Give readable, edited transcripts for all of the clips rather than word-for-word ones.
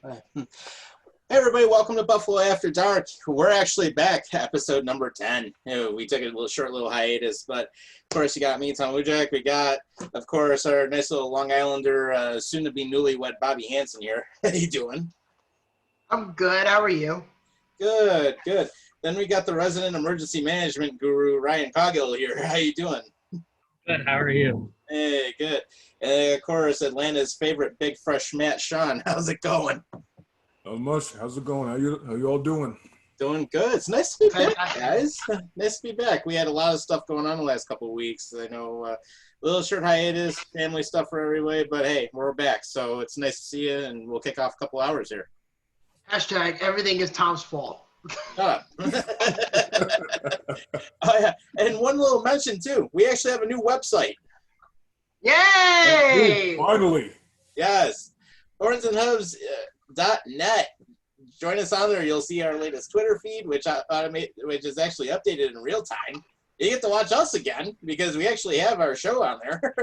Hey everybody, welcome to Buffalo After Dark. We're actually back, episode number 10. We took a short little hiatus, but of course you got me, Tom Wujak. We got, of course, our nice little Long Islander, soon-to-be newlywed Bobby Hansen here. How you doing? I'm good. How are you? Good, good. Then we got the resident emergency management guru, Ryan Coggill here. How you doing? Good. How are you? Hey, good. And of course, Atlanta's favorite big fresh Matt, Sean. How's it going? Not much. How's it going? How you all doing? Doing good. It's nice to be back, guys. Nice to be back. We had a lot of stuff going on the last couple of weeks. I know a little short hiatus, family stuff for everybody, but hey, we're back. So it's nice to see you, and we'll kick off a couple hours here. Hashtag everything is Tom's fault. Shut up. Oh, yeah. And one little mention, too. We actually have a new website. Yay! Finally. Yes. hornsandhooves.net. Join us on there. You'll see our latest Twitter feed, which is actually updated in real time. You get to watch us again because we actually have our show on there.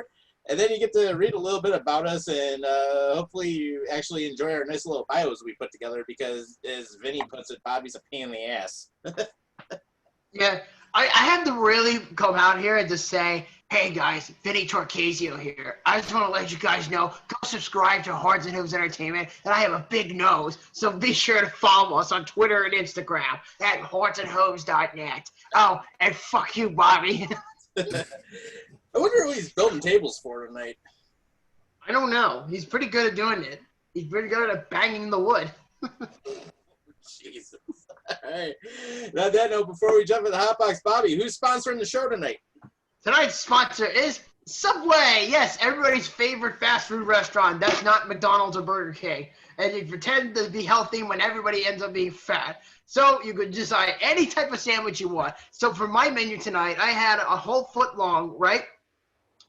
And then you get to read a little bit about us, and hopefully you actually enjoy our nice little bios we put together because, as Vinny puts it, Bobby's a pain in the ass. Yeah, I had to really come out here and just say, hey guys, Vinny Torcasio here. I just want to let you guys know, go subscribe to Horns and Hooves Entertainment, and I have a big nose, so be sure to follow us on Twitter and Instagram at hornsandhooves.net. Oh, and fuck you, Bobby. I wonder who he's building tables for tonight. I don't know. He's pretty good at doing it. He's pretty good at banging the wood. Jesus. All right. On that note, before we jump into the hot box, Bobby, who's sponsoring the show tonight? Tonight's sponsor is Subway. Yes, everybody's favorite fast food restaurant. That's not McDonald's or Burger King. And you pretend to be healthy when everybody ends up being fat. So you could decide any type of sandwich you want. So for my menu tonight, I had a whole foot long, right,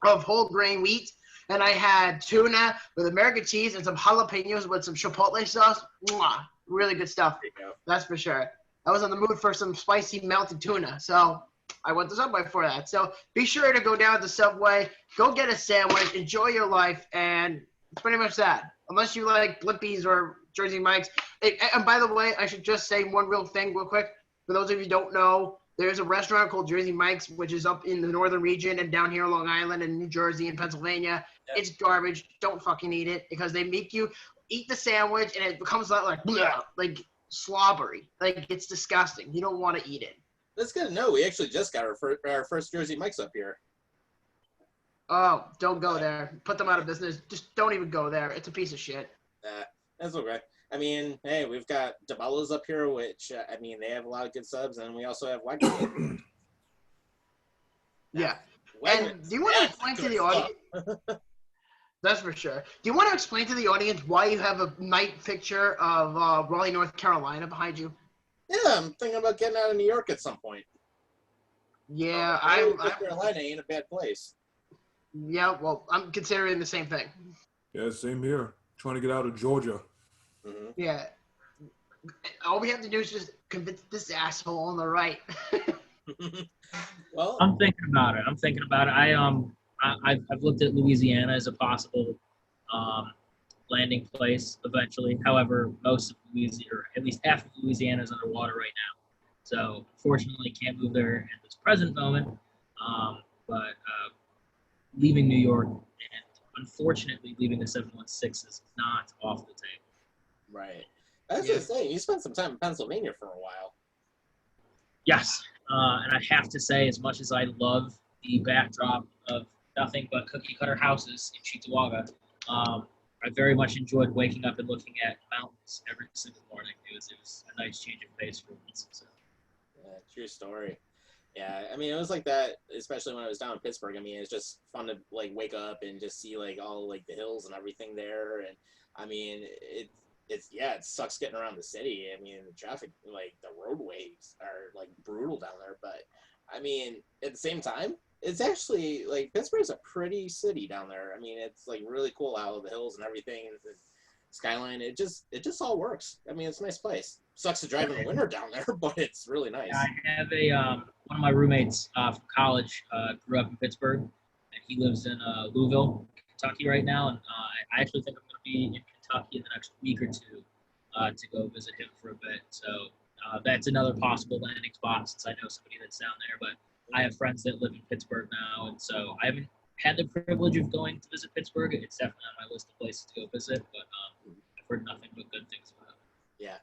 of whole grain wheat. And I had tuna with American cheese and some jalapenos with some chipotle sauce. Mwah. Really good stuff. There you go. That's for sure. I was on the mood for some spicy melted tuna. So I went to Subway for that. So be sure to go down to Subway, go get a sandwich, enjoy your life, and it's pretty much that. Unless you like Blippi's or Jersey Mike's. And by the way, I should just say one real thing real quick. For those of you who don't know, there's a restaurant called Jersey Mike's, which is up in the northern region and down here in Long Island and New Jersey and Pennsylvania. Yep. It's garbage. Don't fucking eat it because they make you eat the sandwich and it becomes like bleh, like slobbery. Like it's disgusting. You don't want to eat it. That's good to know. We actually just got our first Jersey Mike's up here. Oh, don't go there. Put them out of business. Just don't even go there. It's a piece of shit. That's okay. I mean, hey, we've got DeBello's up here, which, I mean, they have a lot of good subs, and we also have Wegmans. Yeah. And do you want to explain to the audience? That's for sure. Do you want to explain to the audience why you have a night picture of Raleigh, North Carolina behind you? Yeah, I'm thinking about getting out of New York at some point. Yeah, North Carolina ain't a bad place. Yeah, well, I'm considering the same thing. Yeah, same here. Trying to get out of Georgia. Mm-hmm. Yeah. All we have to do is just convince this asshole on the right. Well, I'm thinking about it. I've looked at Louisiana as a possible landing place eventually. However, most of Louisiana, or at least half of Louisiana, is underwater right now. So, unfortunately, can't move there at this present moment. But leaving New York and unfortunately leaving the 716 is not off the table. Right. I was just saying, you spent some time in Pennsylvania for a while. Yes. And I have to say, as much as I love the backdrop of nothing but cookie-cutter houses in Cheektowaga, I very much enjoyed waking up and looking at mountains every single morning. It was a nice change of pace for once. So. Yeah, true story. Yeah, I mean, it was like that, especially when I was down in Pittsburgh. I mean, it's just fun to, like, wake up and just see, like, all, like, the hills and everything there. And, I mean, it sucks getting around the city. I mean, the traffic, like, the roadways are, like, brutal down there. But, I mean, at the same time, it's actually, like, Pittsburgh's a pretty city down there. I mean, it's, like, really cool how the hills and everything, the skyline, it just all works. I mean, it's a nice place. Sucks to drive in the winter down there, but it's really nice. I have one of my roommates from college grew up in Pittsburgh, and he lives in Louisville, Kentucky right now. And I actually think I'm going to be in Kentucky in the next week or two to go visit him for a bit. So that's another possible landing spot since I know somebody that's down there. But I have friends that live in Pittsburgh now, and so I haven't had the privilege of going to visit Pittsburgh. It's definitely on my list of places to go visit, but I've heard nothing but good things about it. Yeah.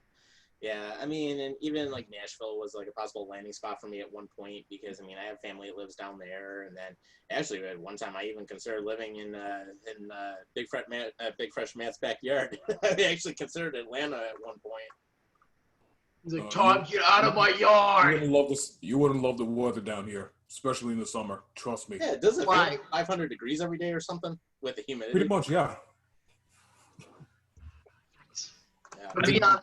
Yeah, I mean, and even like Nashville was like a possible landing spot for me at one point because I mean I have family that lives down there, and then actually at one time I even considered living in Big Fresh Matt's backyard. I actually considered Atlanta at one point. He's like, Tom, get out of my yard. You wouldn't love this. You wouldn't love the weather down here, especially in the summer. Trust me. Yeah, doesn't it Why? feel 500 degrees every day or something with the humidity? Pretty much, yeah. Yeah. But yeah,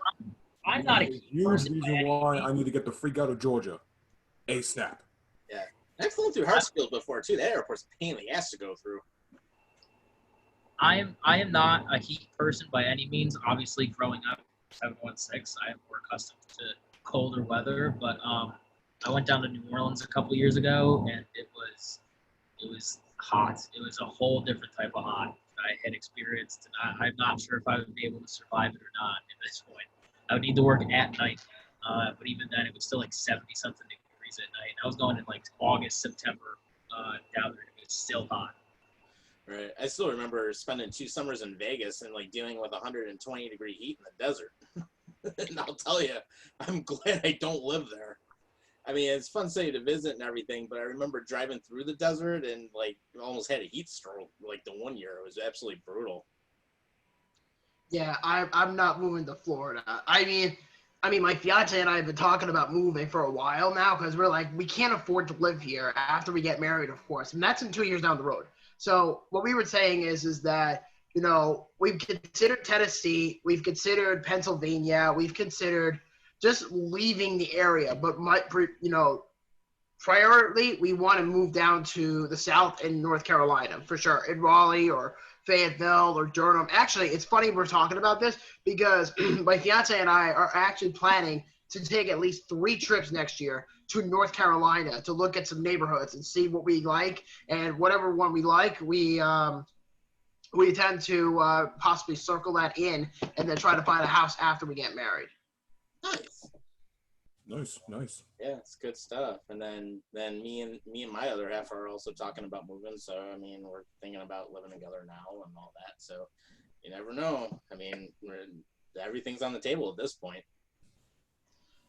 I'm not a Huge person reason by why any I need to get the freak out of Georgia. ASAP. I've flown through Hartsfield before too. That airport's a pain in the ass to go through. I am not a heat person by any means. Obviously, growing up 716, I am more accustomed to colder weather. But I went down to New Orleans a couple years ago, and it was hot. It was a whole different type of hot that I had experienced, and I'm not sure if I would be able to survive it or not at this point. I would need to work at night, but even then, it was still like 70-something degrees at night. I was going in like August, September down there, and it was still hot. Right. I still remember spending 2 summers in Vegas and like dealing with 120-degree heat in the desert. And I'll tell you, I'm glad I don't live there. I mean, it's a fun city to visit and everything, but I remember driving through the desert and like almost had a heat stroke like the one year. It was absolutely brutal. yeah, I'm not moving to Florida. I mean, my fiance and I have been talking about moving for a while now because we're like, we can't afford to live here after we get married, of course, and that's in 2 years down the road. So what we were saying is that, you know, we've considered Tennessee, we've considered Pennsylvania, we've considered just leaving the area, but priority, we want to move down to the South in North Carolina for sure, in Raleigh or Fayetteville or Durham. Actually, it's funny we're talking about this because my fiance and I are actually planning to take at least 3 trips next year to North Carolina to look at some neighborhoods and see what we like, and whatever one we like, we intend to possibly circle that in and then try to find a house after we get married. Nice. Yeah, it's good stuff. And then me and my other half are also talking about moving. So I mean, we're thinking about living together now and all that. So you never know. I mean, everything's on the table at this point.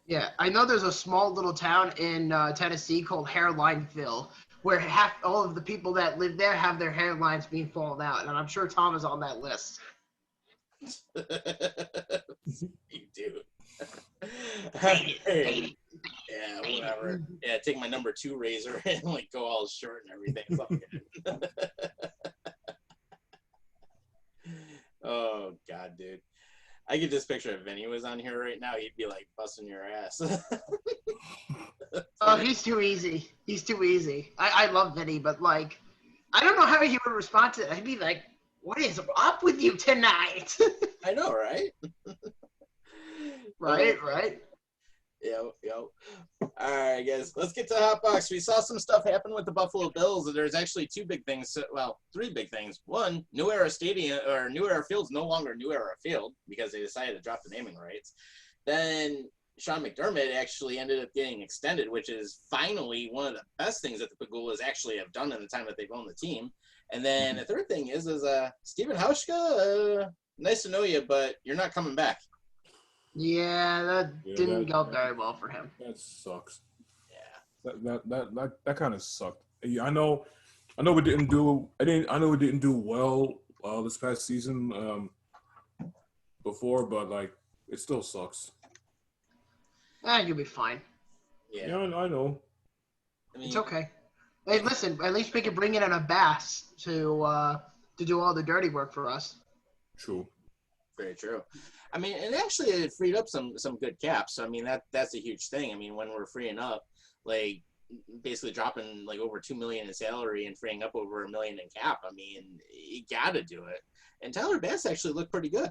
Yeah, I know there's a small little town in Tennessee called Hairlineville where all of the people that live there have their hairlines being fallen out, and I'm sure Tom is on that list. You do. Hey, yeah, whatever. Yeah, take my number 2 razor and like go all short and everything. It's all good. Oh God, dude. I could just picture if Vinny was on here right now, he'd be like busting your ass. Oh, he's too easy. I love Vinny, but like, I don't know how he would respond to it. I'd be like, what is up with you tonight? I know, right? Right. Yo. All right, guys, let's get to the hot box. We saw some stuff happen with the Buffalo Bills, and there's actually 2 big things. Well, 3 big things. One, New Era Stadium or New Era Field's no longer New Era Field because they decided to drop the naming rights. Then Sean McDermott actually ended up getting extended, which is finally one of the best things that the Pagulas actually have done in the time that they've owned the team. And then the third thing is Stephen Hauschka, nice to know you, but you're not coming back. Yeah, that didn't go very well for him. That sucks. Yeah. That kind of sucked. I know we didn't do. I know we didn't do well this past season before, but like it still sucks. You'll be fine. Yeah. I know. I mean, It's okay. Hey, listen, at least we can bring in a Bass to do all the dirty work for us. True. Very true. I mean, and actually it freed up some good caps. So, I mean, that's a huge thing. I mean, when we're freeing up, like basically dropping like over $2 million in salary and freeing up over $1 million in cap, I mean, you got to do it. And Tyler Bass actually looked pretty good.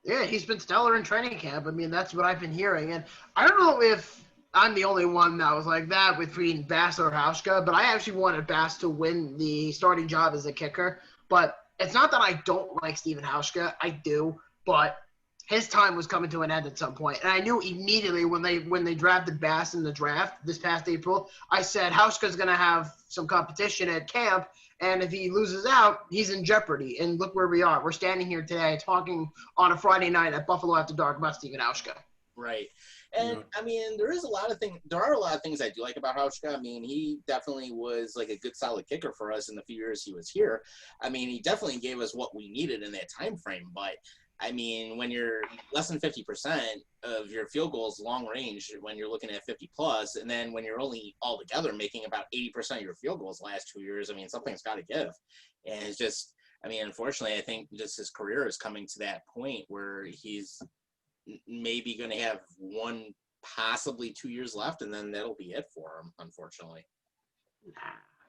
Yeah, he's been stellar in training camp. I mean, that's what I've been hearing. And I don't know if I'm the only one that was like that between Bass or Hauschka, but I actually wanted Bass to win the starting job as a kicker. But it's not that I don't like Stephen Hauschka. I do. But his time was coming to an end at some point. And I knew immediately when they drafted Bass in the draft this past April, I said Hauschka's going to have some competition at camp, and if he loses out, he's in jeopardy. And look where we are. We're standing here today talking on a Friday night at Buffalo After Dark about Steven Hauschka. Right. And I mean, there are a lot of things I do like about Hauschka. I mean, he definitely was like a good solid kicker for us in the few years he was here. I mean, he definitely gave us what we needed in that time frame. But I mean, when you're less than 50% of your field goals long range, when you're looking at 50 plus, and then when you're only altogether making about 80% of your field goals last 2 years, I mean, something's got to give. And it's just, I mean, unfortunately, I think just his career is coming to that point where he's maybe going to have 1, possibly 2 years left, and then that'll be it for him, unfortunately.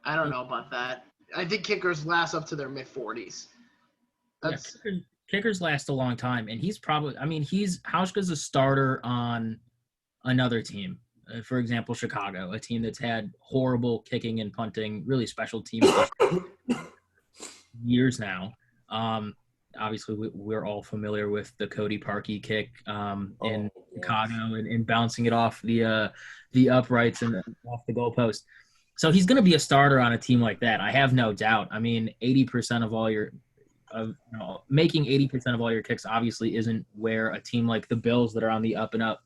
I don't know about that. I think kickers last up to their mid-40s. That's kickers last a long time, and he's probably, I mean, Hauschka's a starter on another team. For example, Chicago, a team that's had horrible kicking and punting, really special teams years now. Obviously, we're all familiar with the Cody Parkey kick in Chicago and bouncing it off the uprights and off the goalpost. So he's going to be a starter on a team like that. I have no doubt. I mean, 80% of all your making 80% of all your kicks obviously isn't where a team like the Bills that are on the up and up.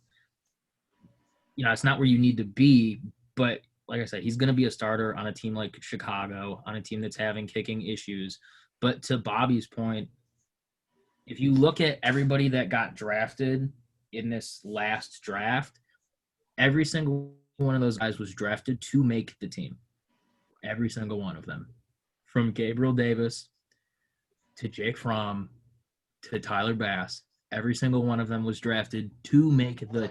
It's not where you need to be. But like I said, he's going to be a starter on a team like Chicago, on a team that's having kicking issues. But to Bobby's point, if you look at everybody that got drafted in this last draft, every single one of those guys was drafted to make the team. Every single one of them. From Gabriel Davis to Jake Fromm to Tyler Bass, every single one of them was drafted to make the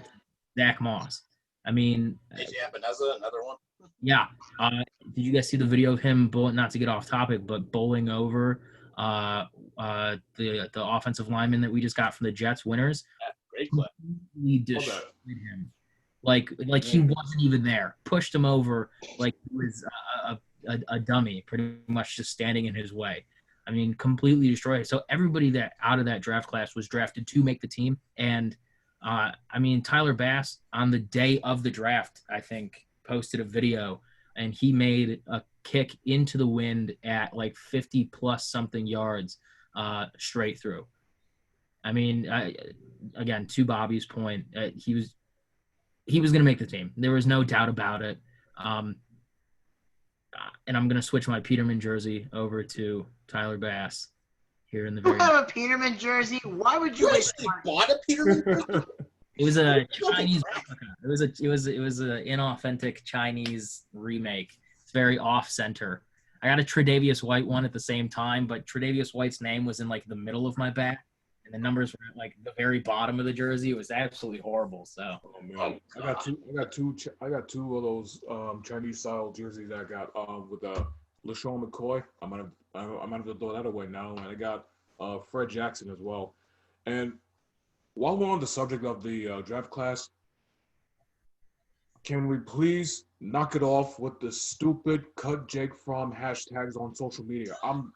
Zach Moss. I mean, AJ Epineza, another one. Yeah. Did you guys see the video of him, not to get off topic, but bowling over the offensive lineman that we just got from the Jets winners? Yeah, great clip. He destroyed him. Like he wasn't even there. Pushed him over like he was a dummy, pretty much just standing in his way. I mean, completely destroyed. So everybody that out of that draft class was drafted to make the team. And I mean, Tyler Bass on the day of the draft, I think, posted a video, and he made a kick into the wind at like 50 plus something yards straight through. I mean, again, to Bobby's point, he was going to make the team. There was no doubt about it. And I'm going to switch my Peterman jersey over to Tyler Bass here in the very. You have a Peterman jersey? Why would you? You actually bought a Peterman jersey? It was a Chinese replica. It was an inauthentic Chinese remake. It's very off center. I got a Tre'Davious White one at the same time, but Tre'Davious White's name was in like the middle of my back, and the numbers were at like the very bottom of the jersey. It was absolutely horrible. So I got two of those Chinese style jerseys I got with LaShawn McCoy. I'm gonna have to throw that away now, and I got Fred Jackson as well. And while we're on the subject of the draft class, can we please knock it off with the stupid cut Jake Fromm hashtags on social media? I'm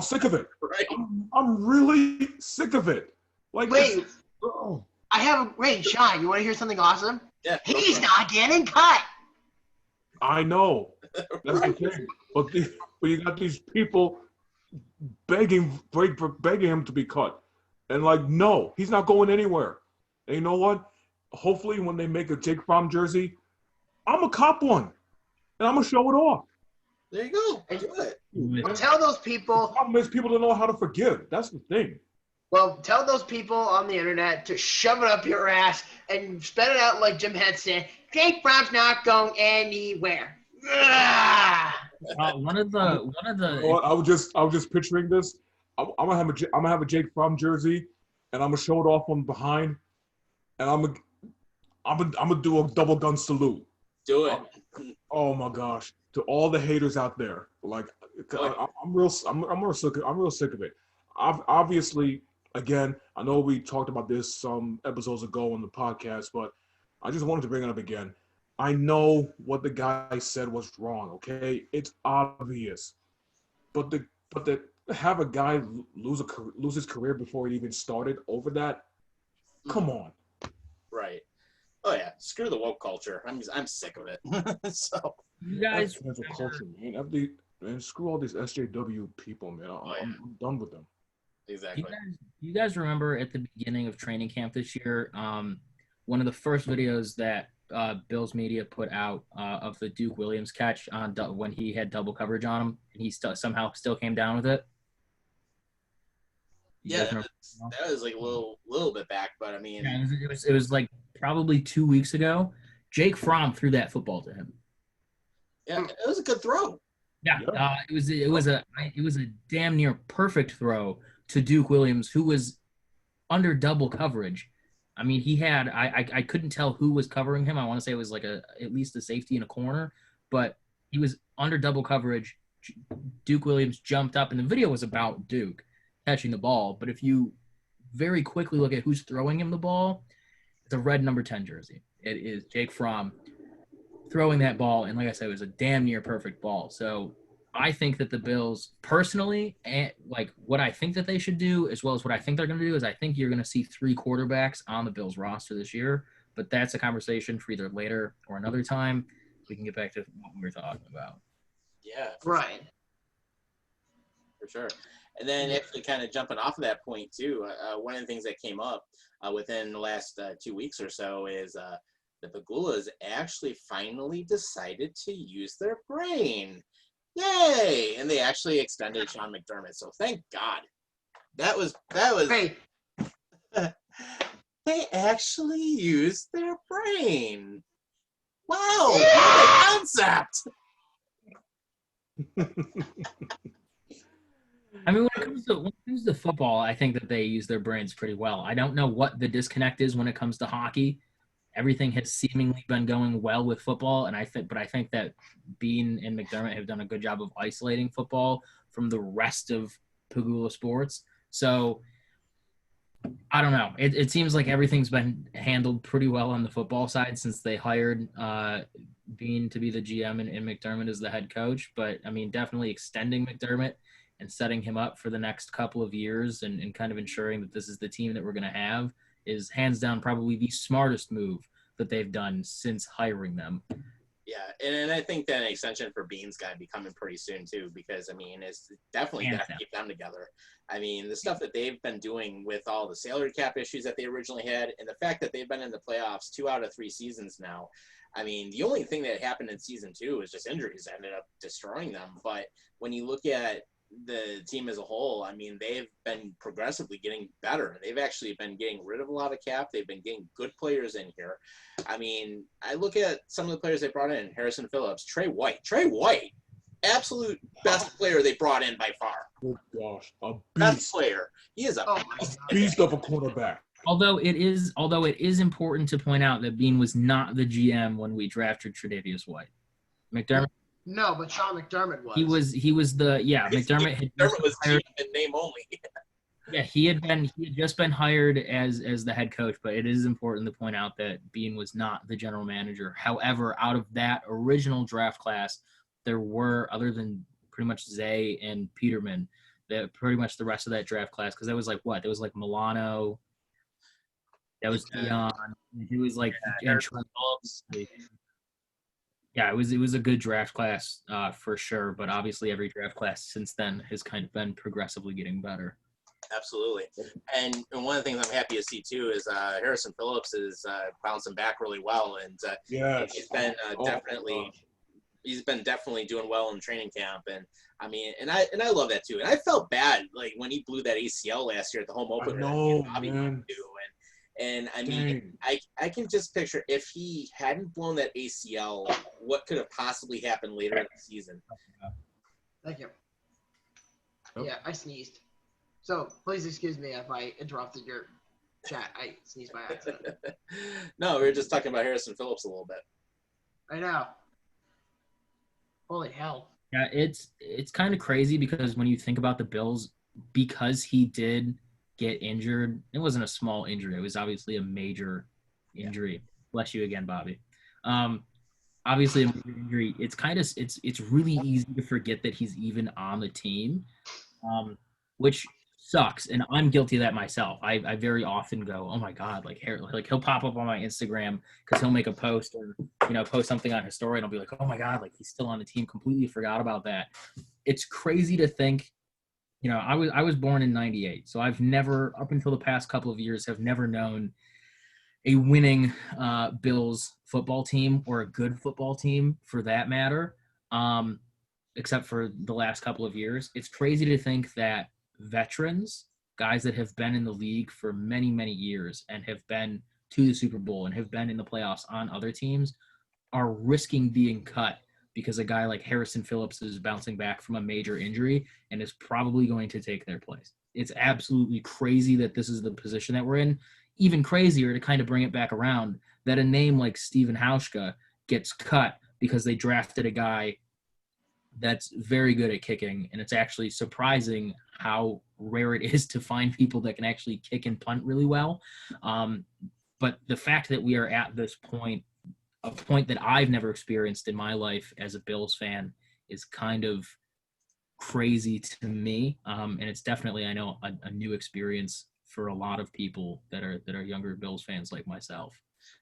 sick of it. Right. I'm really sick of it. Like, Wait, Sean, you want to hear something awesome? Yeah. He's not getting cut. I know. That's the thing. But you got these people begging him to be cut. And like, no, he's not going anywhere. And you know what? Hopefully when they make a Jake Fromm jersey, I'm a cop one. And I'm going to show it off. There you go. Do it. Well, tell those The people. problem is people don't know how to forgive. That's the thing. Well, tell those people on the internet to shove it up your ass and spit it out like Jim Henson. Jake Fromm's not going anywhere. one of the. Well, I was just picturing this. I'm gonna have a Jake Fromm jersey, and I'm gonna show it off from behind, and I'm gonna do a double gun salute. Do it. Oh my gosh! To all the haters out there, like I'm real sick of it. Obviously, again, I know we talked about this some episodes ago on the podcast, but I just wanted to bring it up again. I know what the guy said was wrong. Okay, it's obvious, but have a guy lose his career before it even started over that, Come on. Right. Oh yeah, screw the woke culture. I'm sick of it. So You That's guys, cancel culture, man. Man, screw all these SJW people, man. I'm done with them. exactly. you guys remember at the beginning of training camp this year, one of the first videos that Bills media put out of the Duke Williams catch on when he had double coverage on him, and he somehow still came down with it. You Yeah, guys remember? that was like a little bit back, but I mean, Yeah, it was like probably 2 weeks ago. Jake Fromm threw that football to him. yeah, it was a good throw. Yeah, Yeah. it was a damn near perfect throw to Duke Williams, who was under double coverage. I mean, he had I couldn't tell who was covering him. I want to say it was like at least a safety in a corner, but he was under double coverage. Duke Williams jumped up, and the video was about Duke catching the ball. But if you very quickly look at who's throwing him the ball, it's a red number 10 jersey. It is Jake Fromm throwing that ball, and like I said, it was a damn near perfect ball. So I think that the Bills, personally, and like what I think that they should do, as well as what I think they're going to do, is I think you're going to see 3 quarterbacks on the Bills roster this year. But that's a conversation for either later or another time. We can get back to what we were talking about. Yeah, Right. for sure. And then actually kind of jumping off of that point too, one of the things that came up within the last 2 weeks or so is the Pagulas actually finally decided to use their brain. Yay! And they actually extended Sean McDermott. So thank God. That was Hey, they actually used their brain. Wow, what a concept. I mean, when it comes to football, I think that they use their brains pretty well. I don't know what the disconnect is when it comes to hockey. Everything has seemingly been going well with football, and I think that Bean and McDermott have done a good job of isolating football from the rest of Pagula sports. So I don't know. It seems like everything's been handled pretty well on the football side since they hired Bean to be the GM and McDermott as the head coach. But I mean, definitely extending McDermott and setting him up for the next couple of years and kind of ensuring that this is the team that we're going to have is hands down probably the smartest move that they've done since hiring them. Yeah, and I think that an extension for Bean's got to be coming pretty soon too, because I mean, it's definitely got to keep them together. I mean, the stuff that they've been doing with all the salary cap issues that they originally had, and the fact that they've been in the playoffs 2 out of 3 seasons now. I mean, the only thing that happened in season 2 is just injuries that ended up destroying them. But when you look at the team as a whole, I mean, they've been progressively getting better. They've actually been getting rid of a lot of cap. They've been getting good players in here. I mean, I look at some of the players they brought in, Harrison Phillips, Trey White, absolute best player they brought in by far. Oh gosh, a Best beast, player. He is a beast of a quarterback. Although it is important to point out that Bean was not the GM when we drafted Tre'Davious White. McDermott. no, but Sean McDermott was. He was the McDermott had McDermott was hired, in name only. yeah he had just been hired as the head coach, but it is important to point out that Bean was not the general manager. However, out of that original draft class, there were, other than pretty much Zay and Peterman, that pretty much the rest of that draft class, because there was like what? There was like Milano, that was Dion, he was like and Trey Phillips. Yeah, it was a good draft class for sure, but obviously every draft class since then has kind of been progressively getting better. Absolutely. And one of the things I'm happy to see too is Harrison Phillips is bouncing back really well, and Yes. he's been he's been definitely doing well in training camp. And I mean, and I love that too. And I felt bad like when he blew that ACL last year at the home opener. know, Bobby man. too. And I mean, I can just picture if he hadn't blown that ACL, what could have possibly happened later in the season. Thank you. Yep. Yeah, I sneezed. So please excuse me if I interrupted your chat. I sneezed by accident. No, we were just talking about Harrison Phillips a little bit. I know. Holy hell. Yeah, it's kind of crazy because when you think about the Bills, because he did get injured, it wasn't a small injury. It was obviously a major injury. Yeah. Bless you again, Bobby. Obviously a major injury. It's really easy to forget that he's even on the team, which sucks, and I'm guilty of that myself. I very often go, oh my god, like he'll pop up on my Instagram because he'll make a post or post something on his story, and I'll be like, oh my god, like he's still on the team, completely forgot about that. It's crazy to think. I was born in '98, so I've never, up until the past couple of years, have never known a winning Bills football team or a good football team for that matter, except for the last couple of years. It's crazy to think that veterans, guys that have been in the league for many, many years and have been to the Super Bowl and have been in the playoffs on other teams, are risking being cut because a guy like Harrison Phillips is bouncing back from a major injury and is probably going to take their place. It's absolutely crazy that this is the position that we're in. Even crazier, to kind of bring it back around, that a name like Steven Hauschka gets cut because they drafted a guy that's very good at kicking, and it's actually surprising how rare it is to find people that can actually kick and punt really well. But the fact that we are at this point, a point that I've never experienced in my life as a Bills fan, is kind of crazy to me. And it's definitely, I know, a new experience for a lot of people that are younger Bills fans like myself.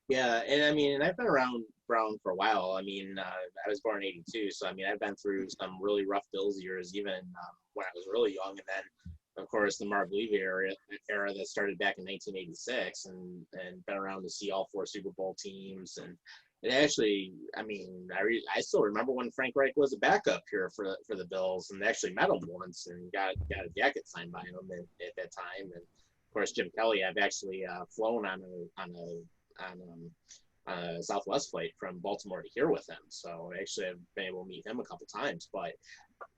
Yeah, and I mean, I've been around Brown for a while. I mean, I was born in '82, so I mean, I've been through some really rough Bills years, even when I was really young. And then, of course, the Marv Levy era that started back in 1986, and been around to see all 4 Super Bowl teams. And it actually, I mean, I still remember when Frank Reich was a backup here for the Bills, and actually met him once and got a jacket signed by him at that time. And of course, Jim Kelly, I've actually flown on a Southwest flight from Baltimore to here with him. So actually I've been able to meet him a couple times. But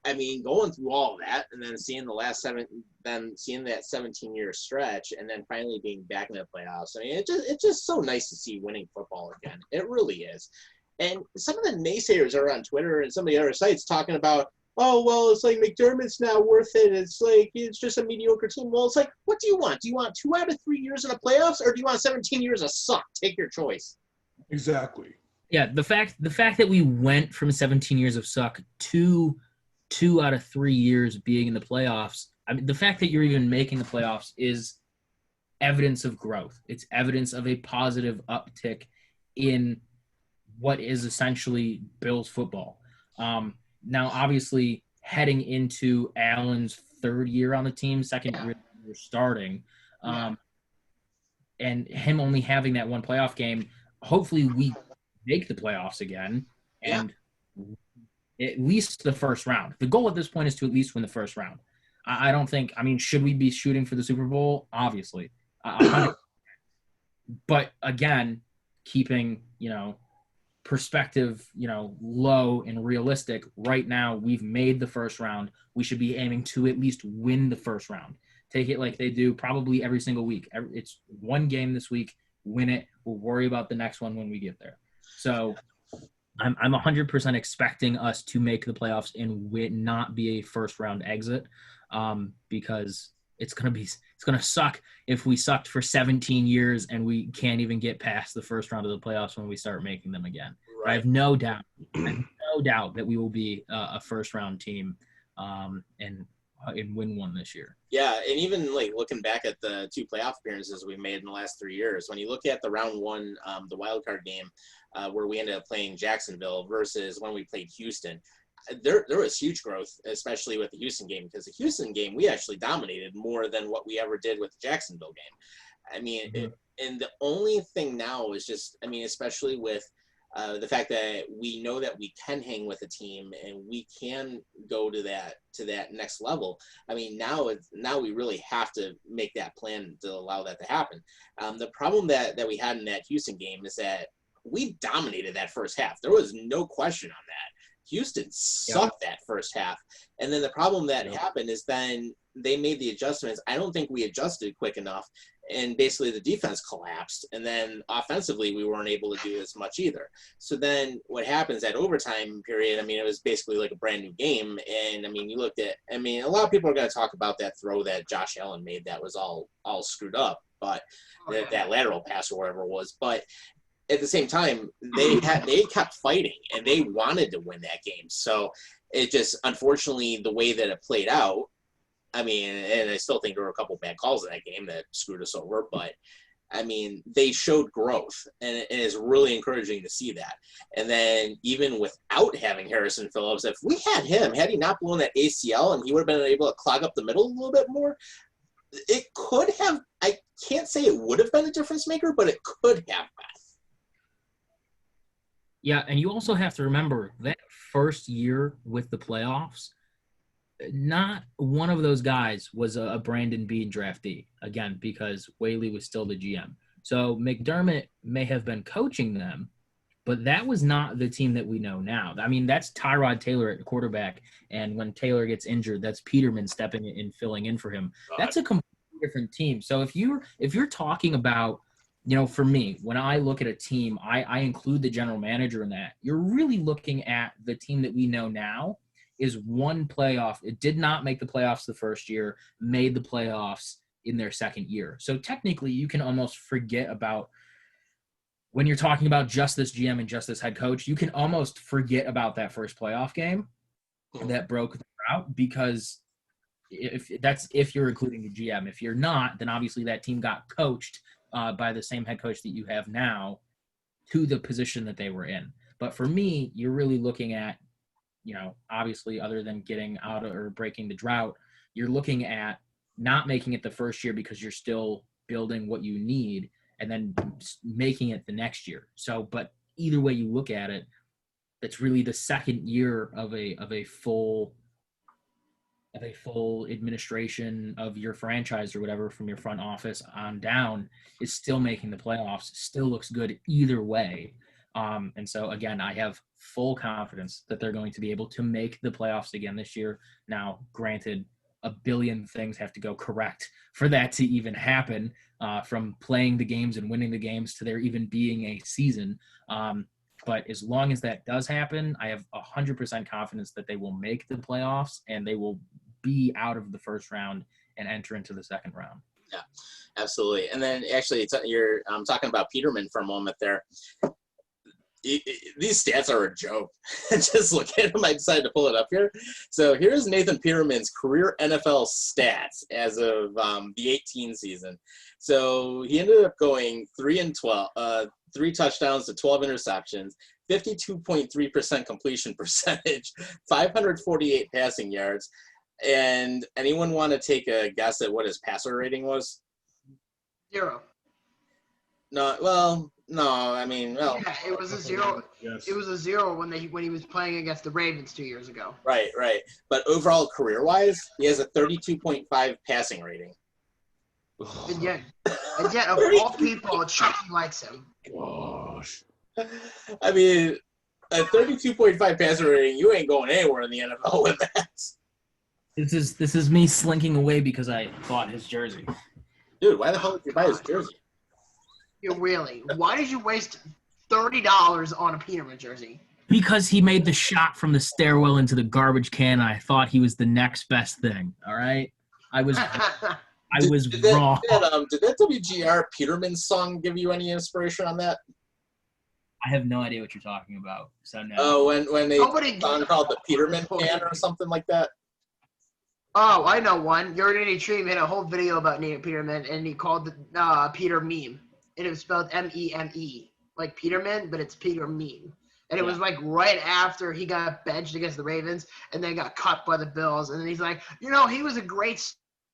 I mean, going through all of that and then seeing that 17-year stretch and then finally being back in the playoffs, I mean, it's just so nice to see winning football again. It really is. And some of the naysayers are on Twitter and some of the other sites talking about, oh, well, it's like McDermott's not worth it. It's like, it's just a mediocre team. Well, it's like, what do you want? Do you want 2 out of 3 years in the playoffs, or do you want 17 years of suck? Take your choice. Exactly. Yeah, the fact that we went from 17 years of suck to 2 out of 3 years being in the playoffs, I mean, the fact that you're even making the playoffs is evidence of growth. It's evidence of a positive uptick in what is essentially Bills football. Now, obviously, heading into Allen's 3rd year on the team, 2nd year starting, and him only having that 1 playoff game, hopefully we make the playoffs again and at least the first round. The goal at this point is to at least win the first round. I don't think – I mean, should we be shooting for the Super Bowl? Obviously. But, again, keeping, perspective, low and realistic. Right now, we've made the first round. We should be aiming to at least win the first round. Take it like they do probably every single week. It's 1 game this week. Win it. We'll worry about the next one when we get there. So I'm 100% expecting us to make the playoffs and not be a first round exit, because it's gonna suck if we sucked for 17 years and we can't even get past the first round of the playoffs when we start making them again. Right. I have no doubt that we will be a first round team and win one this year. Yeah, and even like looking back at the 2 playoff appearances we made in the last 3 years, when you look at the round 1, the wild card game, where we ended up playing Jacksonville versus when we played Houston, there was huge growth, especially with the Houston game, because the Houston game we actually dominated more than what we ever did with the Jacksonville game. I mean, and the only thing now is just, I mean, especially with the fact that we know that we can hang with a team and we can go to that next level. I mean, now we really have to make that plan to allow that to happen. The problem that we had in that Houston game is that we dominated that first half. There was no question on that. Houston sucked that first half. And then the problem that happened is then they made the adjustments. I don't think we adjusted quick enough, and basically the defense collapsed. And then offensively, we weren't able to do as much either. So then what happens at overtime period, I mean, it was basically like a brand new game. And I mean, you looked at, I mean, a lot of people are going to talk about that throw that Josh Allen made that was all screwed up, but that lateral pass or whatever it was. But at the same time, they kept fighting and they wanted to win that game. So it just, unfortunately, the way that it played out, I mean, and I still think there were a couple bad calls in that game that screwed us over, but I mean, they showed growth, and it's really encouraging to see that. And then even without having Harrison Phillips, if we had him, had he not blown that ACL and he would have been able to clog up the middle a little bit more, it could have, I can't say it would have been a difference maker, but it could have been. Yeah, and you also have to remember that first year with the playoffs, not one of those guys was a Brandon Beane draftee, again, because Whaley was still the GM. So McDermott may have been coaching them, but that was not the team that we know now. I mean, that's Tyrod Taylor at quarterback, and when Taylor gets injured, that's Peterman stepping in, filling in for him. That's a completely different team. So if you're talking about, for me, when I look at a team, I include the general manager in that. You're really looking at the team that we know now is one playoff. It did not make the playoffs the first year, made the playoffs in their second year. So technically you can almost forget about, when you're talking about just this GM and just this head coach, you can almost forget about that first playoff game that broke the drought, because if you're including the GM. If you're not, then obviously that team got coached by the same head coach that you have now to the position that they were in. But for me, you're really looking at, obviously other than getting out or breaking the drought, you're looking at not making it the first year because you're still building what you need and then making it the next year. So, but either way you look at it, it's really the second year of a full administration of your franchise or whatever, from your front office on down, is still making the playoffs, still looks good either way. And so, again, I have full confidence that they're going to be able to make the playoffs again this year. Now, granted, a billion things have to go correct for that to even happen, from playing the games and winning the games to there even being a season. But as long as that does happen, I have 100% confidence that they will make the playoffs and they will be out of the first round and enter into the second round. Yeah, absolutely. And then actually, you're talking about Peterman for a moment there. These stats are a joke. Just look at them. I decided to pull it up here. So here's Nathan Peterman's career NFL stats as of the 18 season. So he ended up going 3-12, 3 touchdowns to 12 interceptions, 52.3% completion percentage, 548 passing yards. And anyone want to take a guess at what his passer rating was? 0. No, I mean, well. Yeah, it was a 0. Yes. It was a 0 when he was playing against the Ravens 2 years ago. Right. But overall, career-wise, he has a 32.5 passing rating. And yet, of all people, Chucky likes him. Gosh. I mean, a 32.5 passer rating, you ain't going anywhere in the NFL with that. This is me slinking away because I bought his jersey. Dude, why the hell did you buy his jersey? Really? Why did you waste $30 on a Peterman jersey? Because he made the shot from the stairwell into the garbage can, and I thought he was the next best thing. All right, I was wrong. Did that WGR Peterman song give you any inspiration on that? I have no idea what you're talking about. So no. Oh, when they song called the Peterman Pan or something like that. Oh, I know one. Yardini Tree made a whole video about Nathan Peterman, and he called it Peter Meme. And it was spelled M-E-M-E, like Peterman, but it's Peter Meme. And it was like right after he got benched against the Ravens and then got cut by the Bills. And then he's like, he was a great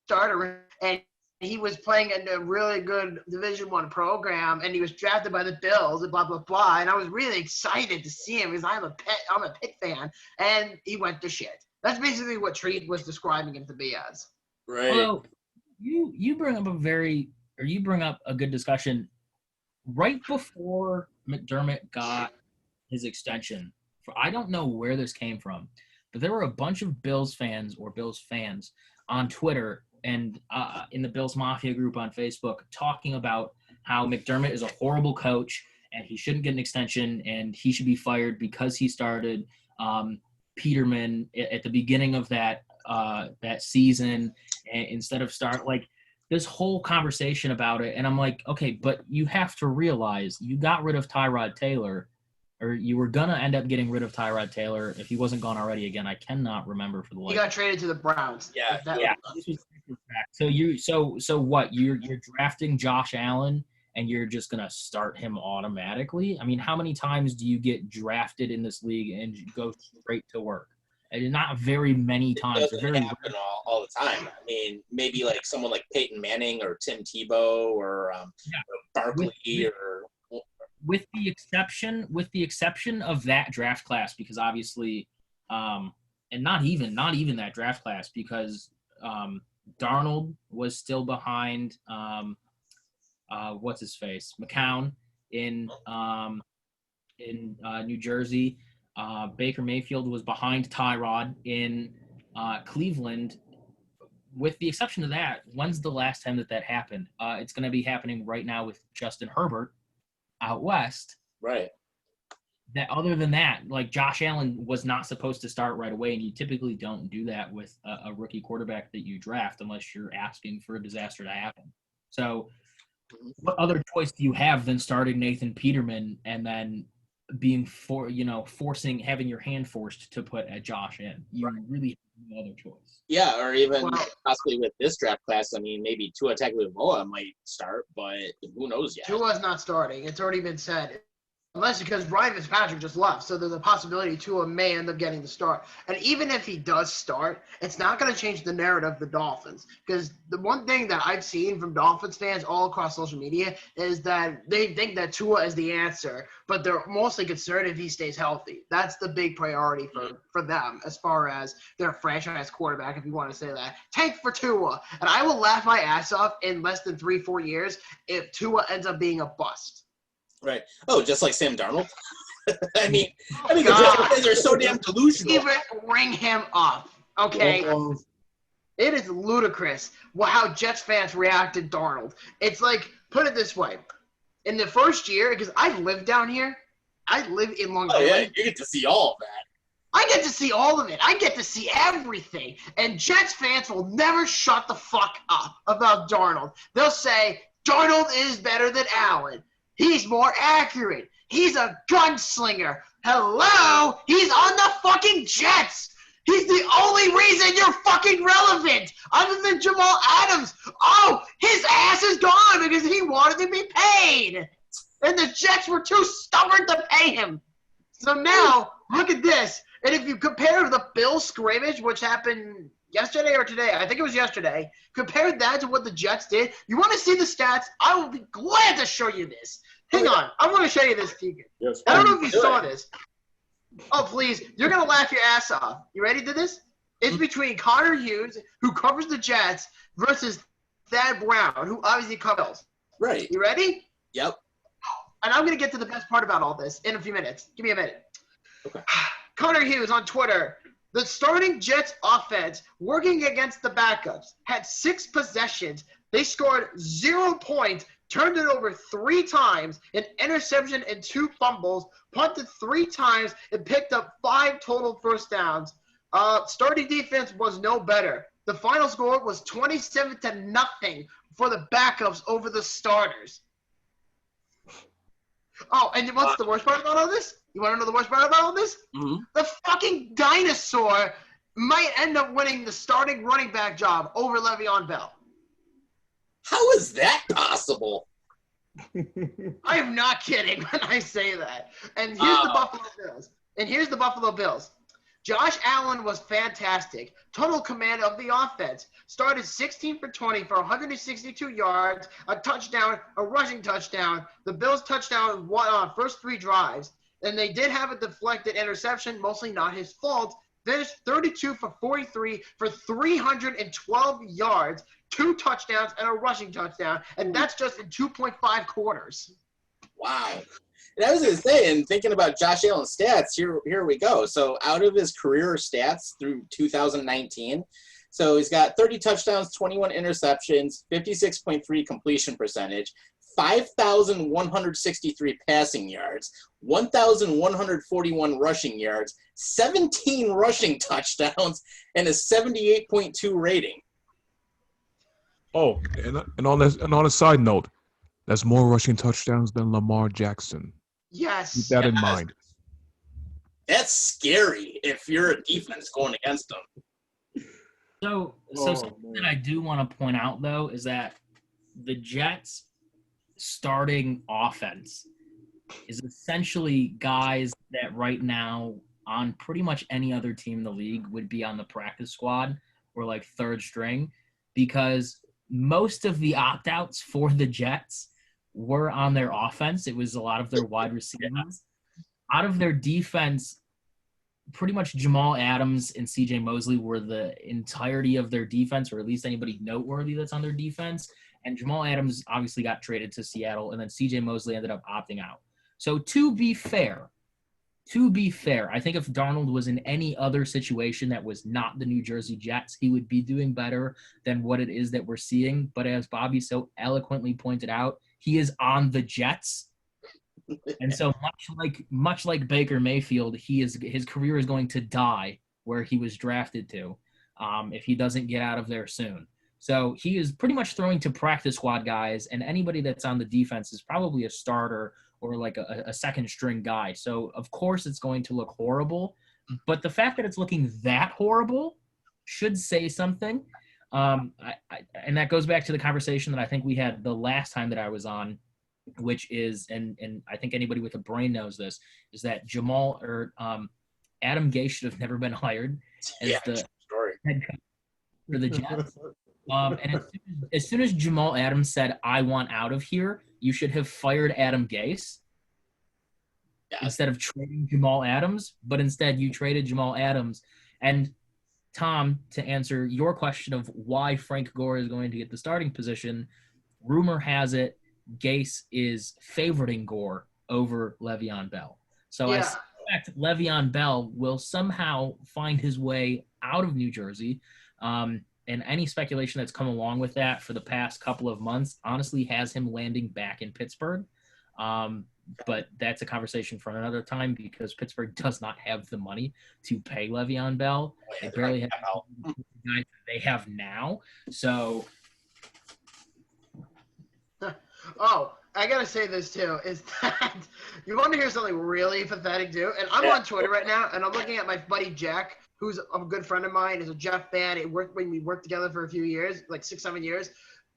starter and he was playing in a really good Division I program and he was drafted by the Bills and blah, blah, blah. And I was really excited to see him because I'm a Pitt fan. And he went to shit. That's basically what Treat was describing him to be as. Right. Well, you bring up a good discussion. Right before McDermott got his extension, I don't know where this came from, but there were a bunch of Bills fans on Twitter and in the Bills Mafia group on Facebook talking about how McDermott is a horrible coach and he shouldn't get an extension and he should be fired because he started Peterman at the beginning of that season instead of this whole conversation about it. And I'm like, okay, but you have to realize you got rid of Tyrod Taylor, or you were gonna end up getting rid of Tyrod Taylor if he wasn't gone already. Again, I cannot remember for the life. He got traded to the Browns. Yeah, Yeah. So what? You're drafting Josh Allen and you're just gonna start him automatically? I mean, how many times do you get drafted in this league and go straight to work? And not very many times. It doesn't happen all the time. I mean, maybe like someone like Peyton Manning or Tim Tebow or Barkley with the exception of that draft class, because obviously, and not even that draft class, because Darnold was still behind what's his face, McCown in New Jersey. Baker Mayfield was behind Tyrod in Cleveland. With the exception of that, when's the last time that happened? It's going to be happening right now with Justin Herbert out west. Right. That other than that, like Josh Allen was not supposed to start right away, and you typically don't do that with a rookie quarterback that you draft unless you're asking for a disaster to happen. So what other choice do you have than starting Nathan Peterman and then having your hand forced to put a Josh in? You really have no other choice. Yeah, or even possibly with this draft class, I mean, maybe Tua Tagovailoa might start, but who knows yet? Tua's not starting. It's already been said. Unless because Ryan Fitzpatrick just left, so there's a possibility Tua may end up getting the start. And even if he does start, it's not going to change the narrative of the Dolphins. Because the one thing that I've seen from Dolphins fans all across social media is that they think that Tua is the answer, but they're mostly concerned if he stays healthy. That's the big priority for them as far as their franchise quarterback, if you want to say that. Tank for Tua. And I will laugh my ass off in less than 3-4 years if Tua ends up being a bust. Right. Oh, just like Sam Darnold? I mean, the Jets are so damn delusional. Even ring him up, okay? It is ludicrous how Jets fans reacted to Darnold. It's like, put it this way. In the first year, because I live down here, I live in Long Island. Oh, yeah, you get to see all of that. I get to see all of it. I get to see everything. And Jets fans will never shut the fuck up about Darnold. They'll say, Darnold is better than Allen. He's more accurate. He's a gunslinger. Hello? He's on the fucking Jets. He's the only reason you're fucking relevant, other than Jamal Adams. Oh, his ass is gone because he wanted to be paid. And the Jets were too stubborn to pay him. So now, look at this. And if you compare the Bills scrimmage, which happened yesterday or today, I think it was yesterday, compare that to what the Jets did. You want to see the stats? I will be glad to show you this. Hang on. I want to show you this, Tegan. Yes, I don't know if you saw this. Oh, please. You're going to laugh your ass off. You ready to this? It's between Connor Hughes, who covers the Jets, versus Thad Brown, who obviously covers. Right. You ready? Yep. And I'm going to get to the best part about all this in a few minutes. Give me a minute. Okay. Connor Hughes on Twitter. The starting Jets offense, working against the backups, had 6 possessions. They scored 0 points, turned it over 3 times, an interception and 2 fumbles, punted 3 times, and picked up 5 total first downs. Starting defense was no better. The final score was 27-0 for the backups over the starters. Oh, and what's the worst part about all this? You want to know the worst part about all this? Mm-hmm. The fucking dinosaur might end up winning the starting running back job over Le'Veon Bell. How is that possible? I am not kidding when I say that. And here's the Buffalo Bills. Josh Allen was fantastic. Total command of the offense. Started 16 for 20 for 162 yards, a touchdown, a rushing touchdown. The Bills' touchdown on first 3 drives. And they did have a deflected interception, mostly not his fault. Finished 32 for 43 for 312 yards, 2 touchdowns, and a rushing touchdown. And that's just in 2.5 quarters. Wow. And I was going to say, and thinking about Josh Allen's stats, here we go. So out of his career stats through 2019, so he's got 30 touchdowns, 21 interceptions, 56.3 completion percentage, 5,163 passing yards, 1,141 rushing yards, 17 rushing touchdowns, and a 78.2 rating. Oh, and on a side note, that's more rushing touchdowns than Lamar Jackson. Yes. Keep that in mind. That's scary if you're a defense going against them. So something that I do want to point out, though, is that the Jets' starting offense is essentially guys that right now on pretty much any other team in the league would be on the practice squad or like third string, because most of the opt-outs for the Jets were on their offense. It was a lot of their wide receivers. Out of their defense, pretty much Jamal Adams and C.J. Mosley were the entirety of their defense, or at least anybody noteworthy that's on their defense. And Jamal Adams obviously got traded to Seattle, and then C.J. Mosley ended up opting out. So to be fair, I think if Darnold was in any other situation that was not the New Jersey Jets, he would be doing better than what it is that we're seeing. But as Bobby so eloquently pointed out, he is on the Jets. And so much like Baker Mayfield, his career is going to die where he was drafted to if he doesn't get out of there soon. So he is pretty much throwing to practice squad guys, and anybody that's on the defense is probably a starter or like a second string guy. So of course it's going to look horrible, but the fact that it's looking that horrible should say something. And that goes back to the conversation that I think we had the last time that I was on, which is, and I think anybody with a brain knows this, is that Adam Gase should have never been hired as the head coach for the Jets. And as soon as Jamal Adams said, "I want out of here," you should have fired Adam Gase instead of trading Jamal Adams. But instead, you traded Jamal Adams. And Tom, to answer your question of why Frank Gore is going to get the starting position, rumor has it Gase is favoriting Gore over Le'Veon Bell. So I suspect Le'Veon Bell will somehow find his way out of New Jersey. And any speculation that's come along with that for the past couple of months honestly has him landing back in Pittsburgh. But that's a conversation for another time because Pittsburgh does not have the money to pay Le'Veon Bell. They barely have the guys they have now. So I gotta say this too, is that you want to hear something really pathetic too? And I'm on Twitter right now, and I'm looking at my buddy Jack, who's a good friend of mine, is a Jeff fan. We worked together for a few years, like 6-7 years.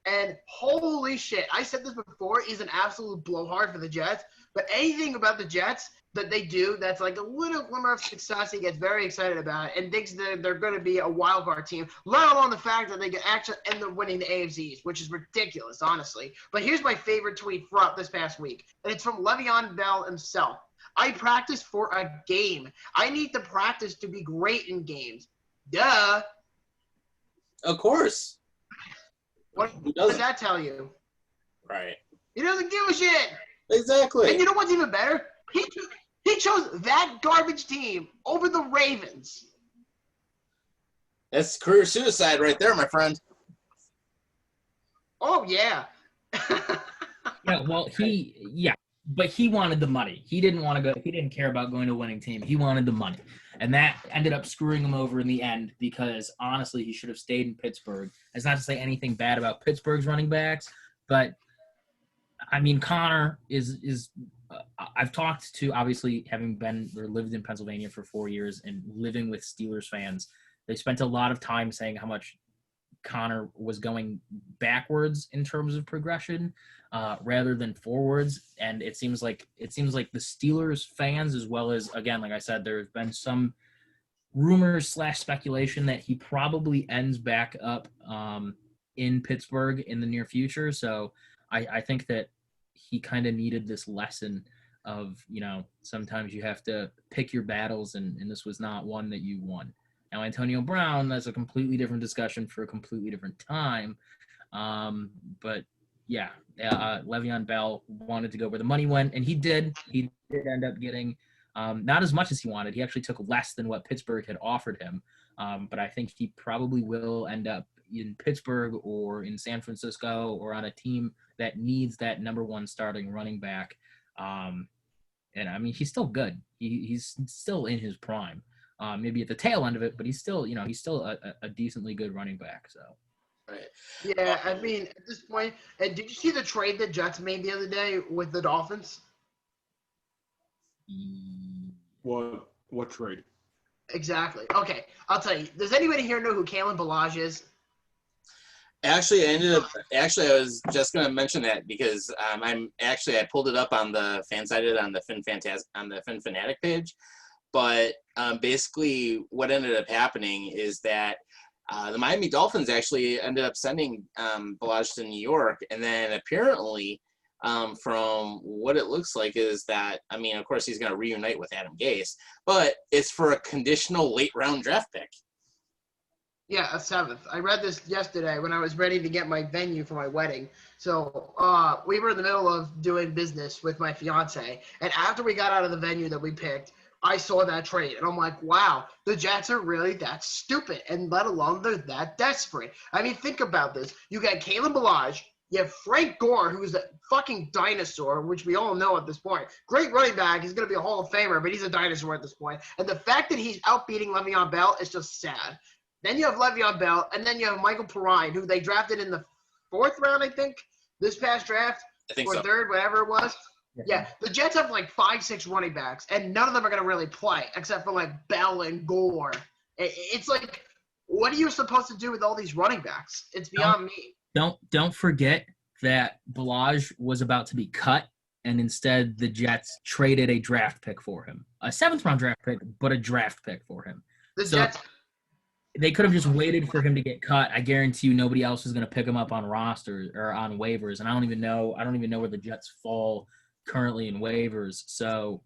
And holy shit, I said this before, he's an absolute blowhard for the Jets. But anything about the Jets that they do that's like a little glimmer of success, he gets very excited about it and thinks that they're going to be a wild card team, let alone the fact that they can actually end up winning the AFCs, which is ridiculous, honestly. But here's my favorite tweet throughout this past week, and it's from Le'Veon Bell himself. "I practice for a game. I need to practice to be great in games. Duh." Of course. What does that tell you? Right. He doesn't give a shit. Exactly. And you know what's even better? He chose that garbage team over the Ravens. That's career suicide right there, my friend. Oh, yeah. But he wanted the money. He didn't want to go. He didn't care about going to a winning team. He wanted the money. And that ended up screwing him over in the end because, honestly, he should have stayed in Pittsburgh. That's not to say anything bad about Pittsburgh's running backs, but, I mean, Connor is I've talked to, obviously, having been or lived in Pennsylvania for 4 years and living with Steelers fans. They spent a lot of time saying how much Connor was going backwards in terms of progression rather than forwards. And it seems like the Steelers fans, as well as, again, like I said, there's been some rumors / speculation that he probably ends back up in Pittsburgh in the near future. So I think that he kind of needed this lesson of, sometimes you have to pick your battles, and this was not one that you won. Now, Antonio Brown, that's a completely different discussion for a completely different time. But, yeah, Le'Veon Bell wanted to go where the money went, and he did. He did end up getting not as much as he wanted. He actually took less than what Pittsburgh had offered him. But I think he probably will end up in Pittsburgh or in San Francisco or on a team that needs that number one starting running back. And, I mean, he's still good. He's still in his prime. Maybe at the tail end of it, but he's still a decently good running back. So, right. Yeah, I mean, at this point, and did you see the trade that Jets made the other day with the Dolphins? What What trade? Exactly. Okay, I'll tell you. Does anybody here know who Kalen Balaj is? Actually, I was just going to mention that because I pulled it up on the Fansided on the Fin Fanatic page, but basically what ended up happening is that the Miami Dolphins actually ended up sending Balaj to New York, and then apparently, from what it looks like, is that of course he's going to reunite with Adam Gase, but it's for a conditional late round draft pick. Yeah, a 7th. I read this yesterday when I was ready to get my venue for my wedding. So we were in the middle of doing business with my fiance, and after we got out of the venue that we picked, I saw that trade, and I'm like, wow, the Jets are really that stupid, and let alone they're that desperate. I mean, think about this. You got Kalen Balaj, you have Frank Gore, who's a fucking dinosaur, which we all know at this point. Great running back. He's going to be a Hall of Famer, but he's a dinosaur at this point. And the fact that he's outbeating Le'Veon Bell is just sad. Then you have Le'Veon Bell, and then you have Michael Pirine, who they drafted in the 4th round, I think, this past draft, I think or so. 3rd, whatever it was. Yeah, the Jets have like 5-6 running backs, and none of them are going to really play, except for like Bell and Gore. It's like, what are you supposed to do with all these running backs? It's beyond me. Don't forget that Balaj was about to be cut, and instead the Jets traded a draft pick for him. A 7th round draft pick, but a draft pick for him. The So Jets. they could have just waited for him to get cut. I guarantee you nobody else is going to pick him up on rosters or on waivers. And I don't even know where the Jets fall currently in waivers. So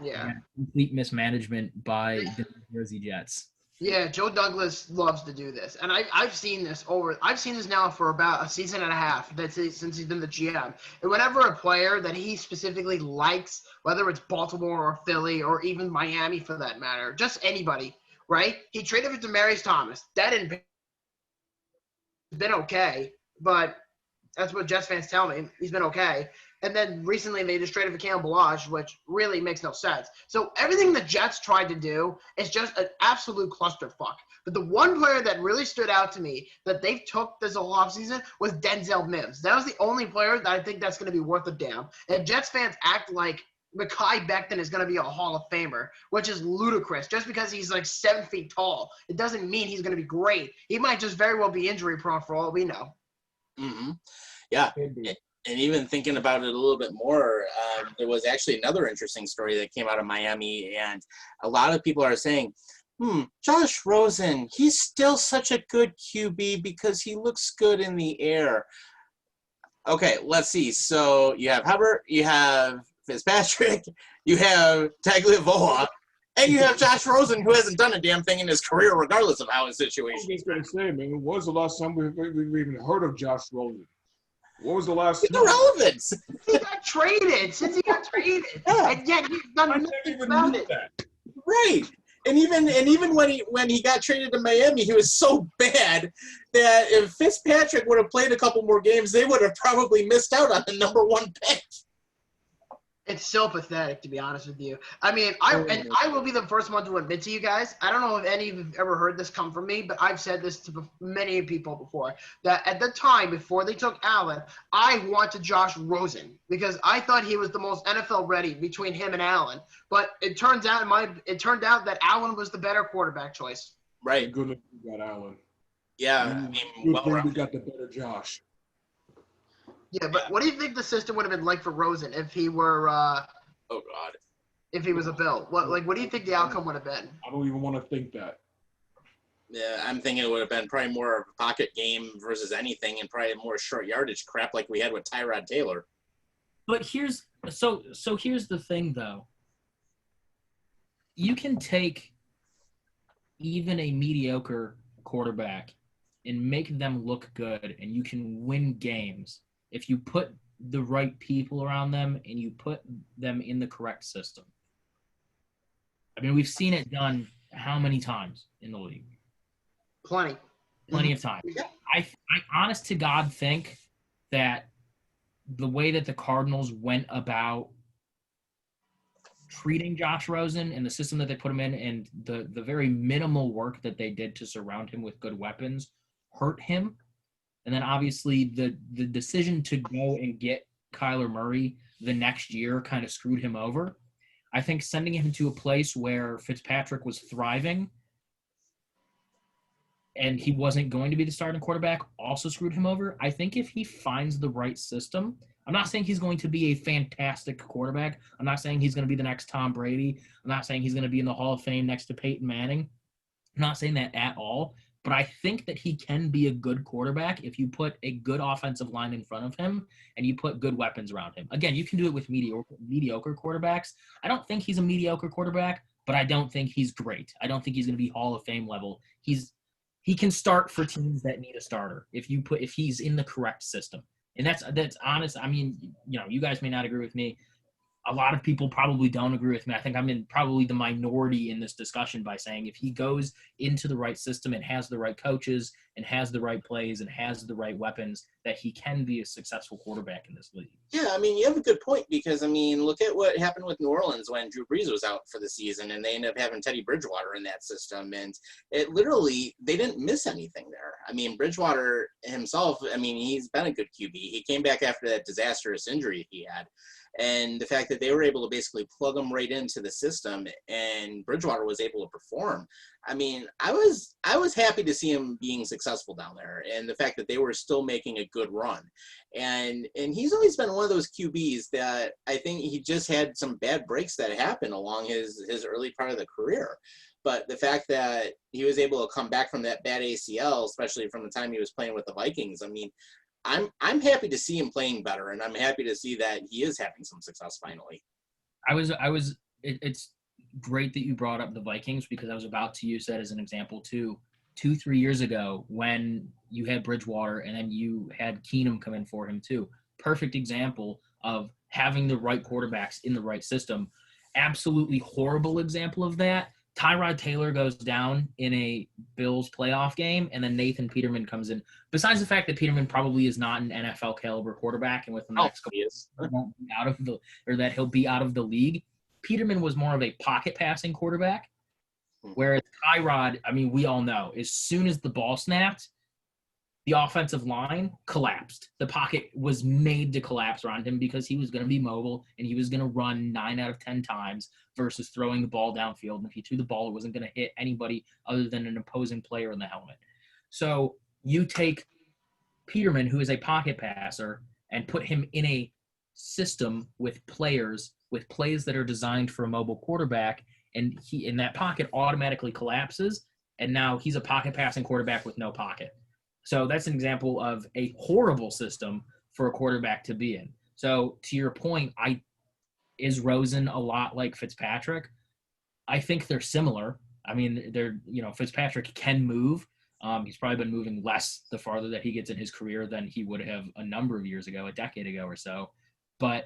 Yeah. complete mismanagement by the New Jersey Jets. Yeah, Joe Douglas loves to do this, and I've seen this now for about a season and a half. Since he's been the GM, and whenever a player that he specifically likes, whether it's Baltimore or Philly or even Miami for that matter, just anybody, right? He traded for Demaryius Thomas. That didn't been okay, but that's what Jets fans tell me. He's been okay. And then recently they just traded for Kalen Balaj, which really makes no sense. So everything the Jets tried to do is just an absolute clusterfuck. But the one player that really stood out to me that they took this whole offseason was Denzel Mims. That was the only player that I think that's going to be worth a damn. And Jets fans act like Mekhi Becton is going to be a Hall of Famer, which is ludicrous. Just because he's like 7 feet tall, it doesn't mean he's going to be great. He might just very well be injury prone for all we know. Mm-hmm. Yeah. And even thinking about it a little bit more, there was actually another interesting story that came out of Miami, and a lot of people are saying, Josh Rosen, he's still such a good QB because he looks good in the air. Okay, let's see. So you have Hubbard, you have Fitzpatrick, you have Tagliavoa, and you have Josh Rosen, who hasn't done a damn thing in his career regardless of how his situation is. I was just going to say, man, when was the last time we've even heard of Josh Rosen? What was the last? He's irrelevant. He got traded. Since he got traded, Yeah. and yet he's done nothing about it. That. Right. And even when he got traded to Miami, he was so bad that if Fitzpatrick would have played a couple more games, they would have probably missed out on the #1 pick. It's so pathetic, to be honest with you. I mean, I will be the first one to admit to you guys, I don't know if any of you have ever heard this come from me, but I've said this to many people before, that at the time, before they took Allen, I wanted Josh Rosen because I thought he was the most NFL ready between him and Allen. But it turned out that Allen was the better quarterback choice. Right. Good we got Allen. Yeah. I mean, Good thing we got the better Josh. Yeah, but what do you think the system would have been like for Rosen if he were oh God. if he was a Bill? What do you think the outcome would have been? I don't even want to think that. Yeah, I'm thinking it would have been probably more of a pocket game versus anything, and probably more short yardage crap like we had with Tyrod Taylor. But here's the thing, though. You can take even a mediocre quarterback and make them look good, and you can win games if you put the right people around them and you put them in the correct system. I mean, we've seen it done how many times in the league? Plenty of times. Yeah. I honest to God think that the way that the Cardinals went about treating Josh Rosen and the system that they put him in and the very minimal work that they did to surround him with good weapons hurt him. And then obviously the decision to go and get Kyler Murray the next year kind of screwed him over. I think sending him to a place where Fitzpatrick was thriving and he wasn't going to be the starting quarterback also screwed him over. I think if he finds the right system, I'm not saying he's going to be a fantastic quarterback. I'm not saying he's going to be the next Tom Brady. I'm not saying he's going to be in the Hall of Fame next to Peyton Manning. I'm not saying that at all. But I think that he can be a good quarterback if you put a good offensive line in front of him and you put good weapons around him. Again, you can do it with mediocre quarterbacks. I don't think he's a mediocre quarterback, but I don't think he's great. I don't think he's going to be Hall of Fame level. He can start for teams that need a starter if he's in the correct system. And that's honest. I mean, you guys may not agree with me. A lot of people probably don't agree with me. I think I'm in probably the minority in this discussion by saying if he goes into the right system and has the right coaches and has the right plays and has the right weapons, that he can be a successful quarterback in this league. Yeah, I mean, you have a good point because, I mean, look at what happened with New Orleans when Drew Brees was out for the season and they ended up having Teddy Bridgewater in that system. And it literally, they didn't miss anything there. I mean, Bridgewater himself, I mean, he's been a good QB. He came back after that disastrous injury he had. And the fact that they were able to basically plug him right into the system and Bridgewater was able to perform. I mean, I was happy to see him being successful down there and the fact that they were still making a good run. And he's always been one of those QBs that I think he just had some bad breaks that happened along his early part of the career. But the fact that he was able to come back from that bad ACL, especially from the time he was playing with the Vikings, I mean, I'm happy to see him playing better, and I'm happy to see that he is having some success finally. It's great that you brought up the Vikings because I was about to use that as an example too. 2-3 years ago when you had Bridgewater and then you had Keenum come in for him too. Perfect example of having the right quarterbacks in the right system. Absolutely horrible example of that. Tyrod Taylor goes down in a Bills playoff game, and then Nathan Peterman comes in. Besides the fact that Peterman probably is not an NFL caliber quarterback, and with the next couple years, that he'll be out of the league. Peterman was more of a pocket passing quarterback, whereas Tyrod, I mean, we all know, as soon as the ball snapped, the offensive line collapsed. The pocket was made to collapse around him because he was going to be mobile and he was going to run 9 out of 10 times versus throwing the ball downfield. And if he threw the ball, it wasn't going to hit anybody other than an opposing player in the helmet. So you take Peterman, who is a pocket passer, and put him in a system with players, with plays that are designed for a mobile quarterback, and he in that pocket automatically collapses, and now he's a pocket passing quarterback with no pocket. So that's an example of a horrible system for a quarterback to be in. So to your point, is Rosen a lot like Fitzpatrick? I think they're similar. I mean, Fitzpatrick can move. He's probably been moving less the farther that he gets in his career than he would have a number of years ago, a decade ago or so. But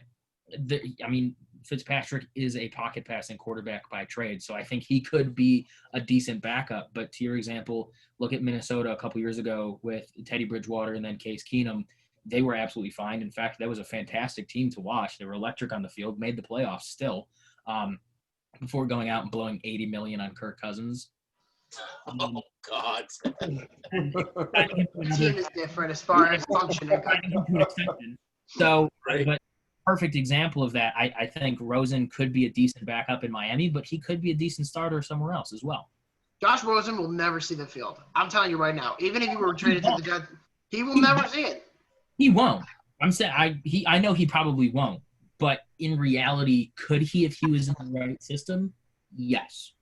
Fitzpatrick is a pocket passing quarterback by trade, so I think he could be a decent backup. But to your example, look at Minnesota a couple years ago with Teddy Bridgewater and then Case Keenum. They were absolutely fine. In fact, that was a fantastic team to watch. They were electric on the field, made the playoffs still, before going out and blowing $80 million on Kirk Cousins. Oh God! The team is different as far as functioning. So, but perfect example of that. I think Rosen could be a decent backup in Miami, but he could be a decent starter somewhere else as well. Josh Rosen will never see the field. I'm telling you right now. Even if he were traded to the Jets, he will never see it. He won't. I'm saying I know he probably won't. But in reality, could he if he was in the right system? Yes.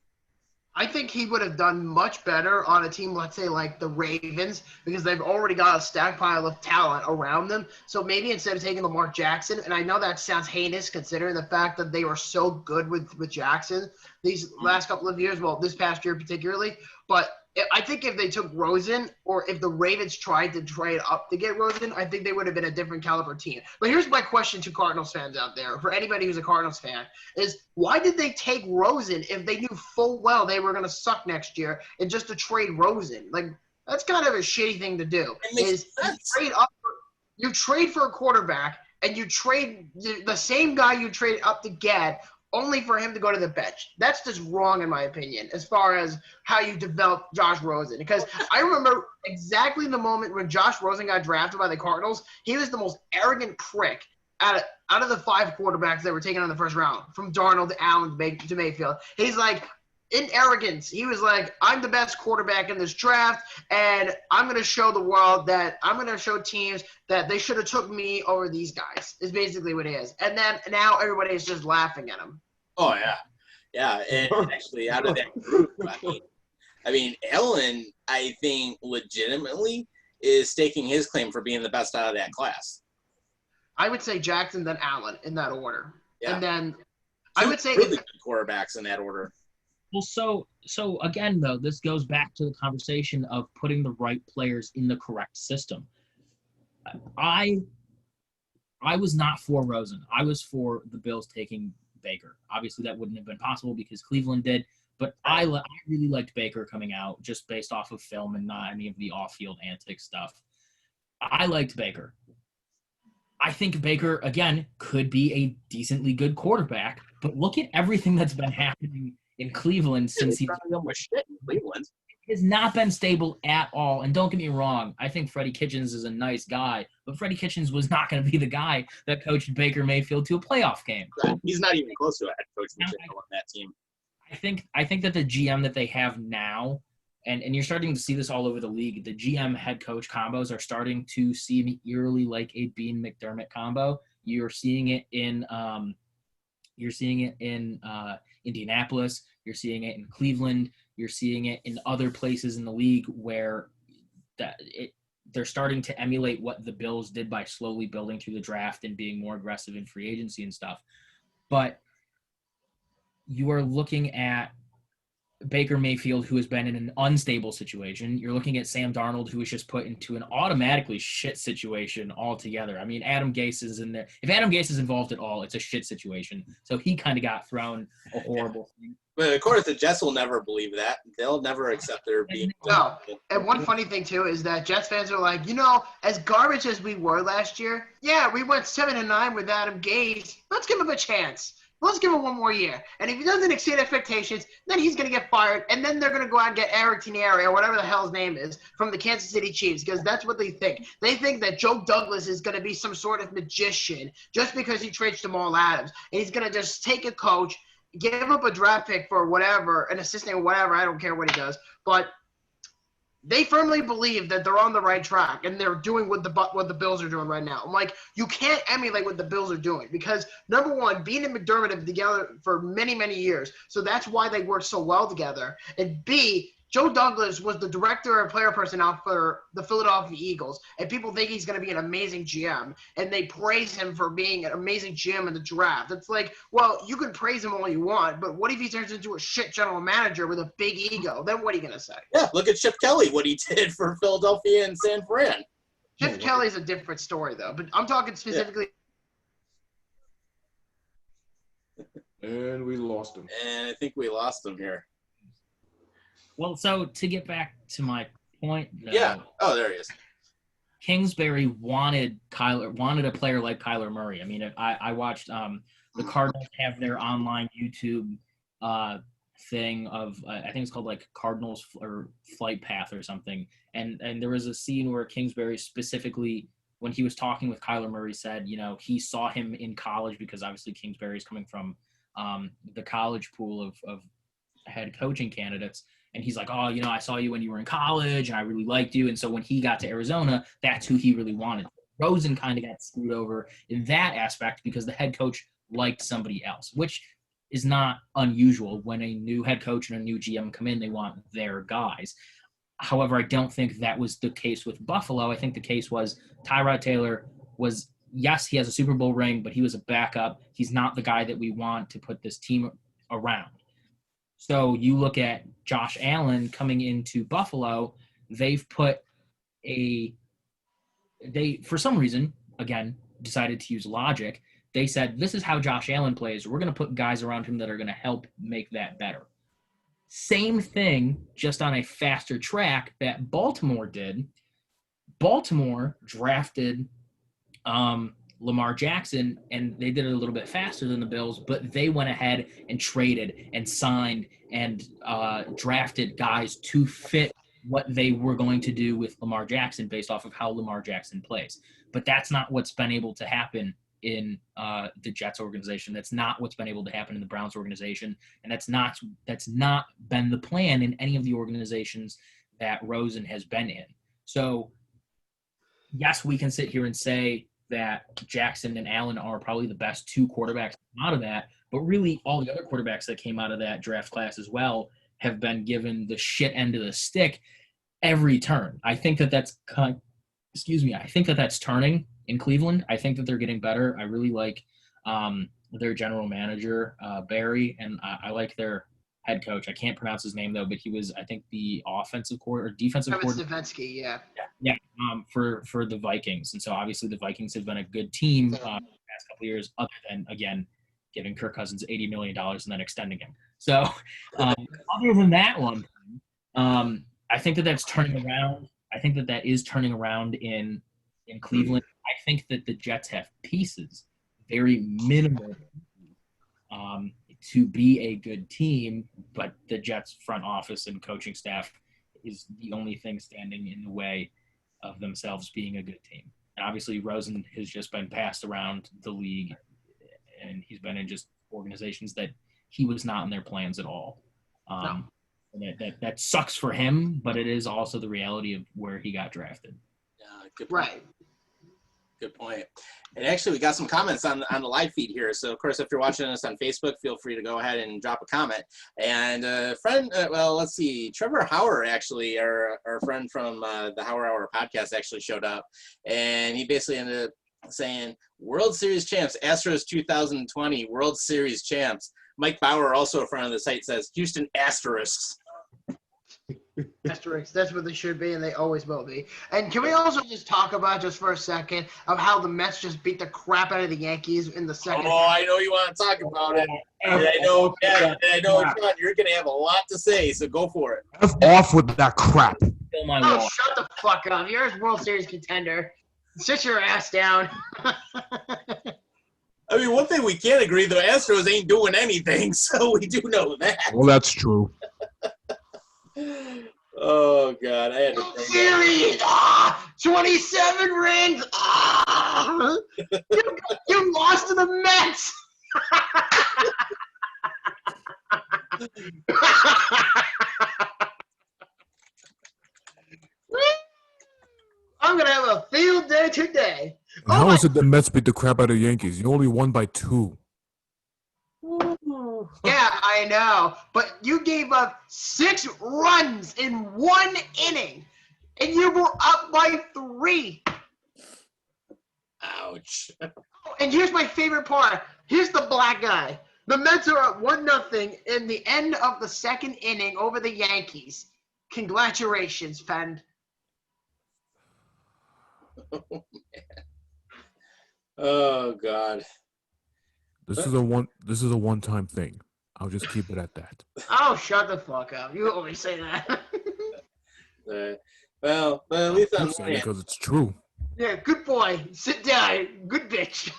I think he would have done much better on a team, let's say, like the Ravens, because they've already got a stacked pile of talent around them. So maybe instead of taking Lamar Jackson, and I know that sounds heinous considering the fact that they were so good with Jackson these last couple of years, well, this past year particularly, but I think if they took Rosen or if the Ravens tried to trade up to get Rosen, I think they would have been a different caliber team. But here's my question to Cardinals fans out there, for anybody who's a Cardinals fan, is why did they take Rosen if they knew full well they were going to suck next year and just to trade Rosen? Like, that's kind of a shitty thing to do. You trade for a quarterback and you trade the same guy you traded up to get only for him to go to the bench. That's just wrong in my opinion as far as how you develop Josh Rosen. Because I remember exactly the moment when Josh Rosen got drafted by the Cardinals. He was the most arrogant prick out of the 5 quarterbacks that were taken in the first round, from Darnold to Allen to Mayfield, he's like, in arrogance, he was like, I'm the best quarterback in this draft, and I'm going to show the world that I'm going to show teams that they should have took me over these guys, is basically what it is. And then now everybody's just laughing at him. Oh, yeah. Yeah, and actually out of that group, I mean, Allen, I think, legitimately is staking his claim for being the best out of that class. I would say Jackson, then Allen, in that order. Yeah. And then I would say really good quarterbacks in that order. Well, so again, though, this goes back to the conversation of putting the right players in the correct system. I was not for Rosen. I was for the Bills taking Baker. Obviously, that wouldn't have been possible because Cleveland did. But I really liked Baker coming out just based off of film and not any of the off-field antic stuff. I liked Baker. I think Baker, again, could be a decently good quarterback. But look at everything that's been happening in Cleveland since he has not been stable at all. And don't get me wrong, I think Freddie Kitchens is a nice guy, but Freddie Kitchens was not going to be the guy that coached Baker Mayfield to a playoff game. He's not even close to a head coach on that team. I think that the GM that they have now, and you're starting to see this all over the league, the GM head coach combos are starting to seem eerily like a Bean McDermott combo. You're seeing it in Indianapolis. You're seeing it in Cleveland. You're seeing it in other places in the league where they're starting to emulate what the Bills did by slowly building through the draft and being more aggressive in free agency and stuff. But you are looking at Baker Mayfield, who has been in an unstable situation. You're looking at Sam Darnold, who was just put into an automatically shit situation altogether. I mean, Adam Gase is in there. If Adam Gase is involved at all, it's a shit situation. So he kind of got thrown a horrible thing. But of course, the Jets will never believe that. They'll never accept their being. No. And one funny thing, too, is that Jets fans are like, as garbage as we were last year, yeah, we went 7-9 with Adam Gase. Let's give him a chance. Let's give him one more year. And if he doesn't exceed expectations, then he's going to get fired. And then they're going to go out and get Eric Tanieri or whatever the hell his name is from the Kansas City Chiefs, because that's what they think. They think that Joe Douglas is going to be some sort of magician just because he trades Jamal Adams. And he's going to just take a coach, give up a draft pick for whatever, an assistant or whatever. I don't care what he does. But they firmly believe that they're on the right track and they're doing what the Bills are doing right now. I'm like, you can't emulate what the Bills are doing because, number one, Bean and McDermott have been together for many, many years. So that's why they work so well together. And B, Joe Douglas was the director of player personnel for the Philadelphia Eagles, and people think he's going to be an amazing GM, and they praise him for being an amazing GM in the draft. It's like, well, you can praise him all you want, but what if he turns into a shit general manager with a big ego? Then what are you going to say? Yeah, look at Chip Kelly, what he did for Philadelphia and San Fran. Chip Kelly's a different story, though, but I'm talking specifically. And we lost him. And I think we lost him here. Well, so to get back to my point, though, yeah. Oh, there he is. Kingsbury wanted a player like Kyler Murray. I mean, I watched the Cardinals have their online YouTube thing of I think it's called like Cardinals or Flight Path or something, and there was a scene where Kingsbury specifically, when he was talking with Kyler Murray, said he saw him in college because obviously Kingsbury is coming from the college pool of head coaching candidates. And he's like, oh, I saw you when you were in college, and I really liked you. And so when he got to Arizona, that's who he really wanted. Rosen kind of got screwed over in that aspect because the head coach liked somebody else, which is not unusual. When a new head coach and a new GM come in, they want their guys. However, I don't think that was the case with Buffalo. I think the case was Tyrod Taylor was, yes, he has a Super Bowl ring, but he was a backup. He's not the guy that we want to put this team around. So you look at Josh Allen coming into Buffalo, for some reason, again, decided to use logic. They said, this is how Josh Allen plays. We're going to put guys around him that are going to help make that better. Same thing, just on a faster track that Baltimore did. Baltimore drafted Lamar Jackson, and they did it a little bit faster than the Bills, but they went ahead and traded and signed and drafted guys to fit what they were going to do with Lamar Jackson based off of how Lamar Jackson plays. But that's not what's been able to happen in the Jets organization. That's not what's been able to happen in the Browns organization, and that's not been the plan in any of the organizations that Rosen has been in. So, yes, we can sit here and say that Jackson and Allen are probably the best two quarterbacks out of that, but really all the other quarterbacks that came out of that draft class as well have been given the shit end of the stick every turn. I think that that's I think that that's turning in Cleveland. I think that they're getting better. I really like their general manager, Barry, and I like their head coach. I can't pronounce his name though, but he was, I think, the offensive or defensive coordinator. Stefanski, yeah. Yeah, for the Vikings. And so obviously the Vikings have been a good team the past couple of years, other than, again, giving Kirk Cousins $80 million and then extending him. So other than that one, I think that that's turning around. I think that is turning around in Cleveland. I think that the Jets have pieces, very minimal, to be a good team, but the Jets front office and coaching staff is the only thing standing in the way of themselves being a good team. And obviously Rosen has just been passed around the league, and he's been in just organizations that he was not in their plans at all. No. And that sucks for him, but it is also the reality of where he got drafted. Yeah, good point. Right. Good point. And actually, we got some comments on the live feed here. So, of course, if you're watching us on Facebook, feel free to go ahead and drop a comment. And let's see, Trevor Hauer, actually, our friend from the Hauer Hour podcast, actually showed up. And he basically ended up saying, World Series champs, Astros 2020, World Series champs. Mike Bauer, also a friend of the site, says, Houston Asterisks. Asterisks, that's what they should be, and they always will be. And can we also just talk about, just for a second, of how the Mets just beat the crap out of the Yankees in the second Oh, I know you want to talk about it. And I know, Sean, you're going to have a lot to say, so go for it. F off with that crap. Kill my Oh, wall. shut the fuck up. You're a World Series contender. Sit your ass down. I mean, one thing we can't agree, the Astros ain't doing anything, so we do know that. Well, that's true. Oh, God. I had to World think Series! 27 rings! You lost to the Mets! I'm going to have a field day today. How is it the Mets beat the crap out of the Yankees? You only won by 2. Yeah, I know. But you gave up 6 runs in 1 inning, and you were up by 3. Ouch. And here's my favorite part. Here's the black guy. The Mets are up 1-0 in the end of the second inning over the Yankees. Congratulations, Fend. Oh, God. This is a one-time thing. I'll just keep it at that. Oh, shut the fuck up. You always say that. Well, but at least I'm saying because it's true. Yeah, good boy. Sit down. Good bitch.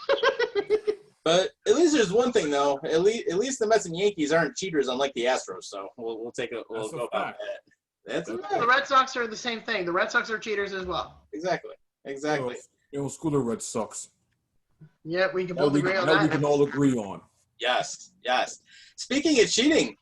But at least there's one thing, though. At least the Mets and Yankees aren't cheaters, unlike the Astros. So we'll go about that. That's a The fact. Red Sox are the same thing. The Red Sox are cheaters as well. Exactly. School of Red Sox. Yeah, we can That both we agree on that. can all agree on. Yes. Speaking of cheating,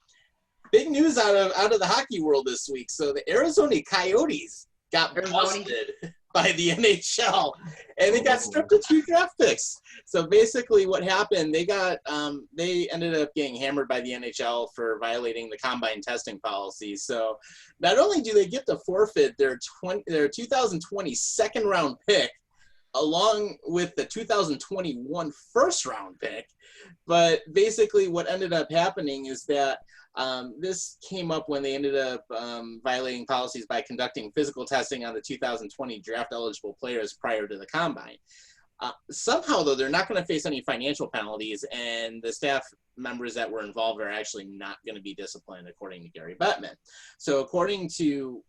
big news out of the hockey world this week. So the Arizona Coyotes got busted by the NHL, and they got stripped of 2 draft picks. So basically, what happened? They ended up getting hammered by the NHL for violating the combine testing policy. So not only do they get to forfeit their 2020 second round pick, along with the 2021 first round pick. But basically what ended up happening is that this came up when they ended up violating policies by conducting physical testing on the 2020 draft eligible players prior to the combine. Somehow, though, they're not going to face any financial penalties, and the staff members that were involved are actually not going to be disciplined, according to Gary Bettman. So according to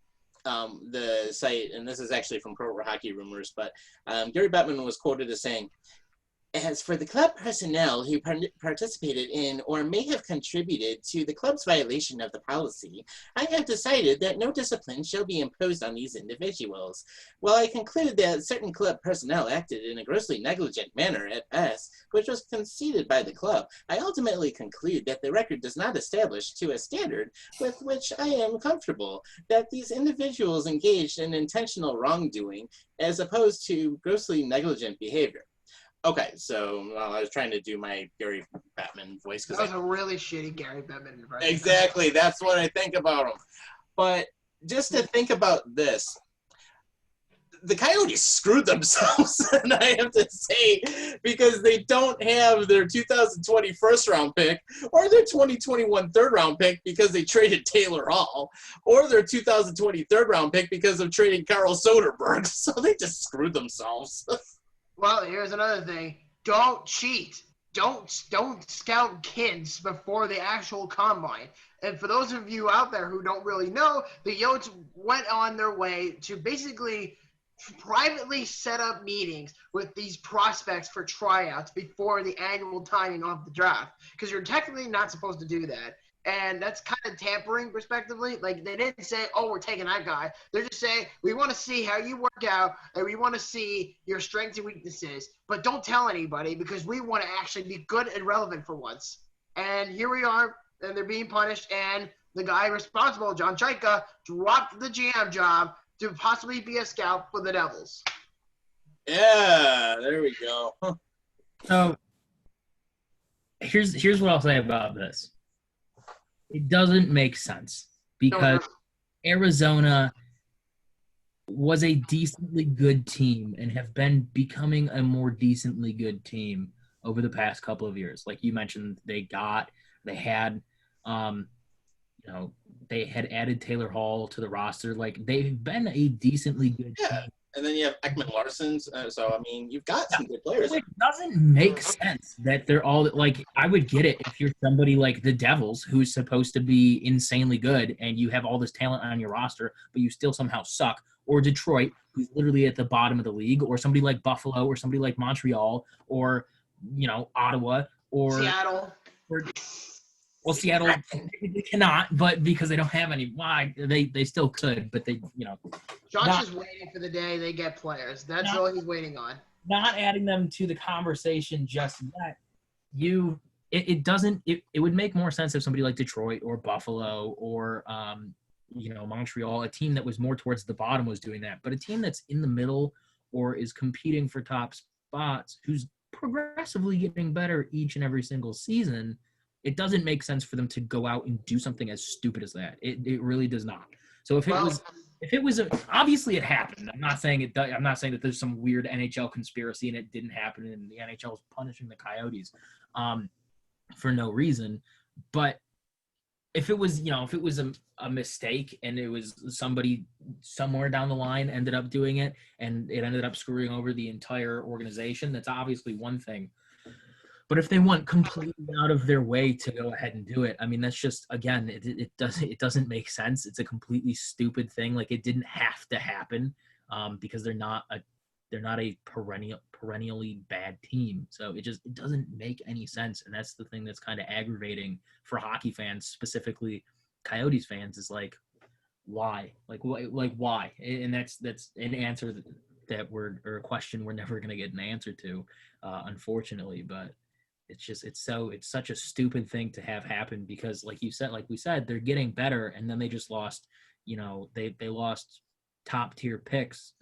the site, and this is actually from Pro Hockey Rumors, but Gary Bettman was quoted as saying, As for the club personnel who participated in or may have contributed to the club's violation of the policy, I have decided that no discipline shall be imposed on these individuals. While I conclude that certain club personnel acted in a grossly negligent manner at best, which was conceded by the club, I ultimately conclude that the record does not establish to a standard with which I am comfortable that these individuals engaged in intentional wrongdoing as opposed to grossly negligent behavior. Okay, so I was trying to do my Gary Bettman voice That because was a really shitty Gary Bettman impression. exactly that's what I think about him. But just to think about this, the Coyotes screwed themselves, and I have to say, because they don't have their 2020 first round pick or their 2021 third round pick because they traded Taylor Hall, or their 2020 third round pick because of trading Carl Soderberg. So they just screwed themselves. Well, here's another thing. Don't cheat. Don't scout kids before the actual combine. And for those of you out there who don't really know, the Yotes went on their way to basically privately set up meetings with these prospects for tryouts before the annual timing of the draft. Because you're technically not supposed to do that. And that's kind of tampering, respectively. Like, they didn't say, oh, we're taking that guy. They're just saying, we want to see how you work out, and we want to see your strengths and weaknesses. But don't tell anybody, because we want to actually be good and relevant for once. And here we are, and they're being punished. And the guy responsible, John Chaika, dropped the GM job to possibly be a scout for the Devils. Yeah, there we go. So here's what I'll say about this. It doesn't make sense because Arizona was a decently good team and have been becoming a more decently good team over the past couple of years. Like you mentioned, they had added Taylor Hall to the roster. Like, they've been a decently good team. And then you have Ekman Larson. So, I mean, you've got some good players. It doesn't make sense that they're all – like, I would get it if you're somebody like the Devils who's supposed to be insanely good and you have all this talent on your roster, but you still somehow suck. Or Detroit, who's literally at the bottom of the league. Or somebody like Buffalo or somebody like Montreal or, Ottawa or – Seattle. Well, Seattle they cannot, but because they don't have any, why they still could, but they, Josh is waiting for the day they get players. That's all he's waiting on. Not adding them to the conversation just yet. It would make more sense if somebody like Detroit or Buffalo or Montreal, a team that was more towards the bottom, was doing that. But a team that's in the middle or is competing for top spots, who's progressively getting better each and every single season, it doesn't make sense for them to go out and do something as stupid as that. It really does not. So if it was obviously it happened. I'm not saying that there's some weird NHL conspiracy and it didn't happen and the NHL is punishing the Coyotes for no reason. But if it was a mistake and it was somebody somewhere down the line ended up doing it and it ended up screwing over the entire organization, that's obviously one thing. But if they went completely out of their way to go ahead and do it, I mean, that's just, again, it doesn't make sense. It's a completely stupid thing. Like, it didn't have to happen because they're not a perennially bad team. So it doesn't make any sense. And that's the thing that's kind of aggravating for hockey fans, specifically Coyotes fans, is like, why? Like why? And that's an answer or a question we're never going to get an answer to, unfortunately. But it's such a stupid thing to have happen because, like we said, they're getting better, and then they just lost. They lost top tier picks.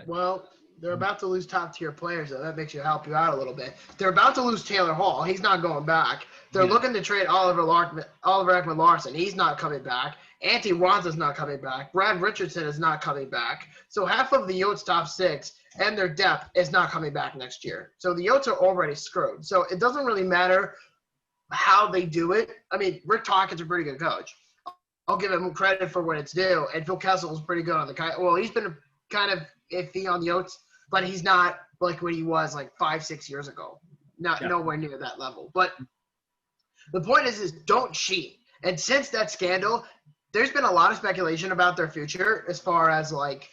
Well, they're about to lose top tier players, so that makes you help you out a little bit. They're about to lose Taylor Hall. He's not going back. They're looking to trade Oliver Ekman Larson. He's not coming back. Antti Raanta's not coming back. Brad Richardson is not coming back. So half of the Yotes' top six and their depth is not coming back next year. So the Yotes are already screwed. So it doesn't really matter how they do it. I mean, Rick Tocchet's a pretty good coach. I'll give him credit for what it's due. And Phil Kessel is pretty good on the – well, he's been kind of iffy on the Yotes, but he's not like what he was like 5-6 years ago. Nowhere near that level. But the point is don't cheat. And since that scandal, there's been a lot of speculation about their future as far as like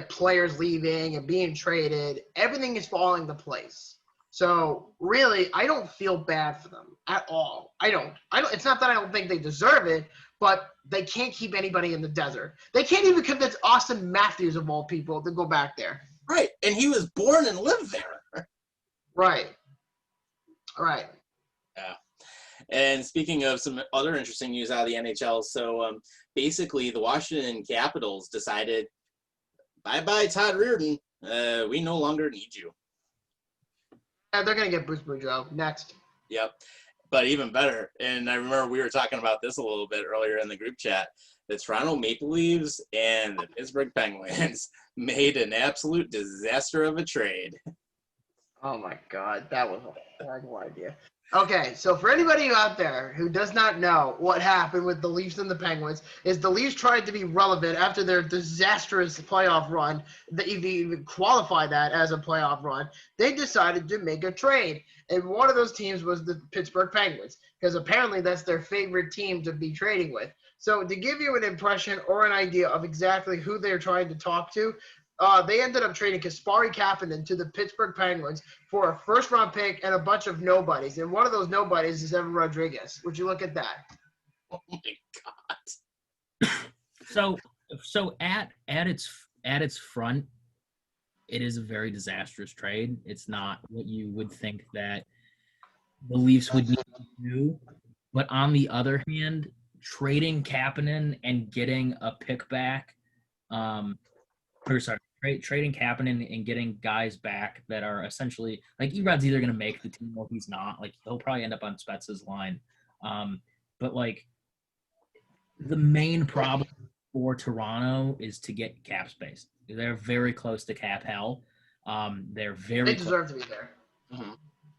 players leaving and being traded. Everything is falling into place. So really, I don't feel bad for them at all. I don't. It's not that I don't think they deserve it, but they can't keep anybody in the desert. They can't even convince Austin Matthews of all people to go back there. Right, and he was born and lived there. Right. Right. Yeah. And speaking of some other interesting news out of the NHL, so basically the Washington Capitals decided, bye-bye Todd Reirden, we no longer need you. Yeah, they're going to get Bruce Boudreau next. Yep. But even better, and I remember we were talking about this a little bit earlier in the group chat, the Toronto Maple Leafs and the Pittsburgh Penguins made an absolute disaster of a trade. Oh, my God. That was a horrible idea. Okay, so for anybody out there who does not know what happened with the Leafs and the Penguins, is the Leafs tried to be relevant after their disastrous playoff run, that even qualify that as a playoff run. They decided to make a trade, and one of those teams was the Pittsburgh Penguins, because apparently that's their favorite team to be trading with. So to give you an impression or an idea of exactly who they're trying to talk to, they ended up trading Kasperi Kapanen to the Pittsburgh Penguins for a first-round pick and a bunch of nobodies. And one of those nobodies is Evan Rodriguez. Would you look at that? Oh my God. So at its front, it is a very disastrous trade. It's not what you would think that the Leafs would need to do. But on the other hand, trading Kapanen and getting a pick back, trading Kapanen and getting guys back that are essentially like Erod's either going to make the team or he's not. Like he'll probably end up on Spezza's line. But like the main problem for Toronto is to get cap space. They're very close to cap hell. They deserve to be there. Mm-hmm.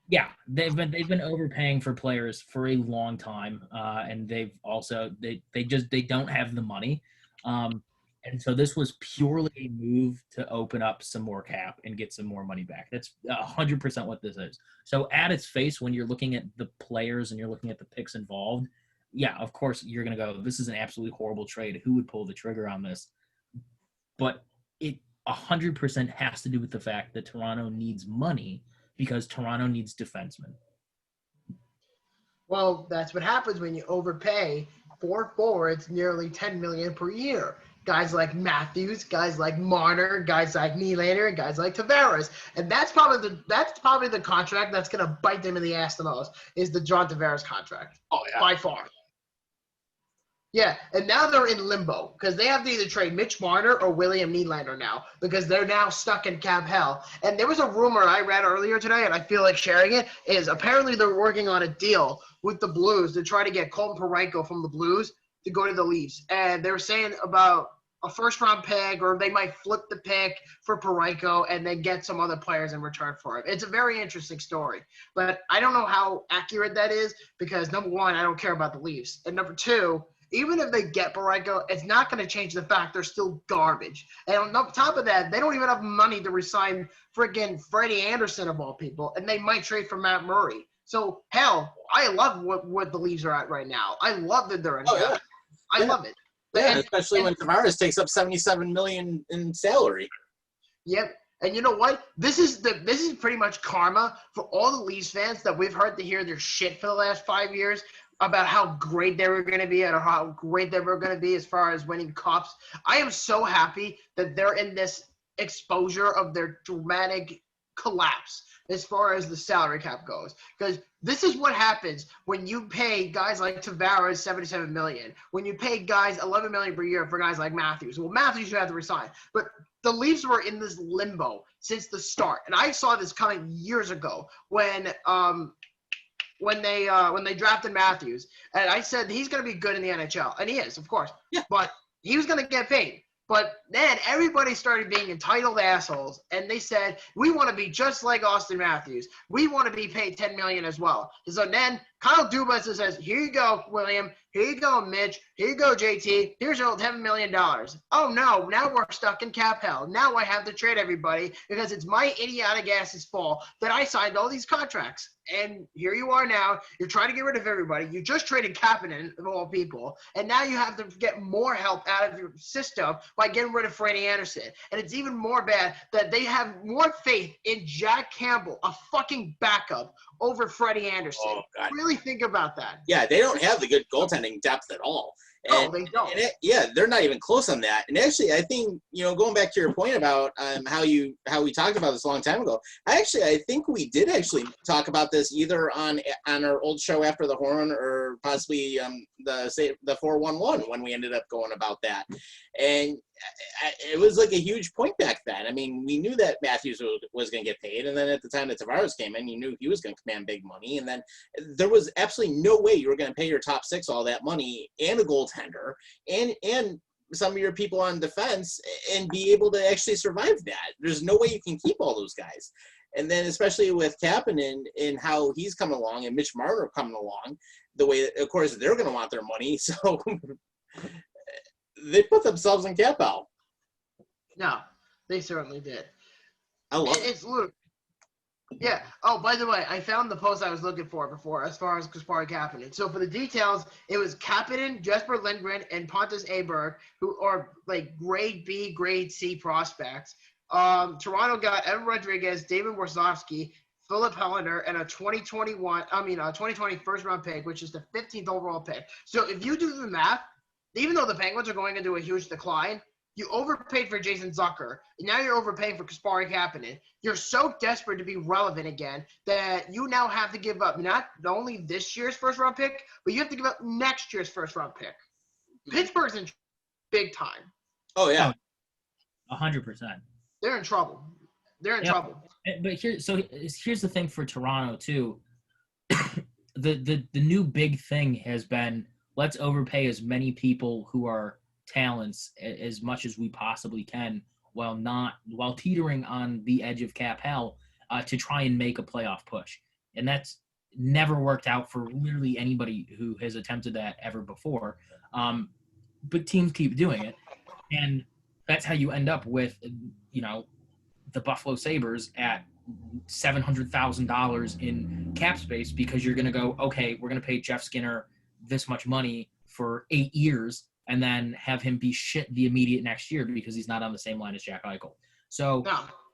Yeah, they've been overpaying for players for a long time, and they've also they don't have the money. And so this was purely a move to open up some more cap and get some more money back. That's 100% what this is. So at its face, when you're looking at the players and you're looking at the picks involved, yeah, of course you're going to go, this is an absolutely horrible trade. Who would pull the trigger on this? But it 100% has to do with the fact that Toronto needs money because Toronto needs defensemen. Well, that's what happens when you overpay for forwards nearly $10 million per year. Guys like Matthews, guys like Marner, guys like Nylander, and guys like Tavares, and that's probably the contract that's going to bite them in the ass the most is the John Tavares contract. Oh yeah, by far. Yeah, and now they're in limbo because they have to either trade Mitch Marner or William Nylander now because they're now stuck in cap hell. And there was a rumor I read earlier today, and I feel like sharing it, is apparently they're working on a deal with the Blues to try to get Colton Parayko from the Blues to go to the Leafs. And they were saying about a first-round pick, or they might flip the pick for Parayko and then get some other players in return for it. It's a very interesting story. But I don't know how accurate that is because, number one, I don't care about the Leafs. And number two, even if they get Parayko, it's not going to change the fact they're still garbage. And on top of that, they don't even have money to resign freaking Freddie Anderson of all people, and they might trade for Matt Murray. So, hell, I love what the Leafs are at right now. I love that they're in cap. Yeah. I love it. Yeah, especially when Tavares takes up $77 million in salary. Yep. And you know what? This is pretty much karma for all the Leafs fans that we've heard to hear their shit for the last 5 years about how great they were going to be and how great they were going to be as far as winning cups. I am so happy that they're in this exposure of their dramatic collapse as far as the salary cap goes. Because this is what happens when you pay guys like Tavares $77 million, when you pay guys $11 million per year for guys like Matthews. Well, Matthews you have to resign. But the Leafs were in this limbo since the start. And I saw this coming years ago when they drafted Matthews. And I said he's going to be good in the NHL. And he is, of course. Yeah. But he was going to get paid. But then everybody started being entitled assholes, and they said, we want to be just like Austin Matthews. We want to be paid $10 million as well. So then Kyle Dubas says, here you go, William. Here you go, Mitch. Here you go, JT. Here's your $10 million. Oh, no. Now we're stuck in cap hell. Now I have to trade everybody because it's my idiotic ass's fault that I signed all these contracts. And here you are now. You're trying to get rid of everybody. You just traded Kapanen, of all people. And now you have to get more help out of your system by getting rid of Freddie Anderson. And it's even more bad that they have more faith in Jack Campbell, a fucking backup, over Freddie Anderson. Oh, God. Really think about that. Yeah, they don't have the good goaltending depth at all. No, they don't. Yeah, they're not even close on that. And actually, I think, going back to your point about how we talked about this a long time ago, I think we did actually talk about this either on our old show After the Horn or possibly the 411 when we ended up going about that. And it was like a huge point back then. I mean, we knew that Matthews was going to get paid, and then at the time that Tavares came in, you knew he was going to command big money, and then there was absolutely no way you were going to pay your top six all that money and a goaltender and some of your people on defense and be able to actually survive that. There's no way you can keep all those guys. And then especially with Kapanen and how he's coming along and Mitch Marner coming along, the way, of course, they're going to want their money, so they put themselves in cap out. No, they certainly did. I love it. It's look. Yeah. Oh, by the way, I found the post I was looking for before as far as Kasperi Kapanen. So for the details, it was Kapanen, Jesper Lindgren, and Pontus Aberg, who are like grade B, grade C prospects. Toronto got Evan Rodriguez, David Warsofsky, Philip Hellender, and a 2020 first round pick, which is the 15th overall pick. So if you do the math, even though the Penguins are going into a huge decline, you overpaid for Jason Zucker, and now you're overpaying for Kasperi Kapanen. You're so desperate to be relevant again that you now have to give up not only this year's first-round pick, but you have to give up next year's first-round pick. Pittsburgh's in big time. Oh, yeah. 100%. They're in trouble. They're in trouble. But here's the thing for Toronto, too. The new big thing has been, let's overpay as many people who are talents as much as we possibly can while teetering on the edge of cap hell to try and make a playoff push. And that's never worked out for literally anybody who has attempted that ever before. But teams keep doing it. And that's how you end up with, the Buffalo Sabres at $700,000 in cap space because you're going to go, okay, we're going to pay Jeff Skinner this much money for 8 years and then have him be shit the immediate next year because he's not on the same line as Jack Eichel. So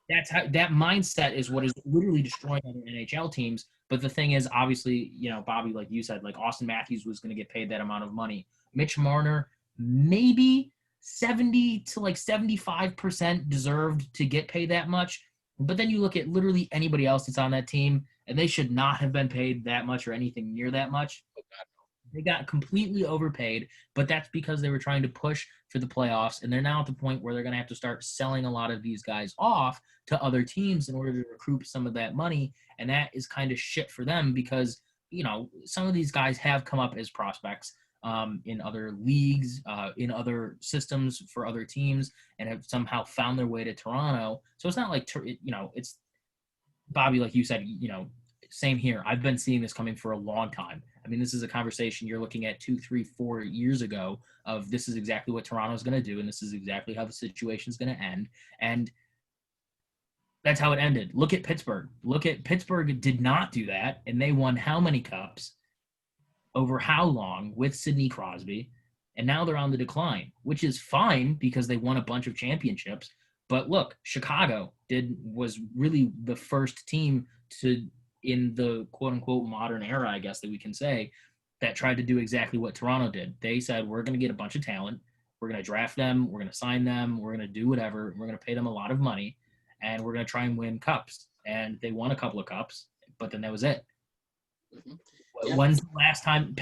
that's how that mindset is what is literally destroying other NHL teams. But the thing is, obviously, Bobby, like you said, like Austin Matthews was going to get paid that amount of money. Mitch Marner, maybe 70 to 75% deserved to get paid that much. But then you look at literally anybody else that's on that team, and they should not have been paid that much or anything near that much. They got completely overpaid, but that's because they were trying to push for the playoffs, and they're now at the point where they're going to have to start selling a lot of these guys off to other teams in order to recoup some of that money, and that is kind of shit for them because, some of these guys have come up as prospects in other leagues, in other systems for other teams, and have somehow found their way to Toronto. So it's not like, it's Bobby, like you said, same here. I've been seeing this coming for a long time. I mean, this is a conversation you're looking at 2, 3, 4 years ago of this is exactly what Toronto's going to do, and this is exactly how the situation's going to end. And that's how it ended. Look at Pittsburgh. Pittsburgh did not do that, and they won how many cups over how long with Sidney Crosby, and now they're on the decline, which is fine because they won a bunch of championships. But look, Chicago was really the first team in the quote-unquote modern era, I guess that we can say, that tried to do exactly what Toronto did. They said, we're going to get a bunch of talent. We're going to draft them. We're going to sign them. We're going to do whatever. We're going to pay them a lot of money, and we're going to try and win cups. And they won a couple of cups, but then that was it. Mm-hmm. Yeah. When's the last time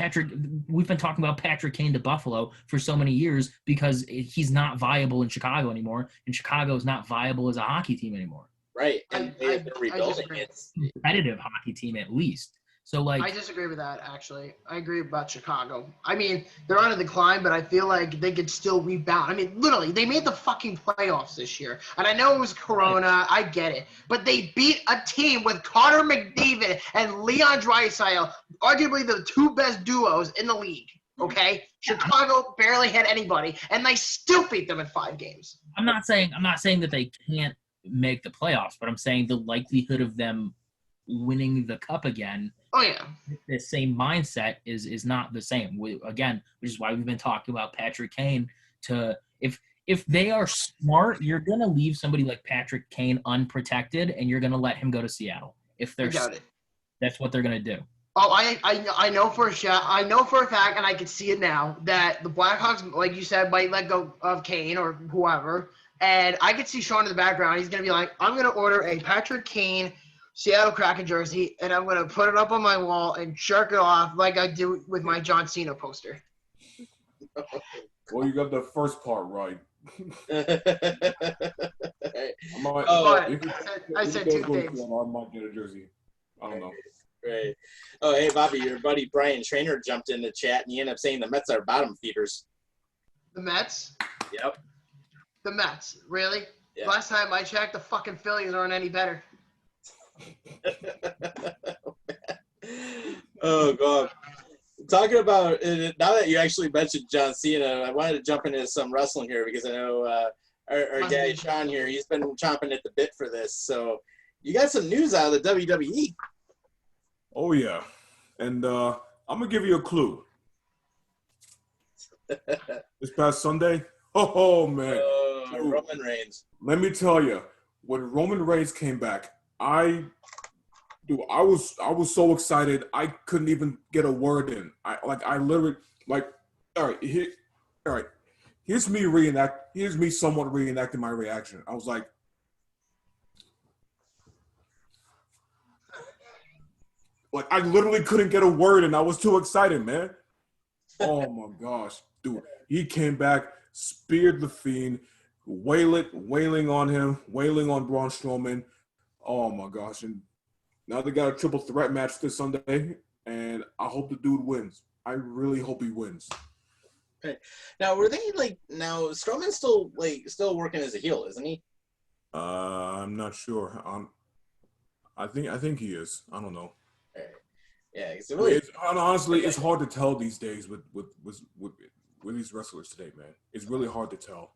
we've been talking about Patrick Kane to Buffalo for so many years because he's not viable in Chicago anymore, and Chicago is not viable as a hockey team anymore. Right, and they're rebuilding. It's competitive hockey team at least. So I disagree with that, actually. I agree about Chicago. I mean, they're on a decline, but I feel like they could still rebound. I mean, literally, they made the fucking playoffs this year. And I know it was Corona. I get it. But they beat a team with Connor McDavid and Leon Draisaitl, arguably the two best duos in the league. Okay, Chicago barely had anybody, and they still beat them in 5 games. I'm not saying that they can't make the playoffs, but I'm saying the likelihood of them winning the cup again, Oh yeah, the same mindset is not the same. Which is why we've been talking about Patrick Kane. If they are smart, you're gonna leave somebody like Patrick Kane unprotected, and you're gonna let him go to Seattle. If I they're doubt it. that's what they're gonna do. Oh, I know for a shot. I know for a fact, and I can see it now that the Blackhawks, like you said, might let go of Kane or whoever. And I could see Sean in the background. He's gonna be like, "I'm gonna order a Patrick Kane Seattle Kraken jersey, and I'm gonna put it up on my wall and jerk it off like I do with my John Cena poster." Well, you got the first part right. I said 2 things. I might get a jersey. I don't know. Right. Oh, hey, Bobby, your buddy Brian Trainer jumped in the chat, and he ended up saying the Mets are bottom feeders. The Mets? Yep. The Mets, really? Yeah. Last time I checked, the fucking Phillies aren't any better. Oh, God. Talking about, now that you actually mentioned John Cena, I wanted to jump into some wrestling here because I know our guy Sean here, he's been chomping at the bit for this. So you got some news out of the WWE. Oh, yeah. And I'm going to give you a clue. This past Sunday, oh man. Roman Reigns. Let me tell you, when Roman Reigns came back, I was so excited I couldn't even get a word in. I literally all right. Here's me somewhat reenacting my reaction. I was like, I literally couldn't get a word in. I was too excited, man. Oh my gosh, dude. He came back, speared the Fiend, wailing on him, wailing on Braun Strowman. Oh my gosh. And now they got a triple threat match this Sunday, and I hope the dude wins. I really hope he wins. Okay. Now, were they now Strowman's still working as a heel, isn't he? I'm not sure. I think he is. I don't know. Yeah, honestly, it's hard to tell these days with these wrestlers today, man. It's really hard to tell.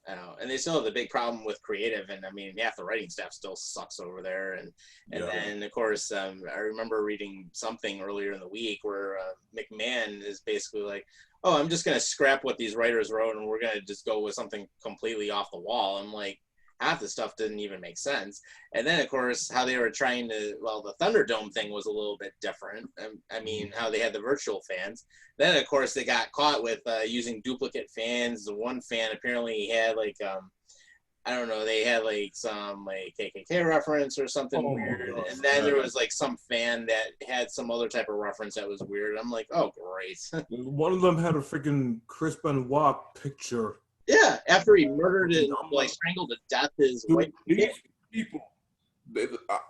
I know, and they still have the big problem with creative, and I mean, half the writing staff still sucks over there, and then of course, I remember reading something earlier in the week where McMahon is basically like, "Oh, I'm just gonna scrap what these writers wrote, and we're gonna just go with something completely off the wall." I'm like, half the stuff didn't even make sense. And then, of course, how they were trying to, the Thunderdome thing was a little bit different. I mean, how they had the virtual fans. Then, of course, they got caught with using duplicate fans. The one fan apparently had, I don't know, they had, some, KKK reference or something weird. And then there was, some fan that had some other type of reference that was weird. I'm like, oh, great. One of them had a freaking Chris Benoit picture. Yeah, after he murdered and strangled to death his wife. These people,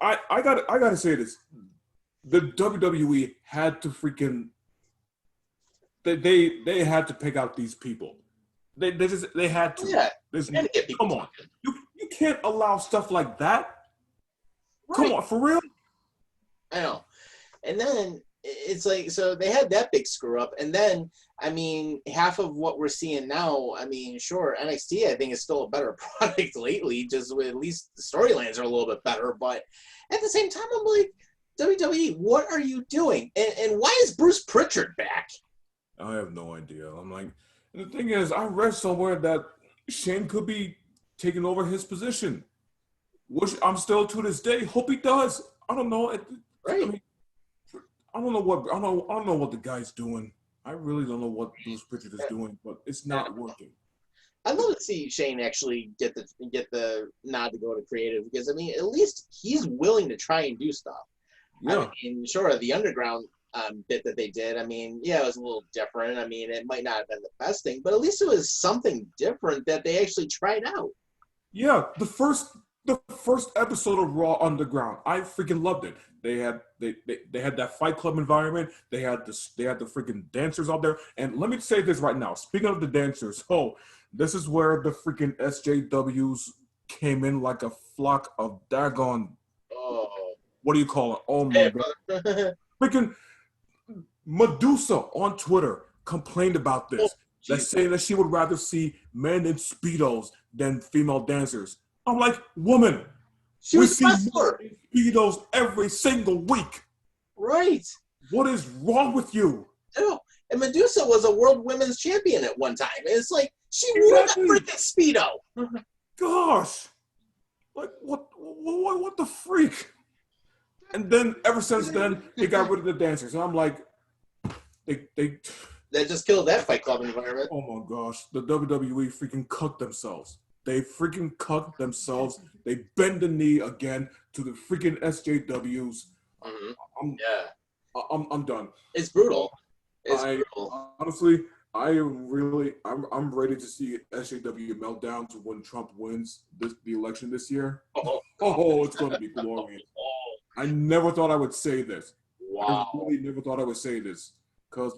I gotta say this: the WWE had to freaking they had to pick out these people. They had to. Yeah, come on, you can't allow stuff like that. Right. Come on, for real. I know, and then it's so they had that big screw up, and then. I mean, half of what we're seeing now, I mean, sure, NXT, I think, is still a better product lately, just with at least the storylines are a little bit better. But at the same time, I'm like, WWE, what are you doing? And why is Bruce Pritchard back? I have no idea. I'm like, and the thing is, I read somewhere that Shane could be taking over his position, which I'm still, to this day, hope he does. I don't know. Right. I mean, I don't know what the guy's doing. I really don't know what Bruce Pritchard is doing, but it's not working. I'd love to see Shane actually get the nod to go to creative because, I mean, at least he's willing to try and do stuff. Yeah. I mean, sure, the underground bit that they did, I mean, yeah, it was a little different. I mean, it might not have been the best thing, but at least it was something different that they actually tried out. Yeah, the first episode of Raw Underground, I freaking loved it. They had that Fight Club environment. They had the freaking dancers out there. And let me say this right now. Speaking of the dancers, this is where the freaking SJWs came in like a flock of daggone. Oh, what do you call it? Oh my god! Freaking Medusa on Twitter complained about this. That's saying that she would rather see men in Speedos than female dancers. I'm like, woman, She we was a see wrestler. men in Speedos every single week. Right. What is wrong with you? Ew. And Medusa was a world women's champion at one time. And it's like, she wore Exactly. that freaking Speedo. Gosh, like what the freak? And then ever since then, they got rid of the dancers, and I'm like, they. That just killed that Fight Club environment. Oh my gosh, the WWE freaking cucked themselves. They freaking cucked themselves. They bend the knee again to the freaking SJWs. Mm-hmm. I'm done. It's brutal. It's brutal. Honestly, I'm ready to see SJW meltdown to when Trump wins the election this year. Oh, it's gonna be glorious. I never thought I would say this. Wow. I really never thought I would say this. Because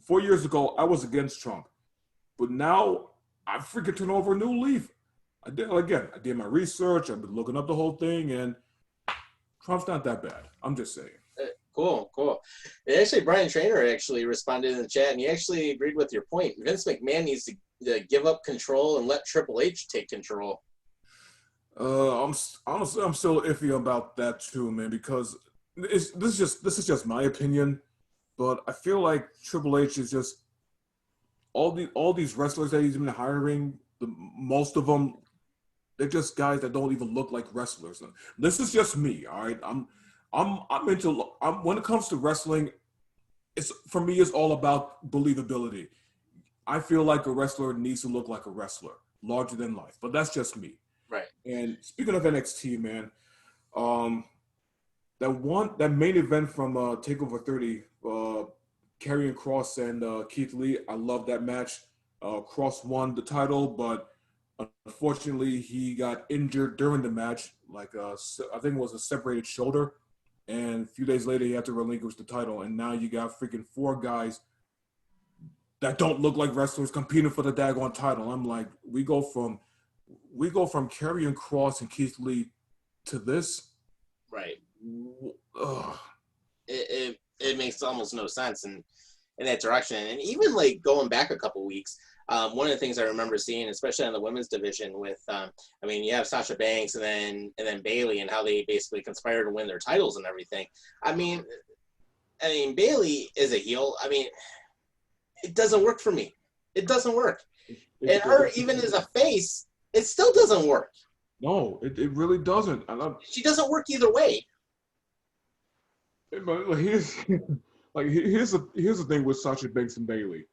4 years ago, I was against Trump. But now, I freaking turned over a new leaf. I did my research. I've been looking up the whole thing, and Trump's not that bad. I'm just saying. Cool. And actually, Brian Trainer actually responded in the chat, and he actually agreed with your point. Vince McMahon needs to give up control and let Triple H take control. I'm still iffy about that too, man, because this is just my opinion, but I feel like Triple H is just all these wrestlers that he's been hiring. Most of them, they're just guys that don't even look like wrestlers. This is just me, all right. When it comes to wrestling, for me it's all about believability. I feel like a wrestler needs to look like a wrestler, larger than life, but that's just me. Right. And speaking of NXT, man, that main event from TakeOver 30, Karrion Kross and Keith Lee, I love that match. Kross won the title, but unfortunately he got injured during the match. I think it was a separated shoulder, and a few days later he had to relinquish the title. And now you got freaking 4 guys that don't look like wrestlers competing for the daggone title. I'm like, we go from Karrion Kross and Keith Lee to this. Right. Ugh. It makes almost no sense in that direction. And even like going back a couple weeks, one of the things I remember seeing, especially on the women's division, with you have Sasha Banks and then Bayley, and how they basically conspired to win their titles and everything. I mean Bayley is a heel. I mean, it doesn't work for me. It doesn't work. And her even as a face, it still doesn't work. No, it really doesn't. She doesn't work either way. But here's the thing with Sasha Banks and Bayley.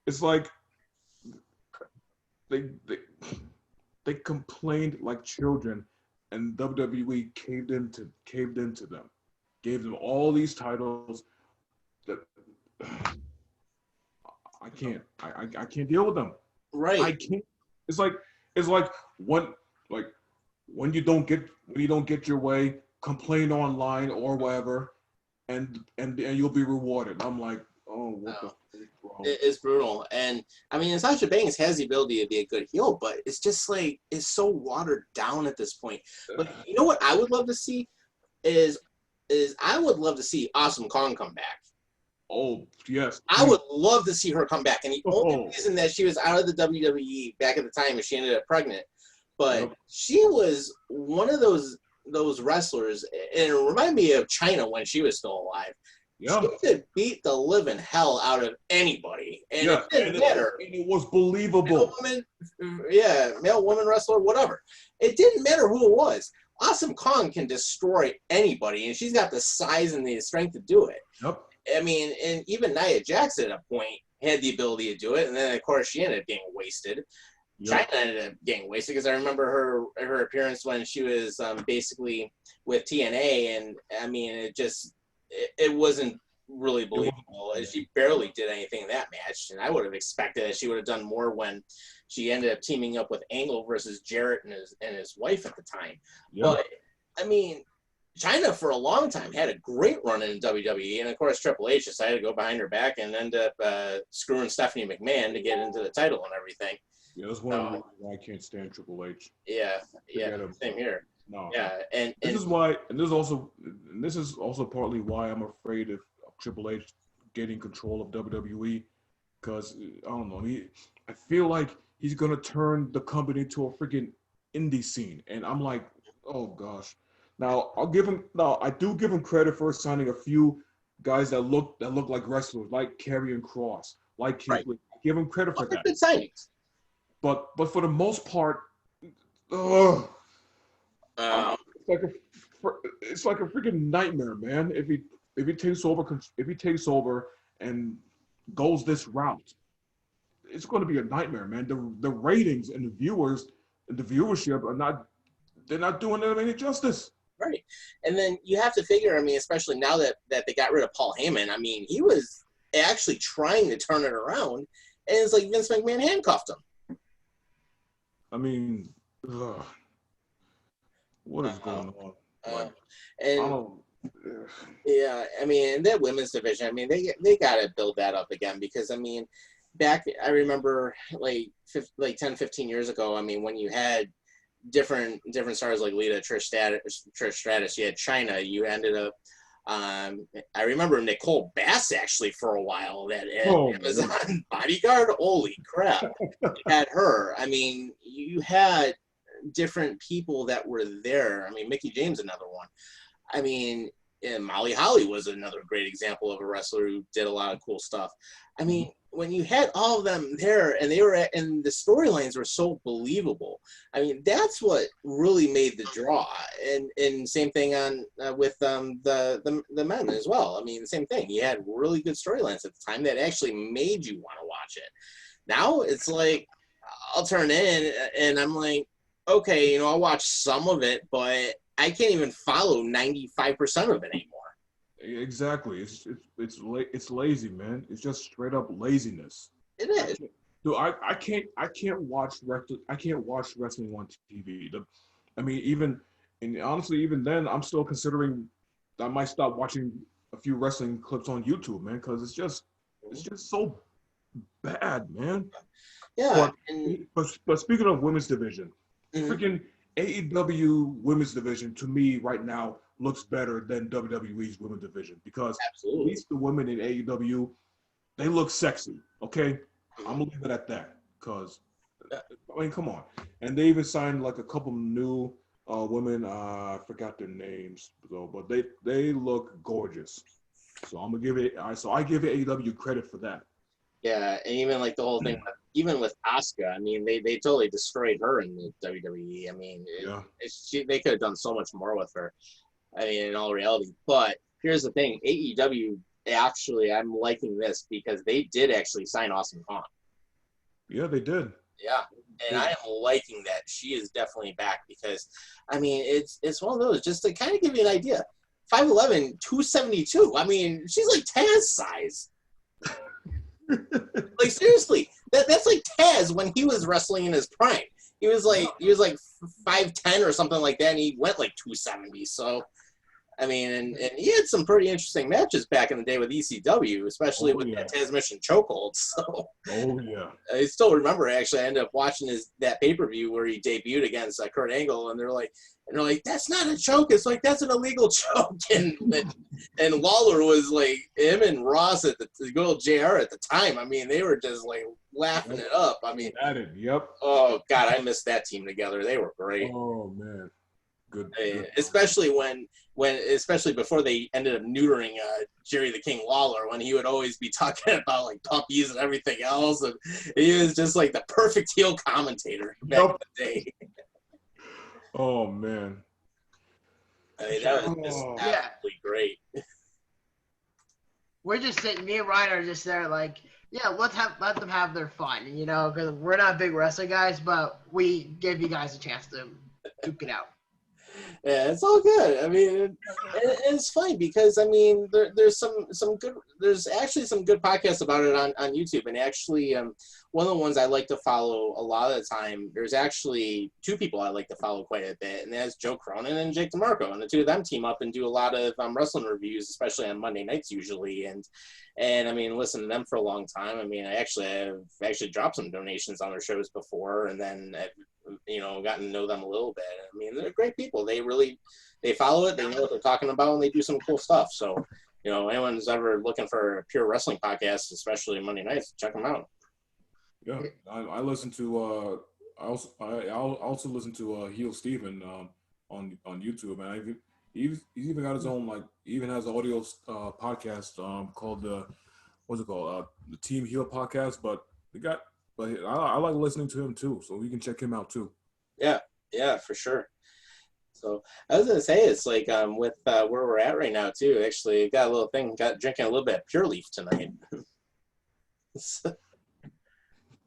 It's like they complained like children, and WWE caved into them, gave them all these titles that I can't deal with them. Right. I can't. It's like when you don't get your way, complain online or whatever, and you'll be rewarded. I'm like, oh, what the freak, bro? It's brutal. And Sasha Banks has the ability to be a good heel, but it's just like, it's so watered down at this point. But you know what I would love to see is I would love to see Awesome Kong come back. Oh, yes. I would love to see her come back. And the only reason that she was out of the WWE back at the time is she ended up pregnant. But she was one of those wrestlers, and it reminded me of Chyna when she was still alive. Yeah. She could beat the living hell out of anybody. And it didn't matter. And it was believable. Male, woman wrestler, whatever. It didn't matter who it was. Awesome Kong can destroy anybody, and she's got the size and the strength to do it. Yep. And even Nia Jax at a point had the ability to do it, and then of course she ended up getting wasted. Chyna ended up getting wasted because I remember her appearance when she was basically with TNA, and it wasn't really believable. She barely did anything in that match, and I would have expected that she would have done more when she ended up teaming up with Angle versus Jarrett and his wife at the time. But Chyna for a long time had a great run in WWE, and of course Triple H decided to go behind her back and end up screwing Stephanie McMahon to get into the title and everything. Yeah, that's one of the reasons why I can't stand Triple H. Yeah, same here. No. Yeah, this is also partly why I'm afraid of Triple H getting control of WWE because I don't know. I feel like he's gonna turn the company to a freaking indie scene, and I'm like, oh gosh. Now I do give him credit for signing a few guys that look like wrestlers, like Karrion Kross, like Keith Right. Lee. I give him credit for They're that. good signings. But for the most part, ugh, Uh, it's like a freaking nightmare, man. If he takes over and goes this route, it's going to be a nightmare, man. The ratings and the viewership they're not doing them any justice. right. And then you have to figure, I mean, especially now that they got rid of Paul Heyman, I mean, he was actually trying to turn it around, and it's like Vince McMahon handcuffed him. I mean, ugh, what is going on? Like, I And don't. yeah, I mean, in that women's division, I mean, they got to build that up again because, I mean, back, I remember like 10, 15 years ago, I mean, when you had different stars like Lita, Trish Stratus, you had China, you ended up, I remember Nicole Bass actually for a while, that Amazon bodyguard, holy crap, you had her. I mean, you had different people that were there. I mean, Mickie James, another one. I mean, and Molly Holly was another great example of a wrestler who did a lot of cool stuff. I mean, when you had all of them there and and the storylines were so believable, I mean, that's what really made the draw. And same thing on with the men as well. I mean, the same thing. You had really good storylines at the time that actually made you want to watch it. Now it's like I'll turn in and I'm like, okay, you know, I'll watch some of it, but I can't even follow 95% of it anymore. Exactly. It's lazy, man. It's just straight up laziness. It is. Dude, I can't watch wrestling on TV. I mean, honestly, even then, I'm still considering I might stop watching a few wrestling clips on YouTube, man, because it's just so bad, man. Yeah. But speaking of women's division, Mhm. freaking AEW women's division to me right now looks better than WWE's women's division because at Absolutely. least the women in AEW, they look sexy. Okay, I'm gonna leave it at that because I mean, come on. And they even signed like a couple new women. I forgot their names though, but they look gorgeous. So I'm gonna give it. So I give AEW credit for that. Yeah, and even like the whole thing, even with Asuka, I mean, they totally destroyed her in the WWE. I mean, Yeah. They could have done so much more with her. I mean, in all reality. But here's the thing, AEW, actually, I'm liking this because they did actually sign Awesome Kong. Yeah, they did. Yeah, and I am liking that. She is definitely back because, I mean, it's one of those, just to kind of give you an idea, 5'11", 272. I mean, she's like Taz size. Like, seriously, that's like Taz when he was wrestling in his prime. He was like 5'10" or something like that, and he went like 270. So, I mean, and he had some pretty interesting matches back in the day with ECW, especially with that Transmission chokehold. So, oh yeah, I still remember. Actually, I ended up watching that pay-per-view where he debuted against Kurt Angle, and they're like, that's not a choke. It's like that's an illegal choke. And Lawler was like, him and Ross at the good old JR at the time. I mean, they were just like laughing it up. I mean, yep. Oh God, I missed that team together. They were great. Oh man, good. Especially especially before they ended up neutering Jerry the King Lawler, when he would always be talking about like puppies and everything else, and he was just like the perfect heel commentator back in the day. Oh man. I mean, that was just absolutely great. We're just sitting, me and Ryan are just there like, yeah, let them have their fun, you know, because we're not big wrestling guys, but we give you guys a chance to duke it out. Yeah, it's all good. I mean, it's funny because I mean, there's actually some good podcasts about it on YouTube, and actually, one of the ones I like to follow a lot of the time, there's actually two people I like to follow quite a bit, and that's Joe Cronin and Jake DeMarco, and the two of them team up and do a lot of wrestling reviews, especially on Monday nights usually, and I mean, listen to them for a long time. I mean, I've actually dropped some donations on their shows before, and then I've, gotten to know them a little bit. I mean, they're great people. They follow it. They know what they're talking about, and they do some cool stuff. So, anyone who's ever looking for a pure wrestling podcast, especially Monday nights, check them out. Yeah, I listen to I also listen to Heel Steven on YouTube, and he's even got his own he even has an audio podcast called what's it called the Team Heel podcast. But I like listening to him too, so you can check him out too. Yeah, for sure. So I was gonna say it's like with where we're at right now too. Actually, got a little thing. Got drinking a little bit of Pure Leaf tonight.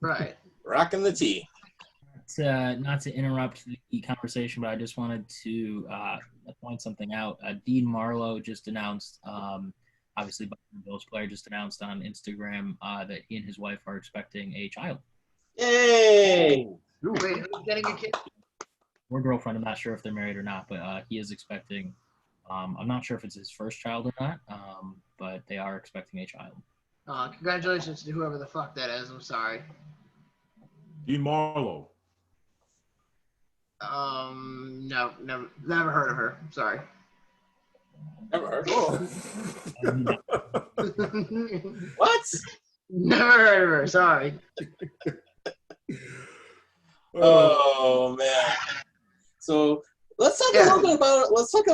Right. Rocking the tea. Not to interrupt the conversation, but I just wanted to point something out. Dean Marlowe just announced, obviously, Buffalo Bills player just announced on Instagram that he and his wife are expecting a child. Yay! Wait, who's getting a kid? Or girlfriend. I'm not sure if they're married or not, but he is expecting. I'm not sure if it's his first child or not, but they are expecting a child. Congratulations to whoever the fuck that is. I'm sorry. Dean Marlowe. No, never heard of her. Sorry. Never heard. Oh. What? Never heard of her. Sorry. Oh man. So let's talk a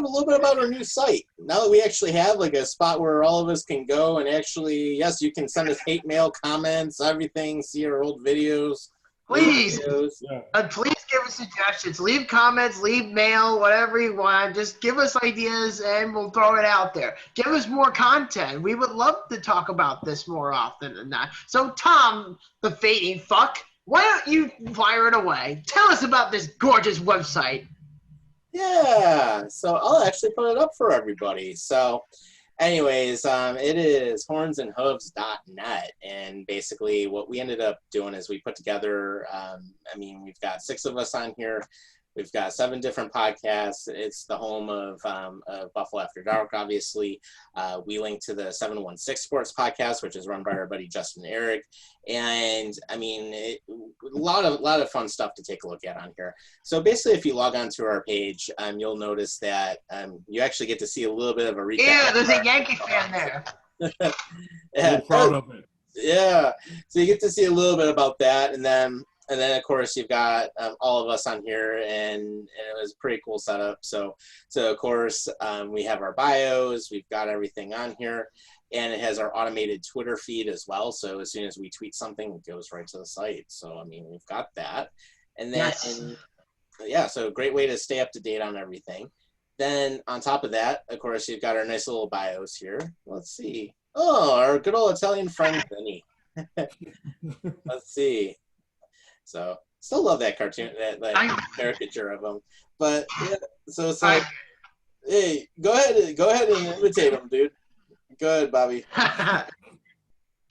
little bit about our new site. Now that we actually have like a spot where all of us can go and actually, yes, you can send us hate mail, comments, everything, see our old videos. Please. Yeah. Please give us suggestions. Leave comments, leave mail, whatever you want. Just give us ideas and we'll throw it out there. Give us more content. We would love to talk about this more often than that. So Tom, the fading fuck, why don't you fire it away? Tell us about this gorgeous website. Yeah, so I'll actually put it up for everybody. So anyways, it is hornsandhooves.net, and basically what we ended up doing is we put together, we've got 6 of us on here. We've got 7 different podcasts. It's the home of Buffalo After Dark, obviously. We link to the 716 Sports podcast, which is run by our buddy Justin Eric. And, a lot of fun stuff to take a look at on here. So basically, if you log on to our page, you'll notice that you actually get to see a little bit of a recap. Yeah, there's a Yankee fan there. I'm proud of it. Yeah, so you get to see a little bit about that, and then of course you've got all of us on here, and it was a pretty cool setup. So of course we have our bios, we've got everything on here, and it has our automated Twitter feed as well. So as soon as we tweet something, it goes right to the site. So we've got that, and then so great way to stay up to date on everything. Then on top of that, of course, you've got our nice little bios here. Let's see. Oh, our good old Italian friend Vinny. Let's see. So still love that cartoon, that caricature of him. But yeah, so it's like, hey, go ahead and imitate him, dude. Go ahead, Bobby.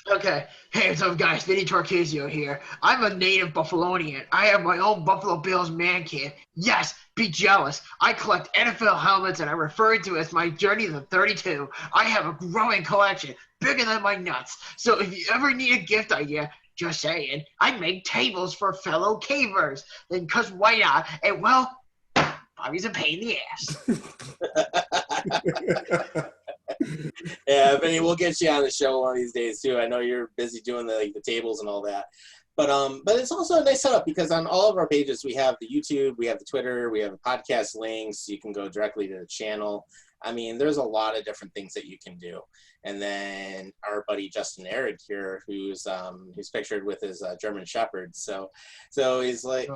Okay. Hey, what's up, guys? Vinny Torquezio here. I'm a native Buffalonian. I have my own Buffalo Bills man cave. Yes, be jealous. I collect NFL helmets, and I refer to it as my journey to 32. I have a growing collection, bigger than my nuts. So if you ever need a gift idea, just saying, I'd make tables for fellow cavers. Then, cause why not? And well, Bobby's a pain in the ass. Yeah, Vinny, we'll get you on the show one of these days too. I know you're busy doing the tables and all that. But it's also a nice setup because on all of our pages we have the YouTube, we have the Twitter, we have the podcast links. You can go directly to the channel. There's a lot of different things that you can do. And then our buddy Justin Eric here, who's pictured with his German Shepherd. So he's like,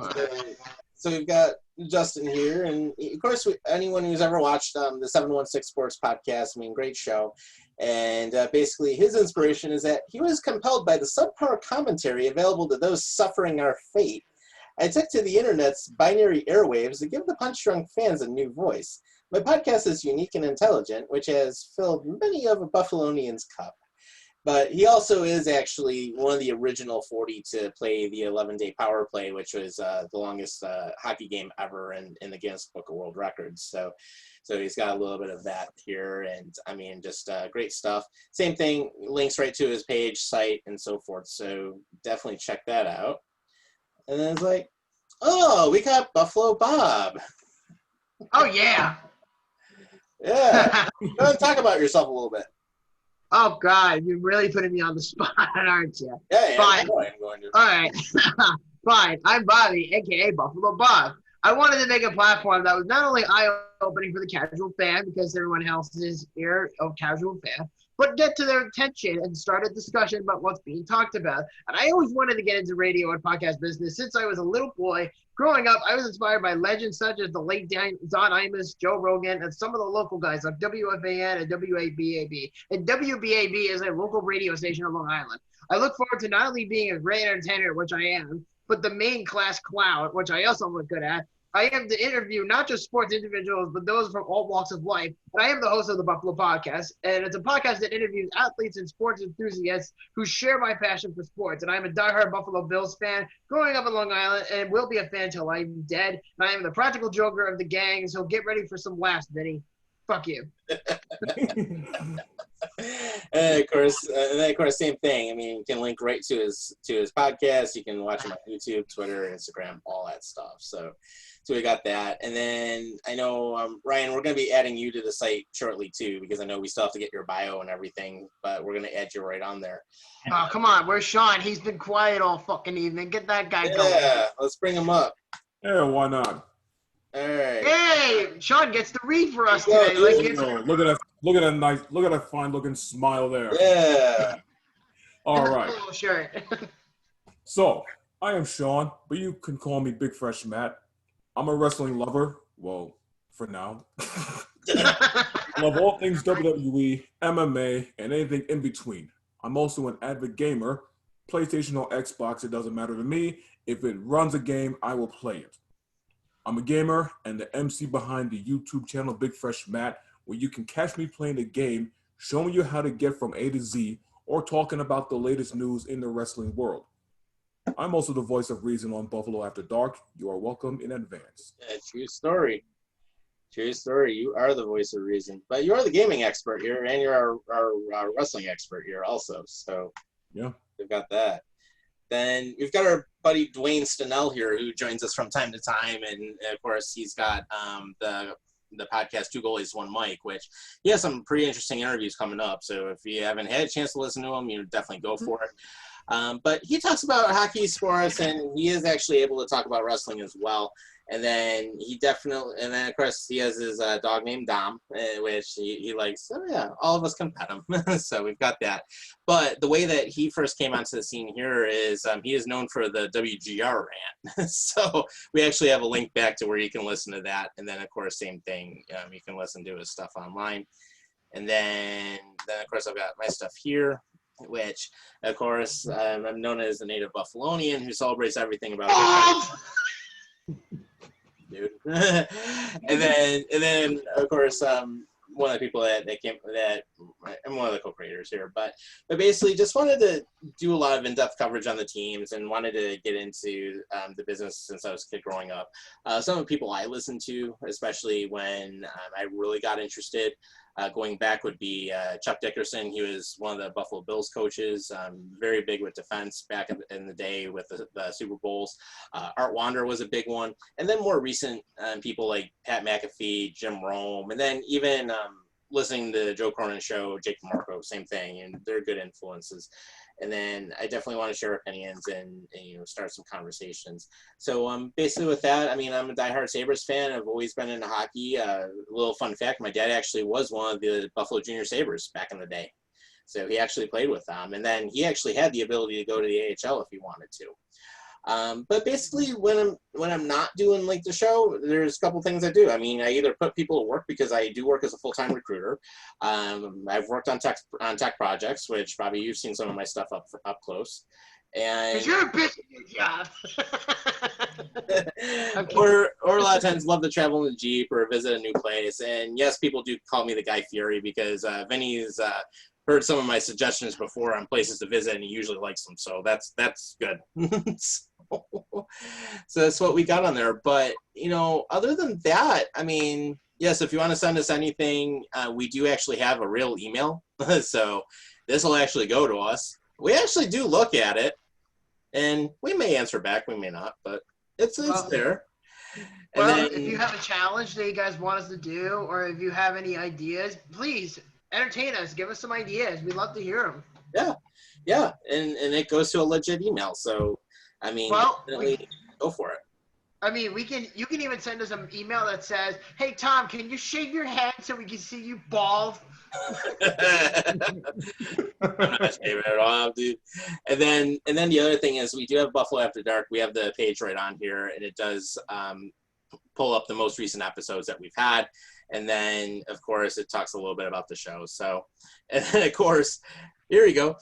so we've got Justin here, and of course, anyone who's ever watched the 716 Sports podcast, great show. And basically, his inspiration is that he was compelled by the subpar commentary available to those suffering our fate. I took to the internet's binary airwaves to give the punch-drunk fans a new voice. My podcast is unique and intelligent, which has filled many of a Buffalonian's cup. But he also is actually one of the original 40 to play the 11-day power play, which was the longest hockey game ever in the Guinness Book of World Records. So he's got a little bit of that here, and just great stuff. Same thing, links right to his page, site, and so forth. So definitely check that out. And then it's like, oh, we got Buffalo Bob. Oh yeah. Yeah. Go ahead and talk about yourself a little bit. Oh God, you're really putting me on the spot, aren't you? Yeah, Fine. I'm going to. All right. Fine. I'm Bobby, aka Buffalo Bob. I wanted to make a platform that was not only eye-opening for the casual fan, because everyone else is here of casual fan, but get to their attention and start a discussion about what's being talked about. And I always wanted to get into radio and podcast business since I was a little boy. Growing up, I was inspired by legends such as the late Don Imus, Joe Rogan, and some of the local guys like WFAN and WABAB. And WBAB is a local radio station on Long Island. I look forward to not only being a great entertainer, which I am, but the main class clown, which I also am good at. I am to interview not just sports individuals, but those from all walks of life. And I am the host of the Buffalo Podcast. And it's a podcast that interviews athletes and sports enthusiasts who share my passion for sports. And I'm a diehard Buffalo Bills fan, growing up in Long Island, and will be a fan till I'm dead. And I am the practical joker of the gang, so get ready for some laughs, Vinny. Fuck you. And of course, same thing. I mean, you can link right to his podcast. You can watch him on YouTube, Twitter, Instagram, all that stuff. So we got that. And then I know, Ryan, we're going to be adding you to the site shortly too, because I know we still have to get your bio and everything, but we're going to add you right on there. Oh, come on. Where's Sean? He's been quiet all fucking evening. Get that guy going. Yeah, let's bring him up. Yeah, why not? All right. Hey, Sean gets to read for us Yeah, today. dude. Like it's, Look at that fine looking smile there. Yeah. All right. Polo shirt. So, I am Sean, but you can call me Big Fresh Matt. I'm a wrestling lover. Well, for now. I love all things WWE, MMA, and anything in between. I'm also an avid gamer. PlayStation or Xbox, it doesn't matter to me. If it runs a game, I will play it. I'm a gamer and the MC behind the YouTube channel Big Fresh Matt, where you can catch me playing the game, showing you how to get from A to Z, or talking about the latest news in the wrestling world. I'm also the voice of reason on Buffalo After Dark. You are welcome in advance. Yeah, true story. True story. You are the voice of reason, but you are the gaming expert here, and you're our wrestling expert here also. So Yeah. we've got that. Then we've got our buddy Dwayne Stenell here, who joins us from time to time, and of course he's got the podcast Two Goalies One Mic, which he has some pretty interesting interviews coming up. So if you haven't had a chance to listen to him, you definitely go for it. But he talks about hockey, sports, and he is actually able to talk about wrestling as well. And then of course he has his dog named Dom, which he likes. So yeah, all of us can pet him. So we've got that. But the way that he first came onto the scene here is he is known for the WGR rant. So we actually have a link back to where you can listen to that. And then of course, same thing. You can listen to his stuff online. And then of course I've got my stuff here, which of course I'm known as the native Buffalonian who celebrates everything about dude. and then of course one of the people that I'm one of the co-creators here, but basically just wanted to do a lot of in-depth coverage on the teams and wanted to get into the business since I was a kid growing up. Some of the people I listened to, especially when I really got interested, going back would be Chuck Dickerson. He was one of the Buffalo Bills coaches, very big with defense back in the day with the Super Bowls. Art Wander was a big one. And then more recent people like Pat McAfee, Jim Rome, and then even listening to the Joe Cronin show, Jake DeMarco, same thing, and they're good influences. And then I definitely want to share opinions and start some conversations. So basically with that, I mean, I'm a diehard Sabres fan. I've always been into hockey. A little fun fact, my dad actually was one of the Buffalo Junior Sabres back in the day. So he actually played with them. And then he actually had the ability to go to the AHL if he wanted to. But basically when I'm not doing like the show, there's a couple things I do. I mean, I either put people to work because I do work as a full-time recruiter. I've worked on tech projects, which probably you've seen some of my stuff up close. And you're a bitch at your job. or a lot of times love to travel in the Jeep or visit a new place. And yes, people do call me the Guy Fieri because Vinny's heard some of my suggestions before on places to visit, and he usually likes them. So that's good. So that's what we got on there. But, other than that, I mean, yes, if you want to send us anything, we do actually have a real email. So this will actually go to us. We actually do look at it, and we may answer back, we may not, but it's there. And Well, then, if you have a challenge that you guys want us to do, or if you have any ideas, please entertain us. Give us some ideas. We'd love to hear them. Yeah, and it goes to a legit email. So, I mean, Well, definitely go for it. I mean, you can even send us an email that says, "Hey Tom, can you shave your head so we can see you bald?" I'm not shaving it off, dude. And then the other thing is we do have Buffalo After Dark. We have the page right on here, and it does pull up the most recent episodes that we've had. And then, of course, it talks a little bit about the show. So, and then, of course, here we go.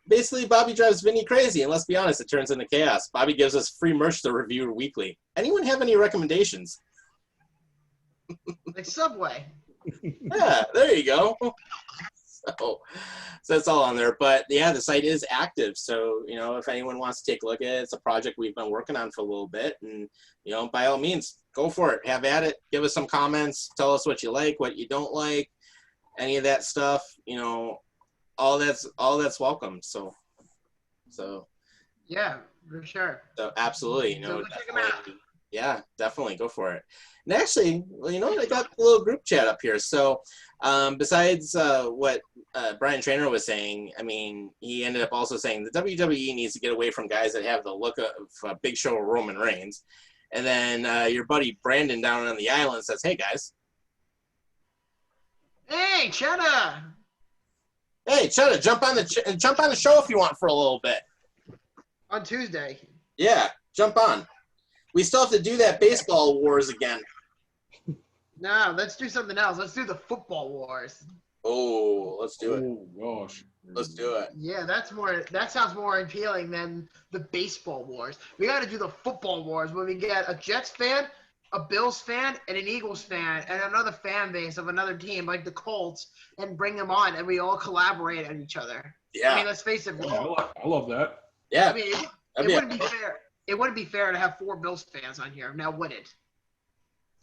Basically, Bobby drives Vinny crazy, and let's be honest, it turns into chaos. Bobby gives us free merch to review weekly. Anyone have any recommendations? Like Subway. Yeah, there you go. So that's all on there. But yeah, the site is active. So, you know, if anyone wants to take a look at it, it's a project we've been working on for a little bit. And, you know, by all means, go for it. Have at it. Give us some comments. Tell us what you like, what you don't like, any of that stuff. You know, all that's welcome. So Yeah, for sure. So absolutely, you know, So go check 'em out. yeah, definitely go for it. And actually, well, you know, I got a little group chat up here. So besides what Brian Trainer was saying, I mean, he ended up also saying the WWE needs to get away from guys that have the look of Big Show or Roman Reigns. And then your buddy Brandon down on the island says, "Hey guys, Hey, Cheddar. jump on the show if you want for a little bit. On Tuesday. Yeah, jump on. We still have to do that baseball wars again." No, let's do something else. Let's do the football wars. Oh, let's do it. Oh gosh. Let's do it. Yeah, that sounds more appealing than the baseball wars. We got to do the football wars where we get a Jets fan, a Bills fan, and an Eagles fan, and another fan base of another team like the Colts, and bring them on, and we all collaborate on each other. Yeah. I mean, let's face it. I love that. Yeah. I mean, it That'd be wouldn't be fair. It wouldn't be fair to have 4 Bills fans on here. Now, would it?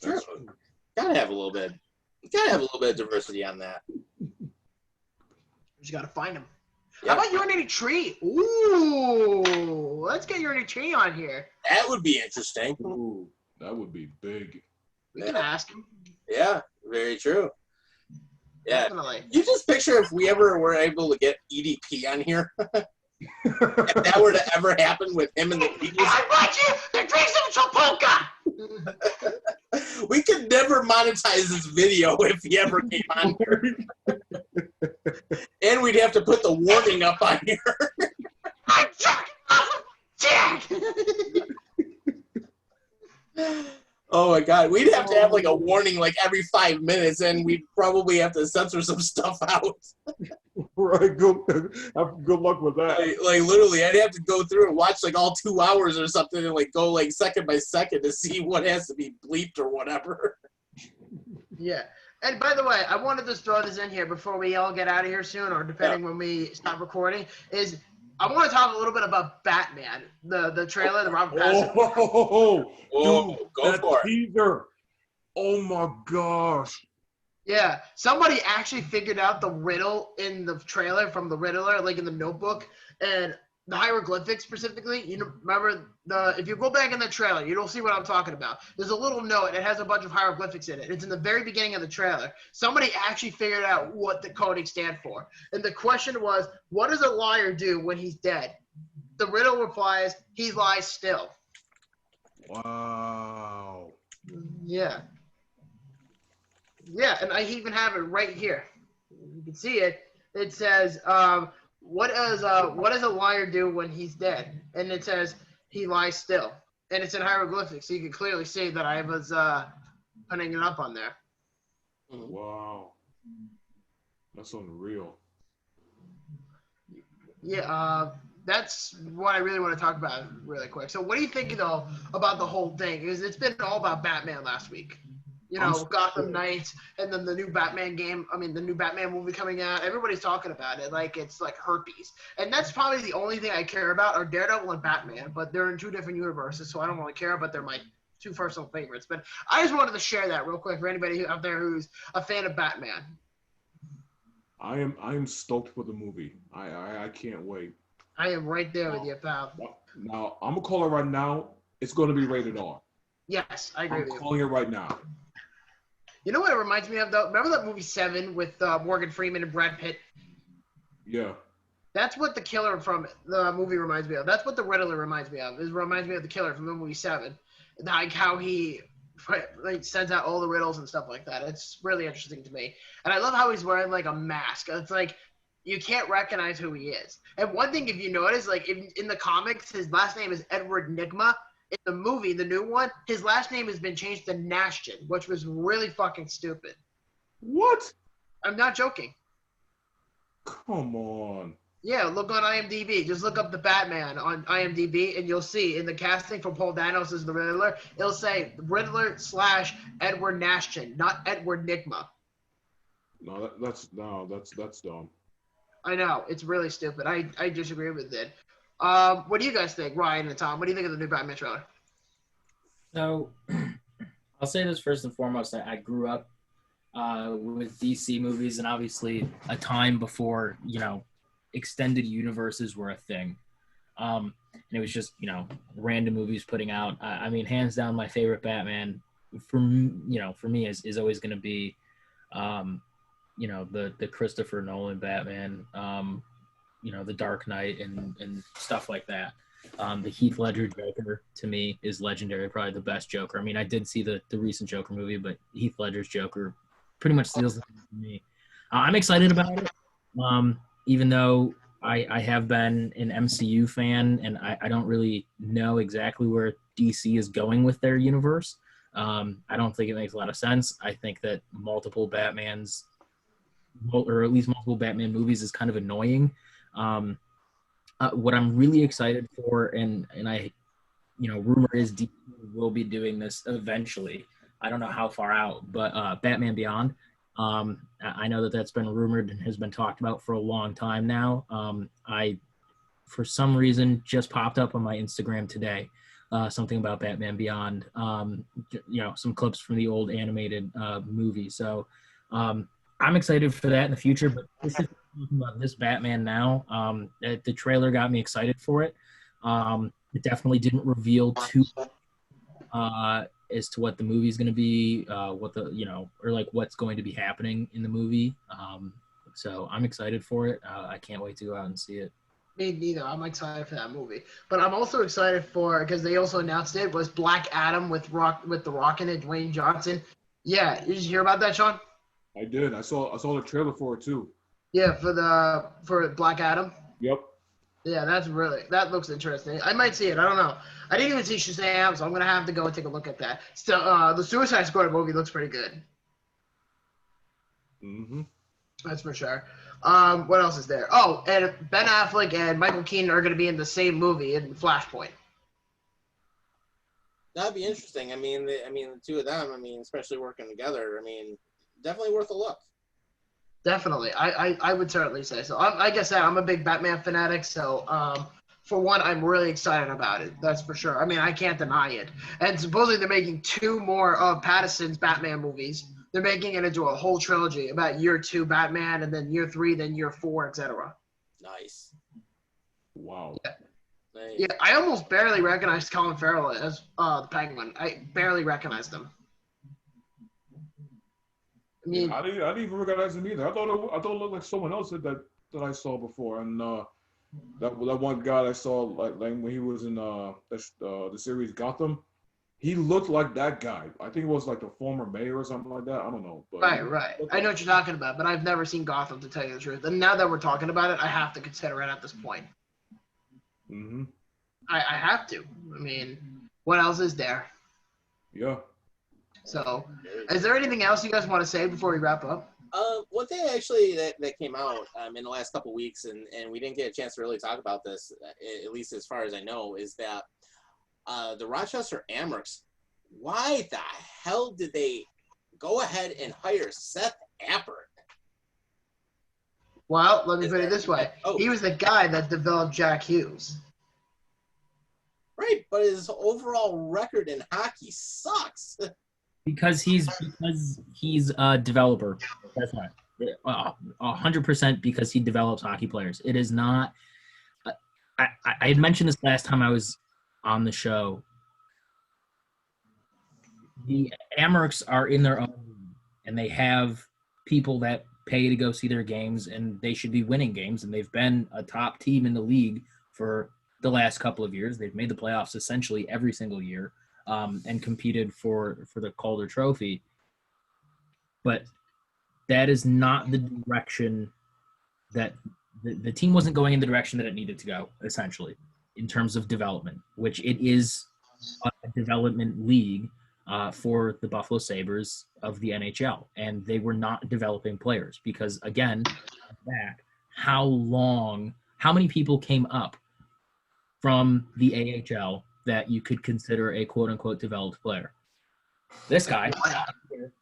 Sure. Gotta have a little bit. Gotta have a little bit of diversity on that. We just got to find them. Yeah. How about Urinary Tree? Ooh, let's get Urinary Tree on here. That would be interesting. Ooh, that would be big. We can ask him. Yeah, very true. Yeah. Definitely. You just picture if we ever were able to get EDP on here. If that were to ever happen with him and the Eagles, I want you to drink some Chapoka. we could never monetize this video if he ever came on here. And we'd have to put the warning up on here. I'm Jack. Oh my God, we'd have to have like a warning like every 5 minutes, and we'd probably have to censor some stuff out. Right. Good luck with that. Like literally, I'd have to go through and watch like all 2 hours or something, and like go like second by second to see what has to be bleeped or whatever. Yeah. And by the way, I wanted to throw this in here before we all get out of here soon, or depending when we stop recording, is I want to talk a little bit about Batman, the trailer, the Robert Pattinson. Oh, Whoa, dude, go that for it. teaser. Oh my gosh. Yeah, somebody actually figured out the riddle in the trailer from the Riddler, like in the Notebook, and the hieroglyphics specifically. You know, remember if you go back in the trailer, you'll see what I'm talking about. There's a little note. It has a bunch of hieroglyphics in it. It's in the very beginning of the trailer. Somebody actually figured out what the coding stand for, and the question was, what does a liar do when he's dead? The riddle replies, he lies still. Wow. Yeah. Yeah, and I even have it right here. You can see it. It says, what does a liar do when he's dead? And it says, he lies still. And it's in hieroglyphics, so you can clearly see that I was putting it up on there. Wow. That's unreal. Yeah, that's what I really want to talk about really quick. So what do you think, though, about the whole thing? Because it's been all about Batman last week. You know, Gotham Knights, and then the new Batman game. I mean, the new Batman movie coming out. Everybody's talking about it like it's like herpes. And that's probably the only thing I care about are Daredevil and Batman. But they're in 2 different universes, so I don't really care. But they're my 2 personal favorites. But I just wanted to share that real quick for anybody out there who's a fan of Batman. I am stoked for the movie. I can't wait. I am right there with you, pal. Now I'm gonna call it right now. It's gonna be rated R. Yes, I agree I'm with you. calling it right now. You know what it reminds me of though? Remember that movie Seven with Morgan Freeman and Brad Pitt? Yeah. That's what the killer from the movie reminds me of. That's what the Riddler reminds me of. It reminds me of the killer from the movie Seven, like how he like sends out all the riddles and stuff like that. It's really interesting to me, and I love how he's wearing like a mask. It's like you can't recognize who he is. And one thing, if you notice, like in the comics, his last name is Edward Nygma. In the movie, the new one, his last name has been changed to Nashton, which was really fucking stupid. What? I'm not joking. Come on. Yeah, look on IMDb. Just look up the Batman on IMDb, and you'll see in the casting for Paul Dano as the Riddler, it'll say Riddler / Edward Nashton, not Edward Nygma. No, that's dumb. I know, it's really stupid. I disagree with it. What do you guys think, Ryan and Tom? What do you think of the new Batman trailer? So, I'll say this first and foremost. I grew up with DC movies, and obviously a time before, extended universes were a thing. And it was just, random movies putting out. I mean, hands down, my favorite Batman for me is always going to be, the Christopher Nolan Batman, the Dark Knight and stuff like that. The Heath Ledger Joker, to me, is legendary, probably the best Joker. I mean, I did see the recent Joker movie, but Heath Ledger's Joker pretty much steals it for me. I'm excited about it, even though I have been an MCU fan, and I don't really know exactly where DC is going with their universe. I don't think it makes a lot of sense. I think that multiple Batmans, or at least multiple Batman movies, is kind of annoying. What I'm really excited for, and I, rumor is DC will be doing this eventually. I don't know how far out, but Batman Beyond. I know that's been rumored and has been talked about for a long time now. I, for some reason, just popped up on my Instagram today, something about Batman Beyond. Some clips from the old animated movie. So I'm excited for that in the future. But talking about this Batman now, the trailer got me excited for it. It definitely didn't reveal too as to what the movie's going to be, what's going to be happening in the movie. So I'm excited for it. I can't wait to go out and see it. Me neither. I'm excited for that movie, but I'm also excited for, because they also announced it, was Black Adam with The Rock in it, Dwayne Johnson. Yeah, did you hear about that, Sean? I did. I saw the trailer for it too. Yeah, for Black Adam. Yep. Yeah, that looks interesting. I might see it. I don't know. I didn't even see Shazam, so I'm gonna have to go and take a look at that. Still, the Suicide Squad movie looks pretty good. Mm-hmm. That's for sure. What else is there? Oh, and Ben Affleck and Michael Keaton are gonna be in the same movie in Flashpoint. That'd be interesting. I mean, the two of them. Especially working together. Definitely worth a look. Definitely. I would certainly say so. Like I said, I'm a big Batman fanatic, so for one, I'm really excited about it. That's for sure. I can't deny it. And supposedly they're making 2 more of Pattinson's Batman movies. They're making it into a whole trilogy about year 2 Batman, and then year 3, then year 4, etc. Nice. Wow. Yeah. Nice. Yeah, I almost barely recognized Colin Farrell as the Penguin. I barely recognized him. I didn't even recognize him either. I thought it looked like someone else that I saw before, and that one guy I saw like when he was in the series Gotham, he looked like that guy. I think it was like the former mayor or something like that. I don't know. But right. I know what you're talking about, but I've never seen Gotham, to tell you the truth. And now that we're talking about it, I have to consider it at this point. Mm-hmm. I have to. What else is there? Yeah. So, is there anything else you guys want to say before we wrap up? One thing actually that came out in the last couple of weeks, and we didn't get a chance to really talk about this, at least as far as I know, is that the Rochester Amherst, why the hell did they go ahead and hire Seth Appert? Well, let me put it this way. Oh. He was the guy that developed Jack Hughes. Right, but his overall record in hockey sucks. Because he's a developer. That's right. 100% because he develops hockey players. It is not. I had mentioned this last time I was on the show. The Amhersts are in their own, and they have people that pay to go see their games, and they should be winning games. And they've been a top team in the league for the last couple of years. They've made the playoffs essentially every single year, and competed for the Calder Trophy. But that is not the direction that the team wasn't going in the direction that it needed to go, essentially, in terms of development, which it is a development league for the Buffalo Sabres of the NHL. And they were not developing players because, again, back, how many people came up from the AHL that you could consider a quote-unquote developed player? This guy,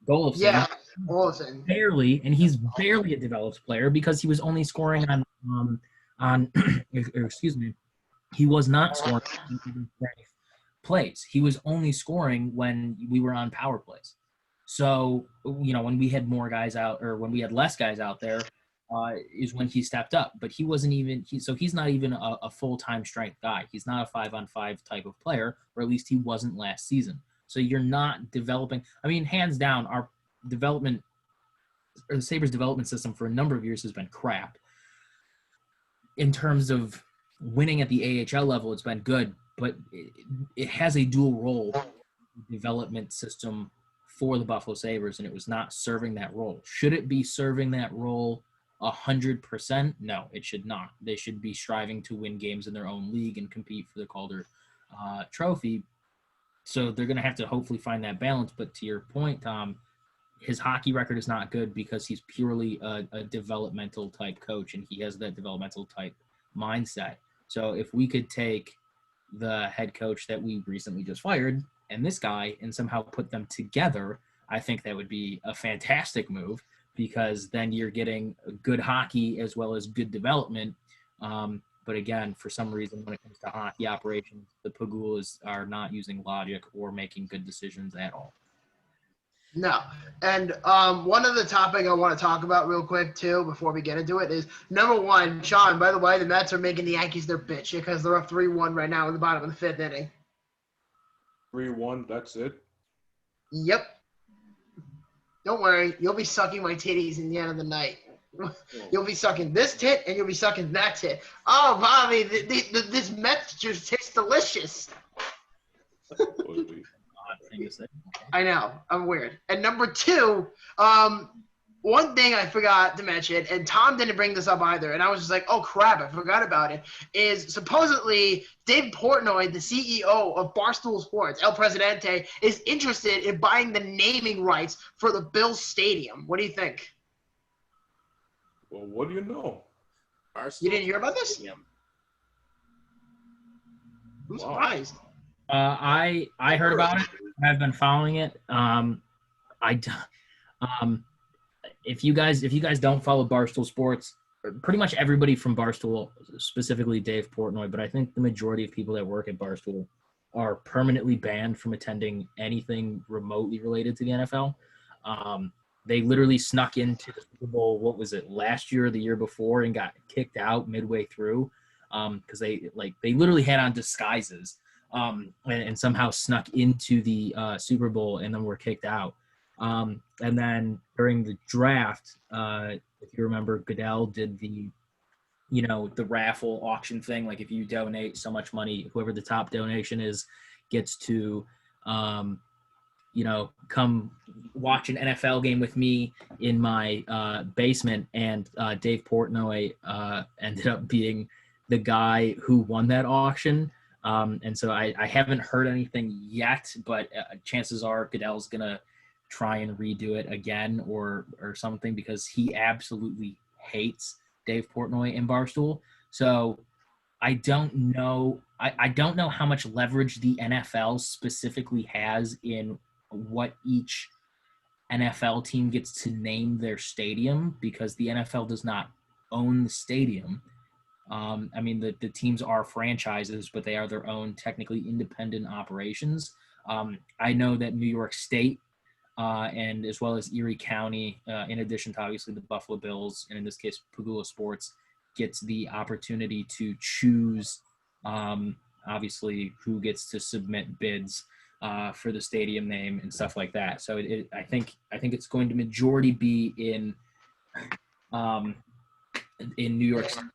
Golofsson, Yeah, Olsen. barely, and he's barely a developed player because he was only scoring on excuse me, he was not scoring on plays. He was only scoring when we were on power plays. So, when we had more guys out, or when we had less guys out there, is when he stepped up. But he wasn't even he's not even a full-time strength guy. He's not a 5-on-5 type of player, or at least he wasn't last season. So you're not developing. I mean, hands down, our development, or the Sabres development system for a number of years has been crap. In terms of winning at the AHL level, it's been good, but it has a dual role development system for the Buffalo Sabres, and it was not serving that role. Should it be serving that role 100%? No, it should not. They should be striving to win games in their own league and compete for the Calder Trophy. So they're going to have to hopefully find that balance. But to your point, Tom, his hockey record is not good because he's purely a developmental type coach, and he has that developmental type mindset. So if we could take the head coach that we recently just fired and this guy and somehow put them together, I think that would be a fantastic move, because then you're getting good hockey as well as good development. But again, for some reason, when it comes to hockey operations, the Pegulas are not using logic or making good decisions at all. No. And one other topic I want to talk about real quick, too, before we get into it is, number one, Sean, by the way, the Mets are making the Yankees their bitch because they're up 3-1 right now in the bottom of the fifth inning. 3-1, that's it? Yep. Don't worry. You'll be sucking my titties in the end of the night. You'll be sucking this tit, and you'll be sucking that tit. Oh, Bobby, this Mets juice tastes delicious. I know. I'm weird. And number two, one thing I forgot to mention, and Tom didn't bring this up either, and I was just like, oh, crap, I forgot about it, is supposedly Dave Portnoy, the CEO of Barstool Sports, El Presidente, is interested in buying the naming rights for the Bills Stadium. What do you think? Well, what do you know? You didn't hear about this? Yeah. I'm surprised. I heard about it. I've been following it. If you guys don't follow Barstool Sports, pretty much everybody from Barstool, specifically Dave Portnoy, but I think the majority of people that work at Barstool are permanently banned from attending anything remotely related to the NFL. They literally snuck into the Super Bowl, what was it, last year or the year before, and got kicked out midway through because they literally had on disguises and somehow snuck into the Super Bowl and then were kicked out. And then during the draft, if you remember, Goodell did the raffle auction thing. Like, if you donate so much money, whoever the top donation is gets to come watch an NFL game with me in my basement. And Dave Portnoy ended up being the guy who won that auction. And so I haven't heard anything yet, but chances are Goodell's going to try and redo it again or something, because he absolutely hates Dave Portnoy and Barstool. So I don't know. I don't know how much leverage the NFL specifically has in what each NFL team gets to name their stadium, because the NFL does not own the stadium. I mean, the teams are franchises, but they are their own technically independent operations. I know that New York State and as well as Erie County, in addition to obviously the Buffalo Bills, and in this case Pegula Sports, gets the opportunity to choose obviously who gets to submit bids for the stadium name and stuff like that. So I think it's going to majority be in New York City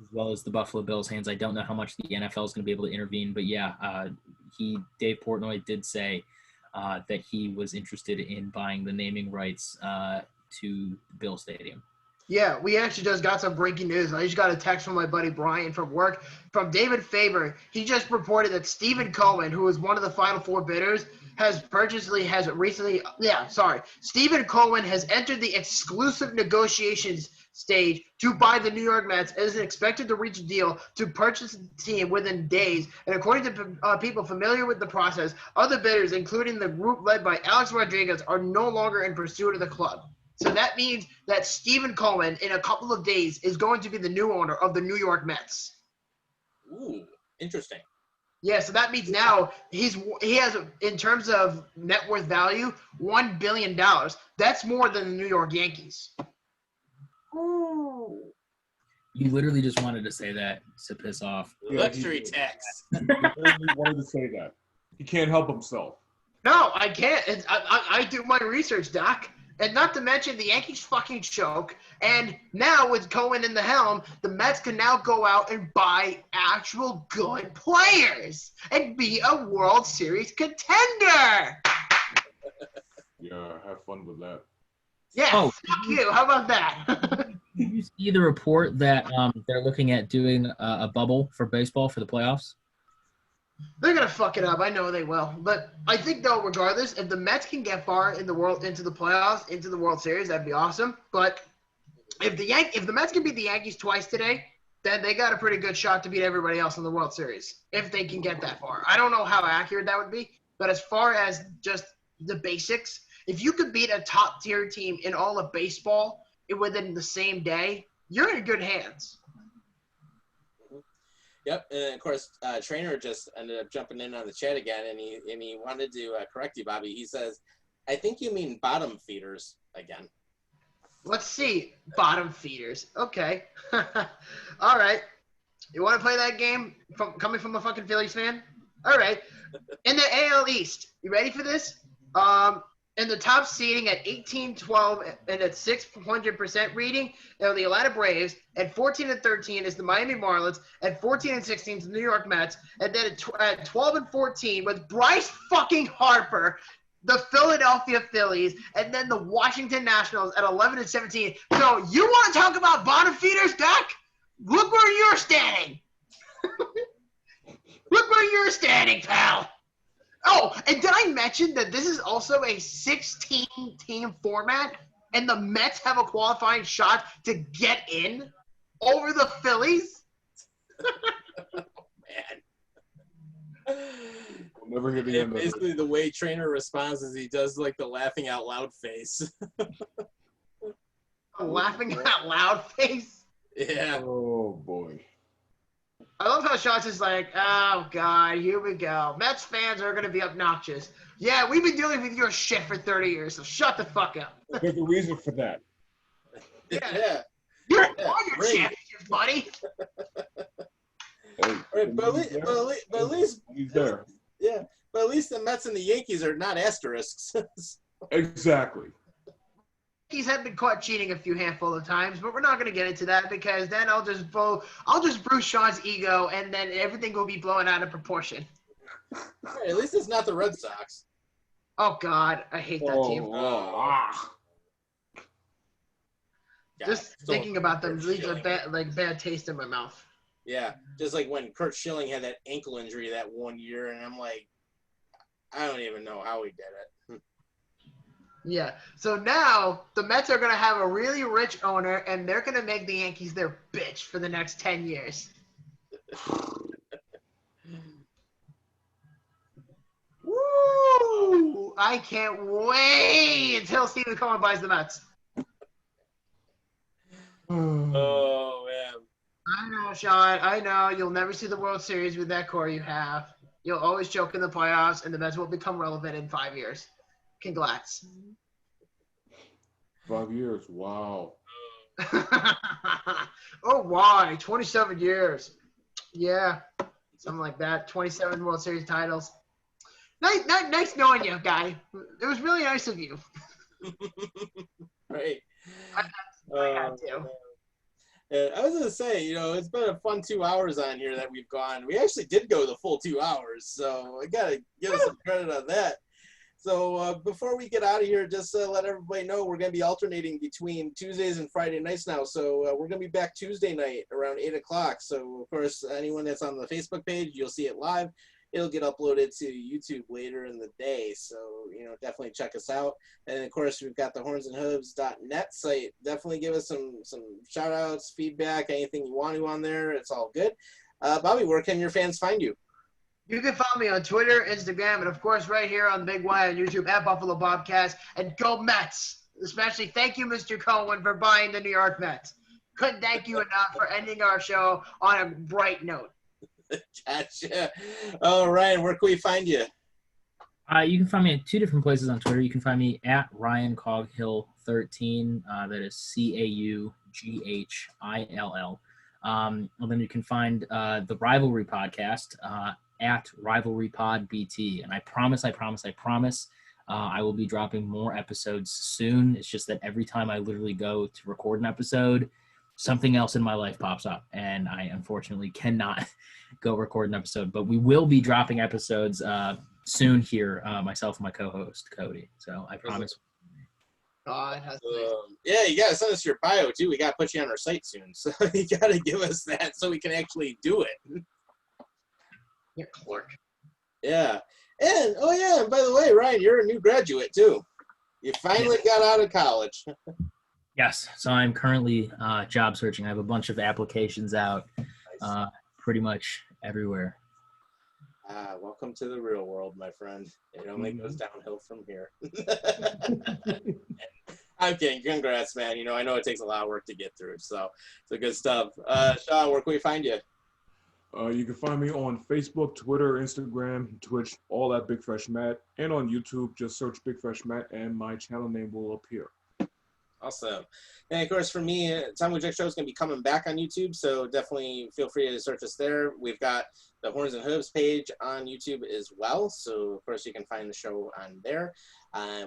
as well as the Buffalo Bills' hands. I don't know how much the NFL is going to be able to intervene, but yeah, Dave Portnoy did say that he was interested in buying the naming rights to Bill Stadium. Yeah, we actually just got some breaking news. I just got a text from my buddy Brian from work from David Faber. He just reported that Stephen Cohen, who was one of the final four bidders, Stephen Cohen has entered the exclusive negotiations stage to buy the New York Mets and is expected to reach a deal to purchase the team within days. And according to people familiar with the process, other bidders, including the group led by Alex Rodriguez, are no longer in pursuit of the club. So that means that Stephen Cohen, in a couple of days, is going to be the new owner of the New York Mets. Ooh, interesting. Yeah, so that means now he has, in terms of net worth value, $1 billion. That's more than the New York Yankees. Ooh. You literally just wanted to say that to piss off. Luxury tax. He literally wanted to say that. He can't help himself. No, I can't. I do my research, Doc. And not to mention the Yankees fucking choke. And now with Cohen in the helm, the Mets can now go out and buy actual good players and be a World Series contender. Yeah, have fun with that. Yeah, fuck you. How about that? Did you see the report that they're looking at doing a bubble for baseball for the playoffs? They're gonna fuck it up. I know they will. But I think though, regardless, if the Mets can get far in the world into the playoffs, into the World Series, that'd be awesome. But if the Mets can beat the Yankees twice today, then they got a pretty good shot to beat everybody else in the World Series. If they can get that far. I don't know how accurate that would be, but as far as just the basics, if you could beat a top tier team in all of baseball within the same day, you're in good hands. Yep, and of course, Trainer just ended up jumping in on the chat again, and he wanted to correct you, Bobby. He says, "I think you mean bottom feeders again." Let's see, bottom feeders. Okay, all right. You want to play that game coming from a fucking Phillies fan? All right. In the AL East, you ready for this? In the top seeding at 18-12 and at 600% reading are the Atlanta Braves. At 14-13 is the Miami Marlins. At 14-16 is the New York Mets. And then at 12-14 with Bryce fucking Harper, the Philadelphia Phillies, and then the Washington Nationals at 11-17. So you want to talk about bottom feeders, Doc? Look where you're standing. Look where you're standing, pal. Oh, and did I mention that this is also a 16-team format, and the Mets have a qualifying shot to get in over the Phillies? Man. We'll never hear the end of it. Basically, the way Trainer responds is he does like the laughing out loud face. A laughing out loud face? Yeah. Oh, boy. I love how Sean's just like, oh, God, here we go. Mets fans are going to be obnoxious. Yeah, we've been dealing with your shit for 30 years, so shut the fuck up. There's a reason for that. Yeah. You won Yeah, your great. championship, buddy. Hey, Right, but at least, he's there. yeah, but at least the Mets and the Yankees are not asterisks. Exactly. Yankees have been caught cheating a few handful of times, but we're not going to get into that because then I'll just bruise Sean's ego, and then everything will be blown out of proportion. Right, at least it's not the Red Sox. Oh God, I hate that team. God, Just still- thinking about them Kurt leaves a Schilling. bad taste in my mouth. Yeah, just like when Kurt Schilling had that ankle injury that one year, and I'm like, I don't even know how he did it. Yeah. So now the Mets are going to have a really rich owner, and they're going to make the Yankees their bitch for the next 10 years. Woo! I can't wait until Stephen Cohen buys the Mets. Oh man. I know, Sean. I know. You'll never see the World Series with that core you have. You'll always choke in the playoffs, and the Mets will become relevant in 5 years. Congrats. 5 years. Wow. Oh, why? 27 years. Yeah, something like that. 27 World Series titles. Nice knowing you, guy. It was really nice of you. Right. I had to. I was gonna say, it's been a fun 2 hours on here that we've gone. We actually did go the full 2 hours, so I gotta give us some credit on that. So before we get out of here, just let everybody know we're gonna be alternating between Tuesdays and Friday nights now. So we're gonna be back Tuesday night around 8 o'clock. So of course, anyone that's on the Facebook page, you'll see it live. It'll get uploaded to YouTube later in the day. So, definitely check us out. And of course, we've got the hornsandhooves.net site. Definitely give us some shout outs, feedback, anything you want to on there. It's all good. Bobby, where can your fans find you? You can follow me on Twitter, Instagram, and of course right here on Big Y on YouTube at Buffalo Bobcats. And go Mets! Especially thank you, Mr. Cohen, for buying the New York Mets. Couldn't thank you enough for ending our show on a bright note. Gotcha. Oh, Ryan, where can we find you? You can find me at 2 different places on Twitter. You can find me at Ryan Coghill 13. That is CAUGHILL. And then you can find the Rivalry Podcast at Rivalry Pod BT. And I promise, I will be dropping more episodes soon. It's just that every time I literally go to record an episode, something else in my life pops up, and I unfortunately cannot go record an episode. But we will be dropping episodes soon here, myself and my co-host Cody. So I promise. Yeah, you gotta send us your bio too. We gotta put you on our site soon, so you gotta give us that so we can actually do it. You're clerk. Yeah, and and by the way, Ryan, you're a new graduate too. You finally got out of college. Yes, so I'm currently job searching. I have a bunch of applications out, pretty much everywhere. Welcome to the real world, my friend. It only goes downhill from here. I'm kidding. Congrats, man. I know it takes a lot of work to get through, so good stuff. Sean, where can we find you? You can find me on Facebook, Twitter, Instagram, Twitch, all at Big Fresh Matt, and on YouTube. Just search Big Fresh Matt, and my channel name will appear. Awesome. And of course, for me, Time with Jack Show is going to be coming back on YouTube, so definitely feel free to search us there. We've got the Horns and Hooves page on YouTube as well, so of course you can find the show on there.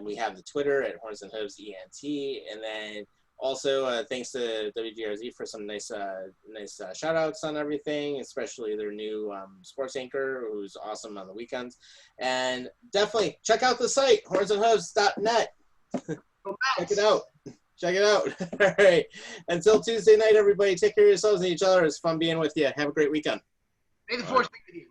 We have the Twitter at Horns and Hooves ENT, and then also thanks to WGRZ for some nice shout outs on everything, especially their new sports anchor, who's awesome on the weekends. And definitely check out the site, hornsandhooves.net. Check it out. Check it out. All right. Until Tuesday night, everybody, take care of yourselves and each other. It's fun being with you. Have a great weekend. May the force be with you.